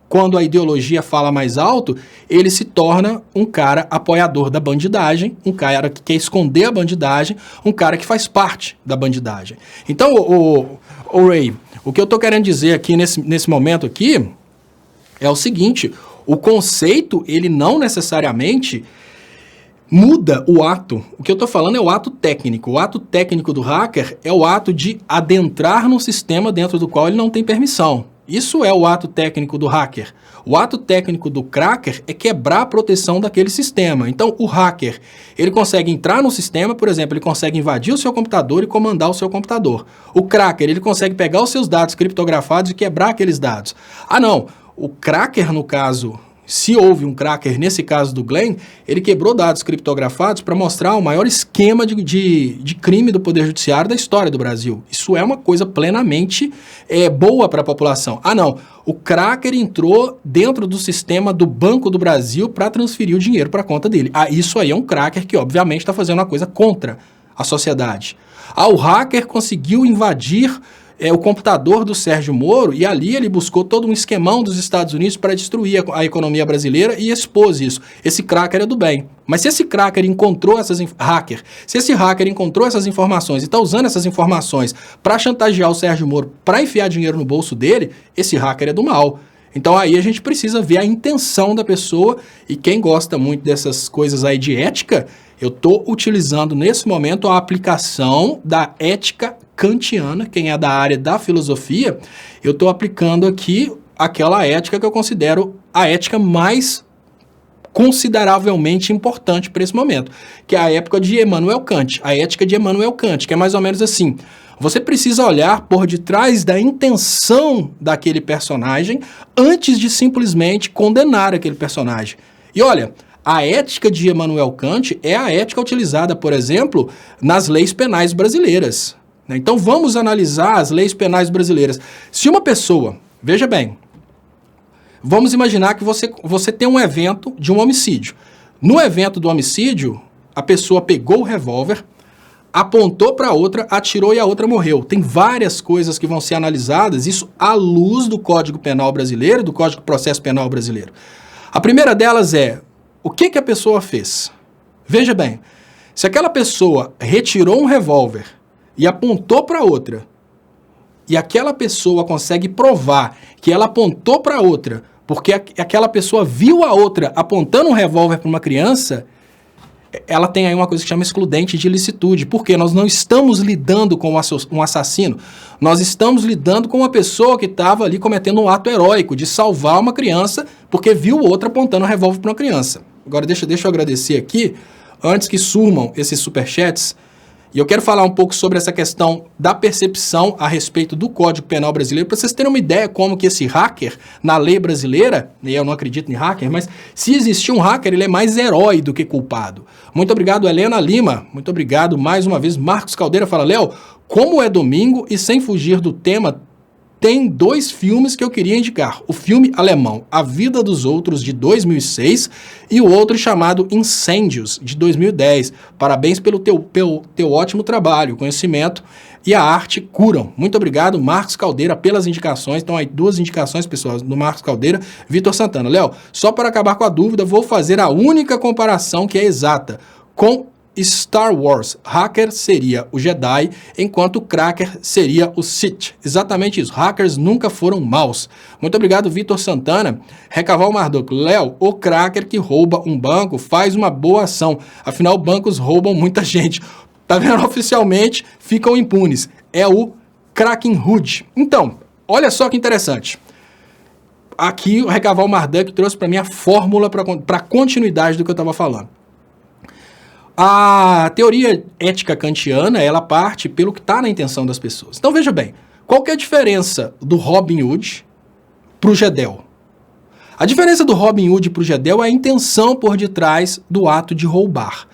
quando a ideologia fala mais alto, ele se torna um cara apoiador da bandidagem, um cara que quer esconder a bandidagem, um cara que faz parte da bandidagem. Então, o Ray, o que eu estou querendo dizer aqui nesse momento aqui é o seguinte, o conceito, ele não necessariamente muda o ato. O que eu estou falando é o ato técnico. O ato técnico do hacker é o ato de adentrar num sistema dentro do qual ele não tem permissão. Isso é o ato técnico do hacker. O ato técnico do cracker é quebrar a proteção daquele sistema. Então, o hacker, ele consegue entrar no sistema, por exemplo, ele consegue invadir o seu computador e comandar o seu computador. O cracker, ele consegue pegar os seus dados criptografados e quebrar aqueles dados. Ah, não. O cracker, no caso, se houve um cracker, nesse caso do Glenn, ele quebrou dados criptografados para mostrar o maior esquema de crime do Poder Judiciário da história do Brasil. Isso é uma coisa plenamente boa para a população. Ah, não. O cracker entrou dentro do sistema do Banco do Brasil para transferir o dinheiro para a conta dele. Ah, isso aí é um cracker que, obviamente, está fazendo uma coisa contra a sociedade. Ah, o hacker conseguiu invadir o computador do Sérgio Moro e ali ele buscou todo um esquemão dos Estados Unidos para destruir a economia brasileira e expôs isso. Esse cracker é do bem. Mas se esse cracker encontrou se esse hacker encontrou essas informações e está usando essas informações para chantagear o Sérgio Moro, para enfiar dinheiro no bolso dele, esse hacker é do mal. Então aí a gente precisa ver a intenção da pessoa e quem gosta muito dessas coisas aí de ética, eu estou utilizando nesse momento a aplicação da ética kantiana, quem é da área da filosofia, eu estou aplicando aqui aquela ética que eu considero a ética mais consideravelmente importante para esse momento, que é a época de Immanuel Kant, a ética de Immanuel Kant, que é mais ou menos assim, você precisa olhar por detrás da intenção daquele personagem antes de simplesmente condenar aquele personagem. E olha, a ética de Immanuel Kant é a ética utilizada, por exemplo, nas leis penais brasileiras. Então vamos analisar as leis penais brasileiras. Se uma pessoa, veja bem, vamos imaginar que você tem um evento de um homicídio. No evento do homicídio, a pessoa pegou o revólver, apontou para outra, atirou e a outra morreu. Tem várias coisas que vão ser analisadas, isso à luz do Código Penal brasileiro, do Código de Processo Penal brasileiro. A primeira delas é, o que a pessoa fez? Veja bem, se aquela pessoa retirou um revólver e apontou para outra, e aquela pessoa consegue provar que ela apontou para outra, porque aquela pessoa viu a outra apontando um revólver para uma criança, ela tem aí uma coisa que chama excludente de ilicitude, porque nós não estamos lidando com um assassino, nós estamos lidando com uma pessoa que estava ali cometendo um ato heróico de salvar uma criança, porque viu outra apontando um revólver para uma criança. Agora deixa eu agradecer aqui, antes que surmam esses superchats, E eu quero falar um pouco sobre essa questão da percepção a respeito do Código Penal brasileiro, para vocês terem uma ideia como que esse hacker, na lei brasileira, e eu não acredito em hacker, mas se existir um hacker, ele é mais herói do que culpado. Muito obrigado, Helena Lima. Muito obrigado mais uma vez. Marcos Caldeira fala, Léo, como é domingo e sem fugir do tema, tem 2 filmes que eu queria indicar. O filme alemão A Vida dos Outros, de 2006, e o outro chamado Incêndios, de 2010. Parabéns pelo teu ótimo trabalho, conhecimento e a arte curam. Muito obrigado, Marcos Caldeira, pelas indicações. Então, aí 2 indicações, pessoal, do Marcos Caldeira, Vitor Santana. Léo, só para acabar com a dúvida, vou fazer a única comparação que é exata com Star Wars. Hacker seria o Jedi, enquanto o Cracker seria o Sith. Exatamente isso. Hackers nunca foram maus. Muito obrigado, Vitor Santana. Recaval Mardoco. Léo, o Cracker que rouba um banco faz uma boa ação. Afinal, bancos roubam muita gente. Tá vendo? Oficialmente ficam impunes. É o Kraken Hood. Então, olha só que interessante. Aqui o Recaval Marduk trouxe para mim a fórmula para a continuidade do que eu estava falando. A teoria ética kantiana, ela parte pelo que está na intenção das pessoas. Então, veja bem, qual que é a diferença do Robin Hood para o Gedel? A diferença do Robin Hood para o Gedel é a intenção por detrás do ato de roubar.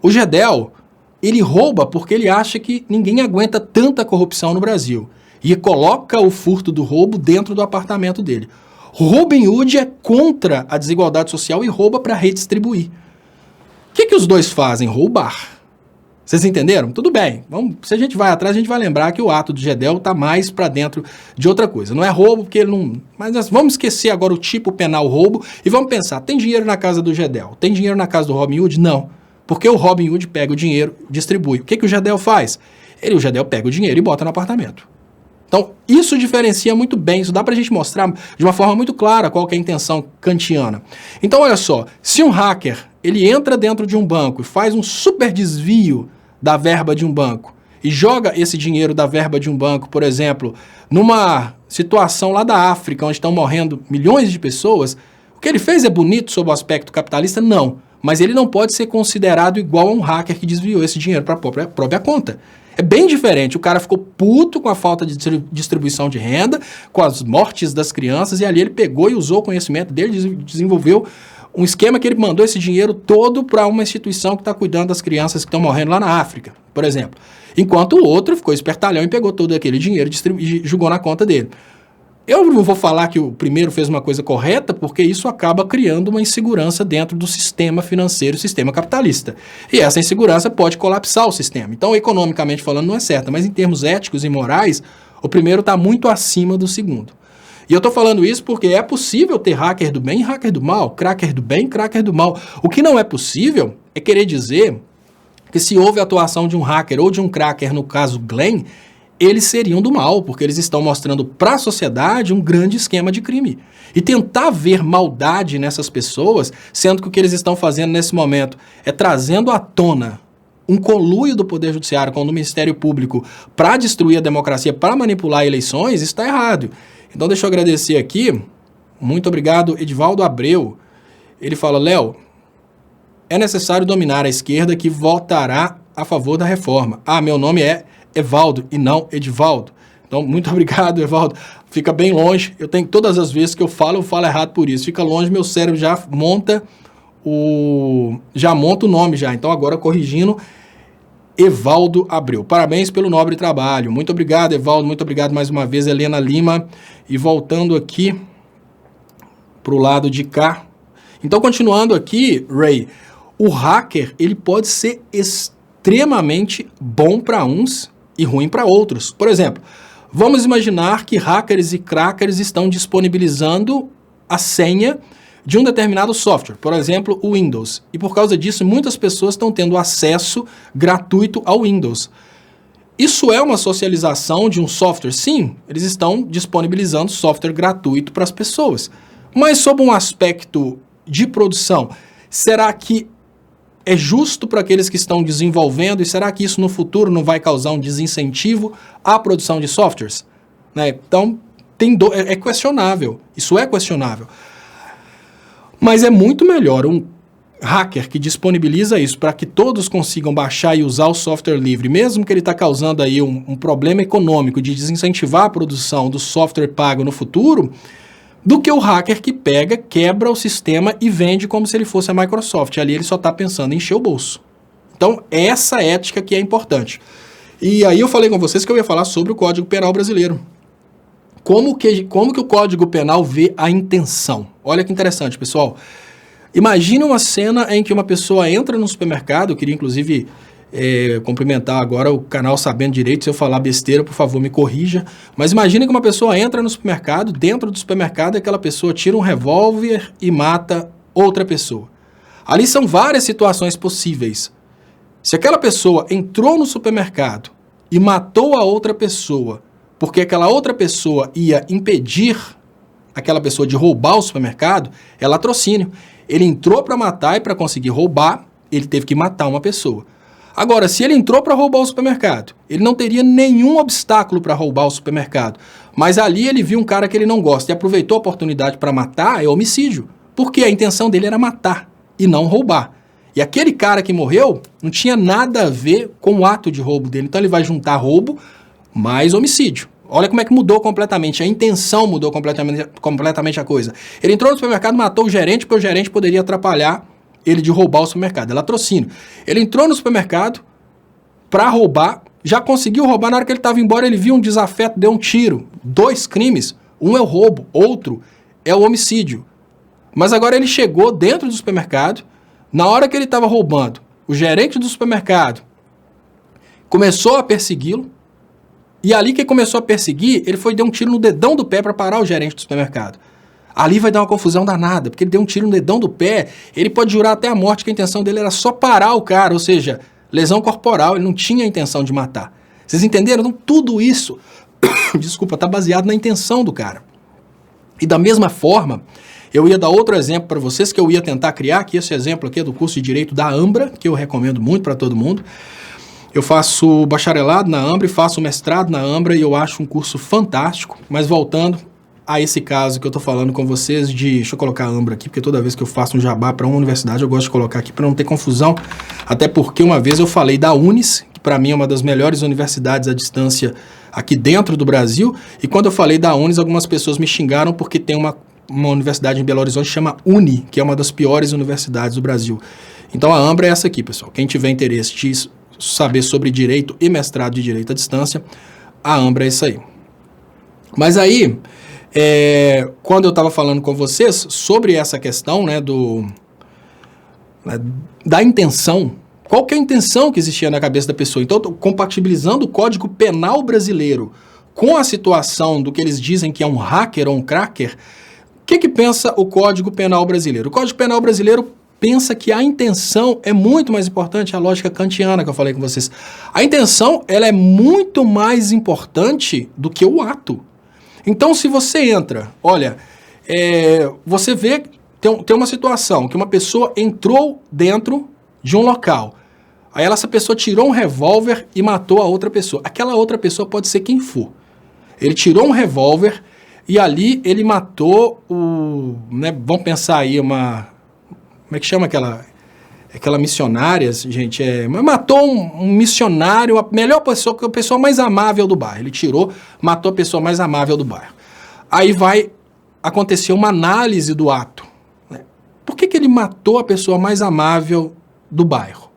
O Gedel, ele rouba porque ele acha que ninguém aguenta tanta corrupção no Brasil e coloca o furto do roubo dentro do apartamento dele. Robin Hood é contra a desigualdade social e rouba para redistribuir. O que os dois fazem? Roubar. Vocês entenderam? Tudo bem. Se a gente vai atrás, a gente vai lembrar que o ato do Gedel está mais para dentro de outra coisa. Não é roubo, porque ele não... Mas nós vamos esquecer agora o tipo penal roubo e vamos pensar, tem dinheiro na casa do Gedel? Tem dinheiro na casa do Robin Hood? Não. Porque o Robin Hood pega o dinheiro e distribui. O que o Gedel faz? O Gedel pega o dinheiro e bota no apartamento. Então, isso diferencia muito bem, isso dá para a gente mostrar de uma forma muito clara qual que é a intenção kantiana. Então, olha só, se um hacker, ele entra dentro de um banco e faz um super desvio da verba de um banco e joga esse dinheiro da verba de um banco, por exemplo, numa situação lá da África, onde estão morrendo milhões de pessoas, o que ele fez é bonito sob o aspecto capitalista? Não. Mas ele não pode ser considerado igual a um hacker que desviou esse dinheiro para a própria conta. É bem diferente, o cara ficou puto com a falta de distribuição de renda, com as mortes das crianças, e ali ele pegou e usou o conhecimento dele, desenvolveu um esquema que ele mandou esse dinheiro todo para uma instituição que está cuidando das crianças que estão morrendo lá na África, por exemplo. Enquanto o outro ficou espertalhão e pegou todo aquele dinheiro e jogou na conta dele. Eu não vou falar que o primeiro fez uma coisa correta, porque isso acaba criando uma insegurança dentro do sistema financeiro, sistema capitalista. E essa insegurança pode colapsar o sistema. Então, economicamente falando, não é certa, mas em termos éticos e morais, o primeiro está muito acima do segundo. E eu estou falando isso porque é possível ter hacker do bem e hacker do mal, cracker do bem e cracker do mal. O que não é possível é querer dizer que se houve atuação de um hacker ou de um cracker, no caso Glenn, eles seriam do mal, porque eles estão mostrando para a sociedade um grande esquema de crime. E tentar ver maldade nessas pessoas, sendo que o que eles estão fazendo nesse momento é trazendo à tona um conluio do Poder Judiciário com o Ministério Público para destruir a democracia, para manipular eleições, isso está errado. Então deixa eu agradecer aqui, muito obrigado, Edivaldo Abreu. Ele fala, Léo, é necessário dominar a esquerda que votará a favor da reforma. Meu nome é Evaldo e não Edivaldo. Então, muito obrigado, Evaldo. Fica bem longe. Eu tenho todas as vezes que eu falo errado por isso. Fica longe, meu cérebro já monta o nome já. Então, agora corrigindo, Evaldo Abreu. Parabéns pelo nobre trabalho. Muito obrigado, Evaldo. Muito obrigado mais uma vez, Helena Lima. E voltando aqui para o lado de cá. Então, continuando aqui, Ray, o hacker, ele pode ser extremamente bom para uns e ruim para outros. Por exemplo, vamos imaginar que hackers e crackers estão disponibilizando a senha de um determinado software, por exemplo, o Windows. E por causa disso, muitas pessoas estão tendo acesso gratuito ao Windows. Isso é uma socialização de um software? Sim, eles estão disponibilizando software gratuito para as pessoas. Mas sob um aspecto de produção, será que é justo para aqueles que estão desenvolvendo e será que isso no futuro não vai causar um desincentivo à produção de softwares? Né? Então, é questionável. Isso é questionável. Mas é muito melhor um hacker que disponibiliza isso para que todos consigam baixar e usar o software livre, mesmo que ele está causando aí um problema econômico de desincentivar a produção do software pago no futuro, do que o hacker que pega, quebra o sistema e vende como se ele fosse a Microsoft. Ali ele só está pensando em encher o bolso. Então, essa ética que é importante. E aí eu falei com vocês que eu ia falar sobre o Código Penal brasileiro. Como que o Código Penal vê a intenção? Olha que interessante, pessoal. Imagine uma cena em que uma pessoa entra no supermercado, eu queria inclusive cumprimentar agora o canal Sabendo Direito, se eu falar besteira, por favor, me corrija, mas imagine que uma pessoa entra no supermercado, dentro do supermercado aquela pessoa tira um revólver e mata outra pessoa. Ali são várias situações possíveis. Se aquela pessoa entrou no supermercado e matou a outra pessoa, porque aquela outra pessoa ia impedir aquela pessoa de roubar o supermercado, é latrocínio. Ele entrou para matar e para conseguir roubar, ele teve que matar uma pessoa. Agora, se ele entrou para roubar o supermercado, ele não teria nenhum obstáculo para roubar o supermercado, mas ali ele viu um cara que ele não gosta e aproveitou a oportunidade para matar, é homicídio, porque a intenção dele era matar e não roubar. E aquele cara que morreu não tinha nada a ver com o ato de roubo dele, então ele vai juntar roubo mais homicídio. Olha como é que mudou completamente, a intenção mudou completamente a coisa. Ele entrou no supermercado, matou o gerente, porque o gerente poderia atrapalhar ele de roubar o supermercado, é latrocínio. Ele entrou no supermercado para roubar, já conseguiu roubar, na hora que ele estava embora ele viu um desafeto, deu um tiro. 2 crimes, um é o roubo, outro é o homicídio. Mas agora ele chegou dentro do supermercado, na hora que ele estava roubando, o gerente do supermercado começou a persegui-lo, e ali que começou a perseguir, ele foi dar um tiro no dedão do pé para parar o gerente do supermercado. Ali vai dar uma confusão danada, porque ele deu um tiro no dedão do pé, ele pode jurar até a morte que a intenção dele era só parar o cara, ou seja, lesão corporal, ele não tinha a intenção de matar. Vocês entenderam? Então, tudo isso, desculpa, está baseado na intenção do cara. E da mesma forma, eu ia dar outro exemplo para vocês, que eu ia tentar criar, que esse exemplo aqui é do curso de Direito da Ambra, que eu recomendo muito para todo mundo. Eu faço bacharelado na Ambra e faço mestrado na Ambra e eu acho um curso fantástico, mas voltando a esse caso que eu estou falando com vocês de... Deixa eu colocar a Ambra aqui, porque toda vez que eu faço um jabá para uma universidade eu gosto de colocar aqui para não ter confusão, até porque uma vez eu falei da Unis, que para mim é uma das melhores universidades à distância aqui dentro do Brasil, e quando eu falei da Unis, algumas pessoas me xingaram porque tem uma universidade em Belo Horizonte que chama Uni, que é uma das piores universidades do Brasil. Então a Ambra é essa aqui, pessoal. Quem tiver interesse de saber sobre direito e mestrado de direito à distância, a Ambra é isso aí. Mas aí, quando eu estava falando com vocês sobre essa questão, né, da intenção, qual que é a intenção que existia na cabeça da pessoa? Então, eu estou compatibilizando o Código Penal brasileiro com a situação do que eles dizem que é um hacker ou um cracker. O que pensa o Código Penal brasileiro? O Código Penal brasileiro pensa que a intenção é muito mais importante, a lógica kantiana que eu falei com vocês. A intenção, ela é muito mais importante do que o ato. Então, se você entra, olha, você vê, tem uma situação que uma pessoa entrou dentro de um local, aí essa pessoa tirou um revólver e matou a outra pessoa. Aquela outra pessoa pode ser quem for. Ele tirou um revólver e ali ele matou vamos pensar aí como é que chama aquela missionária, gente? Matou um missionário, a melhor pessoa, a pessoa mais amável do bairro. Ele tirou, matou a pessoa mais amável do bairro. Aí vai acontecer uma análise do ato. Né? Por que ele matou a pessoa mais amável do bairro?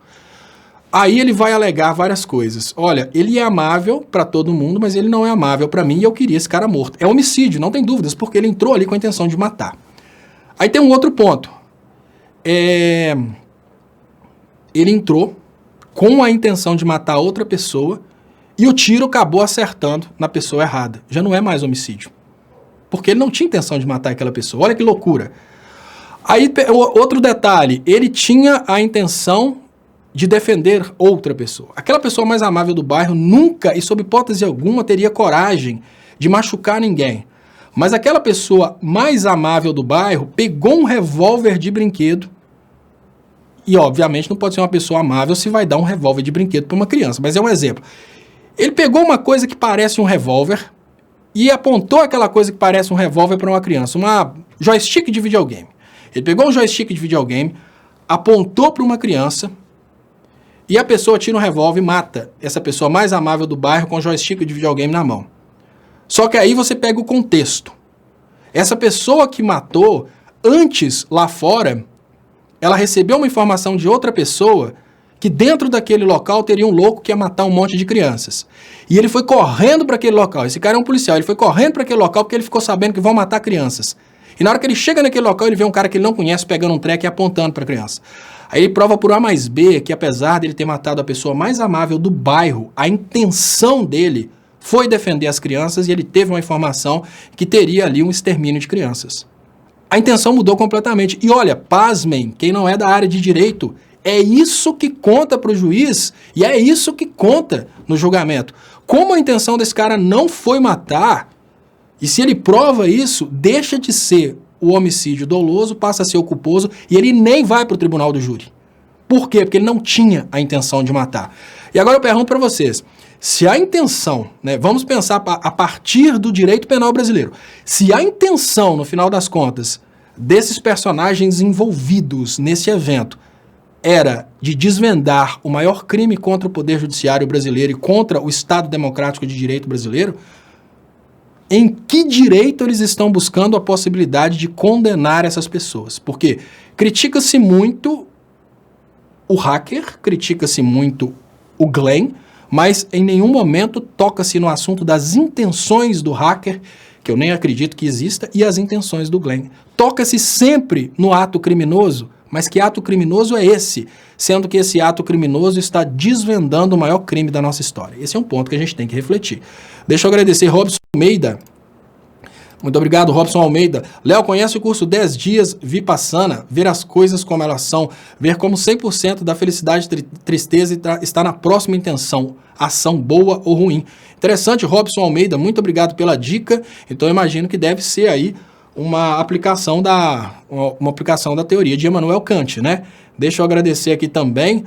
Aí ele vai alegar várias coisas. Olha, ele é amável para todo mundo, mas ele não é amável para mim e eu queria esse cara morto. É homicídio, não tem dúvidas, porque ele entrou ali com a intenção de matar. Aí tem um outro ponto. Ele entrou com a intenção de matar outra pessoa e o tiro acabou acertando na pessoa errada. Já não é mais homicídio. Porque ele não tinha intenção de matar aquela pessoa. Olha que loucura. Aí, outro detalhe, ele tinha a intenção de defender outra pessoa. Aquela pessoa mais amável do bairro nunca, e sob hipótese alguma, teria coragem de machucar ninguém. Mas aquela pessoa mais amável do bairro pegou um revólver de brinquedo. E, obviamente, não pode ser uma pessoa amável se vai dar um revólver de brinquedo para uma criança. Mas é um exemplo. Ele pegou uma coisa que parece um revólver e apontou aquela coisa que parece um revólver para uma criança. Uma joystick de videogame. Ele pegou um joystick de videogame, apontou para uma criança e a pessoa tira um revólver e mata essa pessoa mais amável do bairro com um joystick de videogame na mão. Só que aí você pega o contexto. Essa pessoa que matou, antes, lá fora, ela recebeu uma informação de outra pessoa que dentro daquele local teria um louco que ia matar um monte de crianças. E ele foi correndo para aquele local. Esse cara é um policial. Ele foi correndo para aquele local porque ele ficou sabendo que vão matar crianças. E na hora que ele chega naquele local, ele vê um cara que ele não conhece pegando um treco e apontando para a criança. Aí ele prova por A mais B que apesar dele ter matado a pessoa mais amável do bairro, a intenção dele foi defender as crianças e ele teve uma informação que teria ali um extermínio de crianças. A intenção mudou completamente. E olha, pasmem, quem não é da área de direito, é isso que conta para o juiz e é isso que conta no julgamento. Como a intenção desse cara não foi matar, e se ele prova isso, deixa de ser o homicídio doloso, passa a ser o culposo e ele nem vai para o tribunal do júri. Por quê? Porque ele não tinha a intenção de matar. E agora eu pergunto para vocês, se a intenção, né, vamos pensar a partir do direito penal brasileiro, se a intenção, no final das contas, desses personagens envolvidos nesse evento era de desvendar o maior crime contra o Poder Judiciário brasileiro e contra o Estado Democrático de Direito brasileiro, em que direito eles estão buscando a possibilidade de condenar essas pessoas? Porque critica-se muito o hacker, critica-se muito o Glenn, mas em nenhum momento toca-se no assunto das intenções do hacker, que eu nem acredito que exista, e as intenções do Glenn. Toca-se sempre no ato criminoso, mas que ato criminoso é esse? Sendo que esse ato criminoso está desvendando o maior crime da nossa história. Esse é um ponto que a gente tem que refletir. Deixa eu agradecer Robson Almeida. Muito obrigado, Robson Almeida. Léo, conhece o curso 10 dias Vipassana? Ver as coisas como elas são. Ver como 100% da felicidade e tristeza está na próxima intenção. Ação boa ou ruim. Interessante, Robson Almeida. Muito obrigado pela dica. Então, eu imagino que deve ser aí uma aplicação da teoria de Immanuel Kant, né? Deixa eu agradecer aqui também.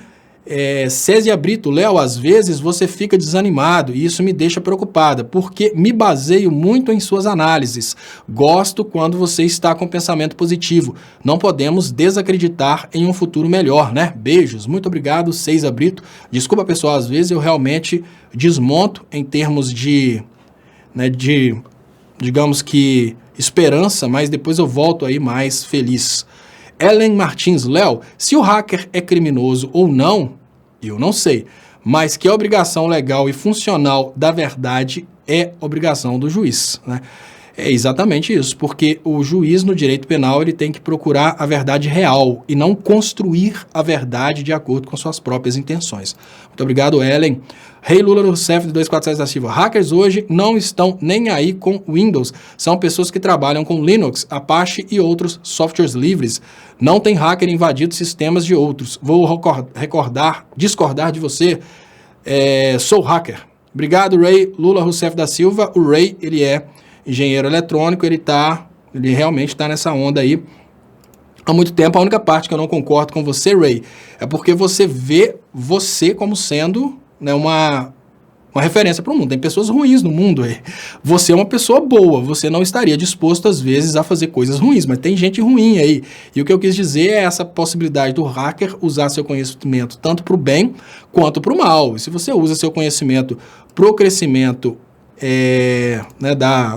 Césia Brito, Léo, às vezes você fica desanimado e isso me deixa preocupada, porque me baseio muito em suas análises. Gosto quando você está com pensamento positivo. Não podemos desacreditar em um futuro melhor, né? Beijos. Muito obrigado, Césia Brito. Desculpa, pessoal, às vezes eu realmente desmonto em termos de digamos que, esperança, mas depois eu volto aí mais feliz. Ellen Martins, Léo, se o hacker é criminoso ou não, eu não sei, mas que a obrigação legal e funcional da verdade é obrigação do juiz, né? É exatamente isso, porque o juiz no direito penal ele tem que procurar a verdade real e não construir a verdade de acordo com suas próprias intenções. Muito obrigado, Ellen. Rei Lula Rousseff de 247 da Silva. Hackers hoje não estão nem aí com Windows. São pessoas que trabalham com Linux, Apache e outros softwares livres. Não tem hacker invadido sistemas de outros. Vou discordar de você. Sou hacker. Obrigado, Rei Lula Rousseff da Silva. O Rei, ele é engenheiro eletrônico, ele realmente está nessa onda aí há muito tempo. A única parte que eu não concordo com você, Ray, é porque você vê você como sendo, né, uma referência para o mundo. Tem pessoas ruins no mundo aí. Você é uma pessoa boa, você não estaria disposto às vezes a fazer coisas ruins, mas tem gente ruim aí. E o que eu quis dizer é essa possibilidade do hacker usar seu conhecimento tanto para o bem quanto para o mal. E se você usa seu conhecimento para o crescimento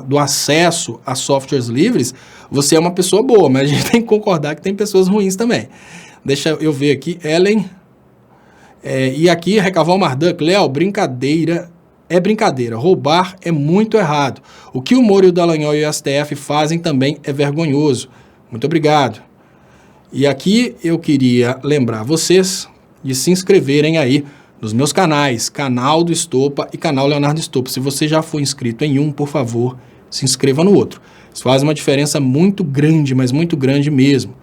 do acesso a softwares livres, você é uma pessoa boa, mas a gente tem que concordar que tem pessoas ruins também. Deixa eu ver aqui, Ellen. E aqui, Recaval Marduk, Léo, brincadeira, roubar é muito errado. O que o Moro, o Dallagnol e o STF fazem também é vergonhoso. Muito obrigado. E aqui eu queria lembrar vocês de se inscreverem aí nos meus canais, canal do Estopa e canal Leonardo Estopa. Se você já foi inscrito em um, por favor, se inscreva no outro. Isso faz uma diferença muito grande, mas muito grande mesmo.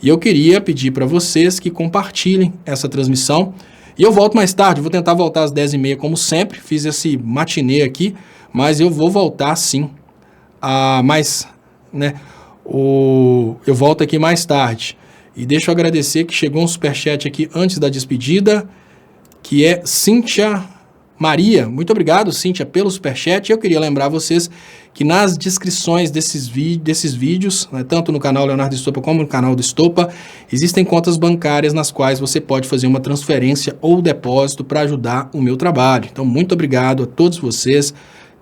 E eu queria pedir para vocês que compartilhem essa transmissão. E eu volto mais tarde, vou tentar voltar às 10h30 como sempre. Fiz esse matinê aqui, mas eu vou voltar sim. Eu volto aqui mais tarde. E deixa eu agradecer que chegou um superchat aqui antes da despedida, que é Cíntia Maria, muito obrigado, Cíntia, pelo superchat. Eu queria lembrar vocês que nas descrições desses vídeos, né, tanto no canal Leonardo Estopa como no canal do Estopa, existem contas bancárias nas quais você pode fazer uma transferência ou depósito para ajudar o meu trabalho. Então, muito obrigado a todos vocês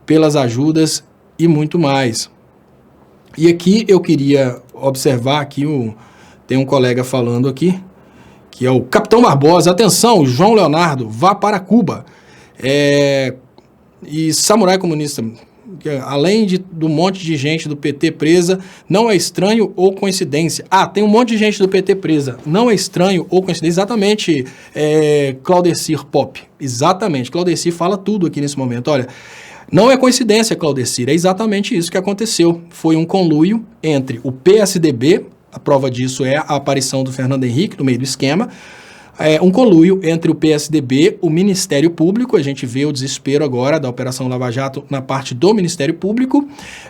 pelas ajudas e muito mais. E aqui eu queria observar aqui, tem um colega falando aqui, que é o Capitão Barbosa. Atenção, João Leonardo, vá para Cuba. E Samurai Comunista, além do monte de gente do PT presa, não é estranho ou coincidência? Tem um monte de gente do PT presa, não é estranho ou coincidência? Exatamente, Claudecir Pop, exatamente, Claudecir fala tudo aqui nesse momento. Olha, não é coincidência, Claudecir, é exatamente isso que aconteceu. Foi um conluio entre o PSDB, a prova disso é a aparição do Fernando Henrique no meio do esquema, um conluio entre o PSDB, o Ministério Público. A gente vê o desespero agora da Operação Lava Jato na parte do Ministério Público,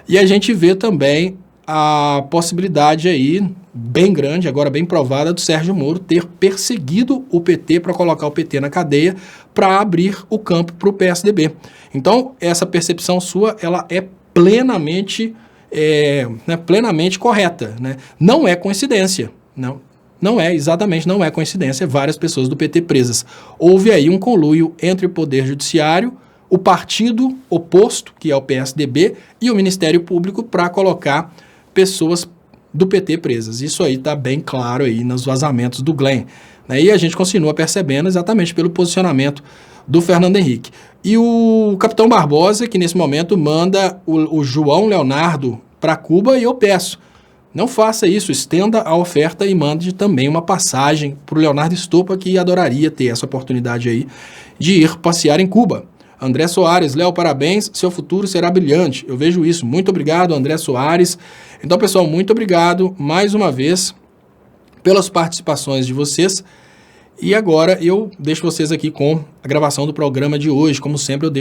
e a gente vê também a possibilidade aí, bem grande, agora bem provada, do Sérgio Moro ter perseguido o PT para colocar o PT na cadeia, para abrir o campo para o PSDB. Então, essa percepção sua, ela é plenamente correta, né? Não é coincidência, não é coincidência, várias pessoas do PT presas. Houve aí um conluio entre o Poder Judiciário, o partido oposto, que é o PSDB, e o Ministério Público para colocar pessoas do PT presas. Isso aí está bem claro aí nos vazamentos do Glenn, né? E a gente continua percebendo exatamente pelo posicionamento do Fernando Henrique. E o Capitão Barbosa, que nesse momento manda o João Leonardo para Cuba, e eu peço, não faça isso, estenda a oferta e mande também uma passagem para o Leonardo Estopa, que adoraria ter essa oportunidade aí de ir passear em Cuba. André Soares, Léo, parabéns, seu futuro será brilhante. Eu vejo isso. Muito obrigado, André Soares. Então, pessoal, muito obrigado mais uma vez pelas participações de vocês. E agora eu deixo vocês aqui com a gravação do programa de hoje. Como sempre, eu deixo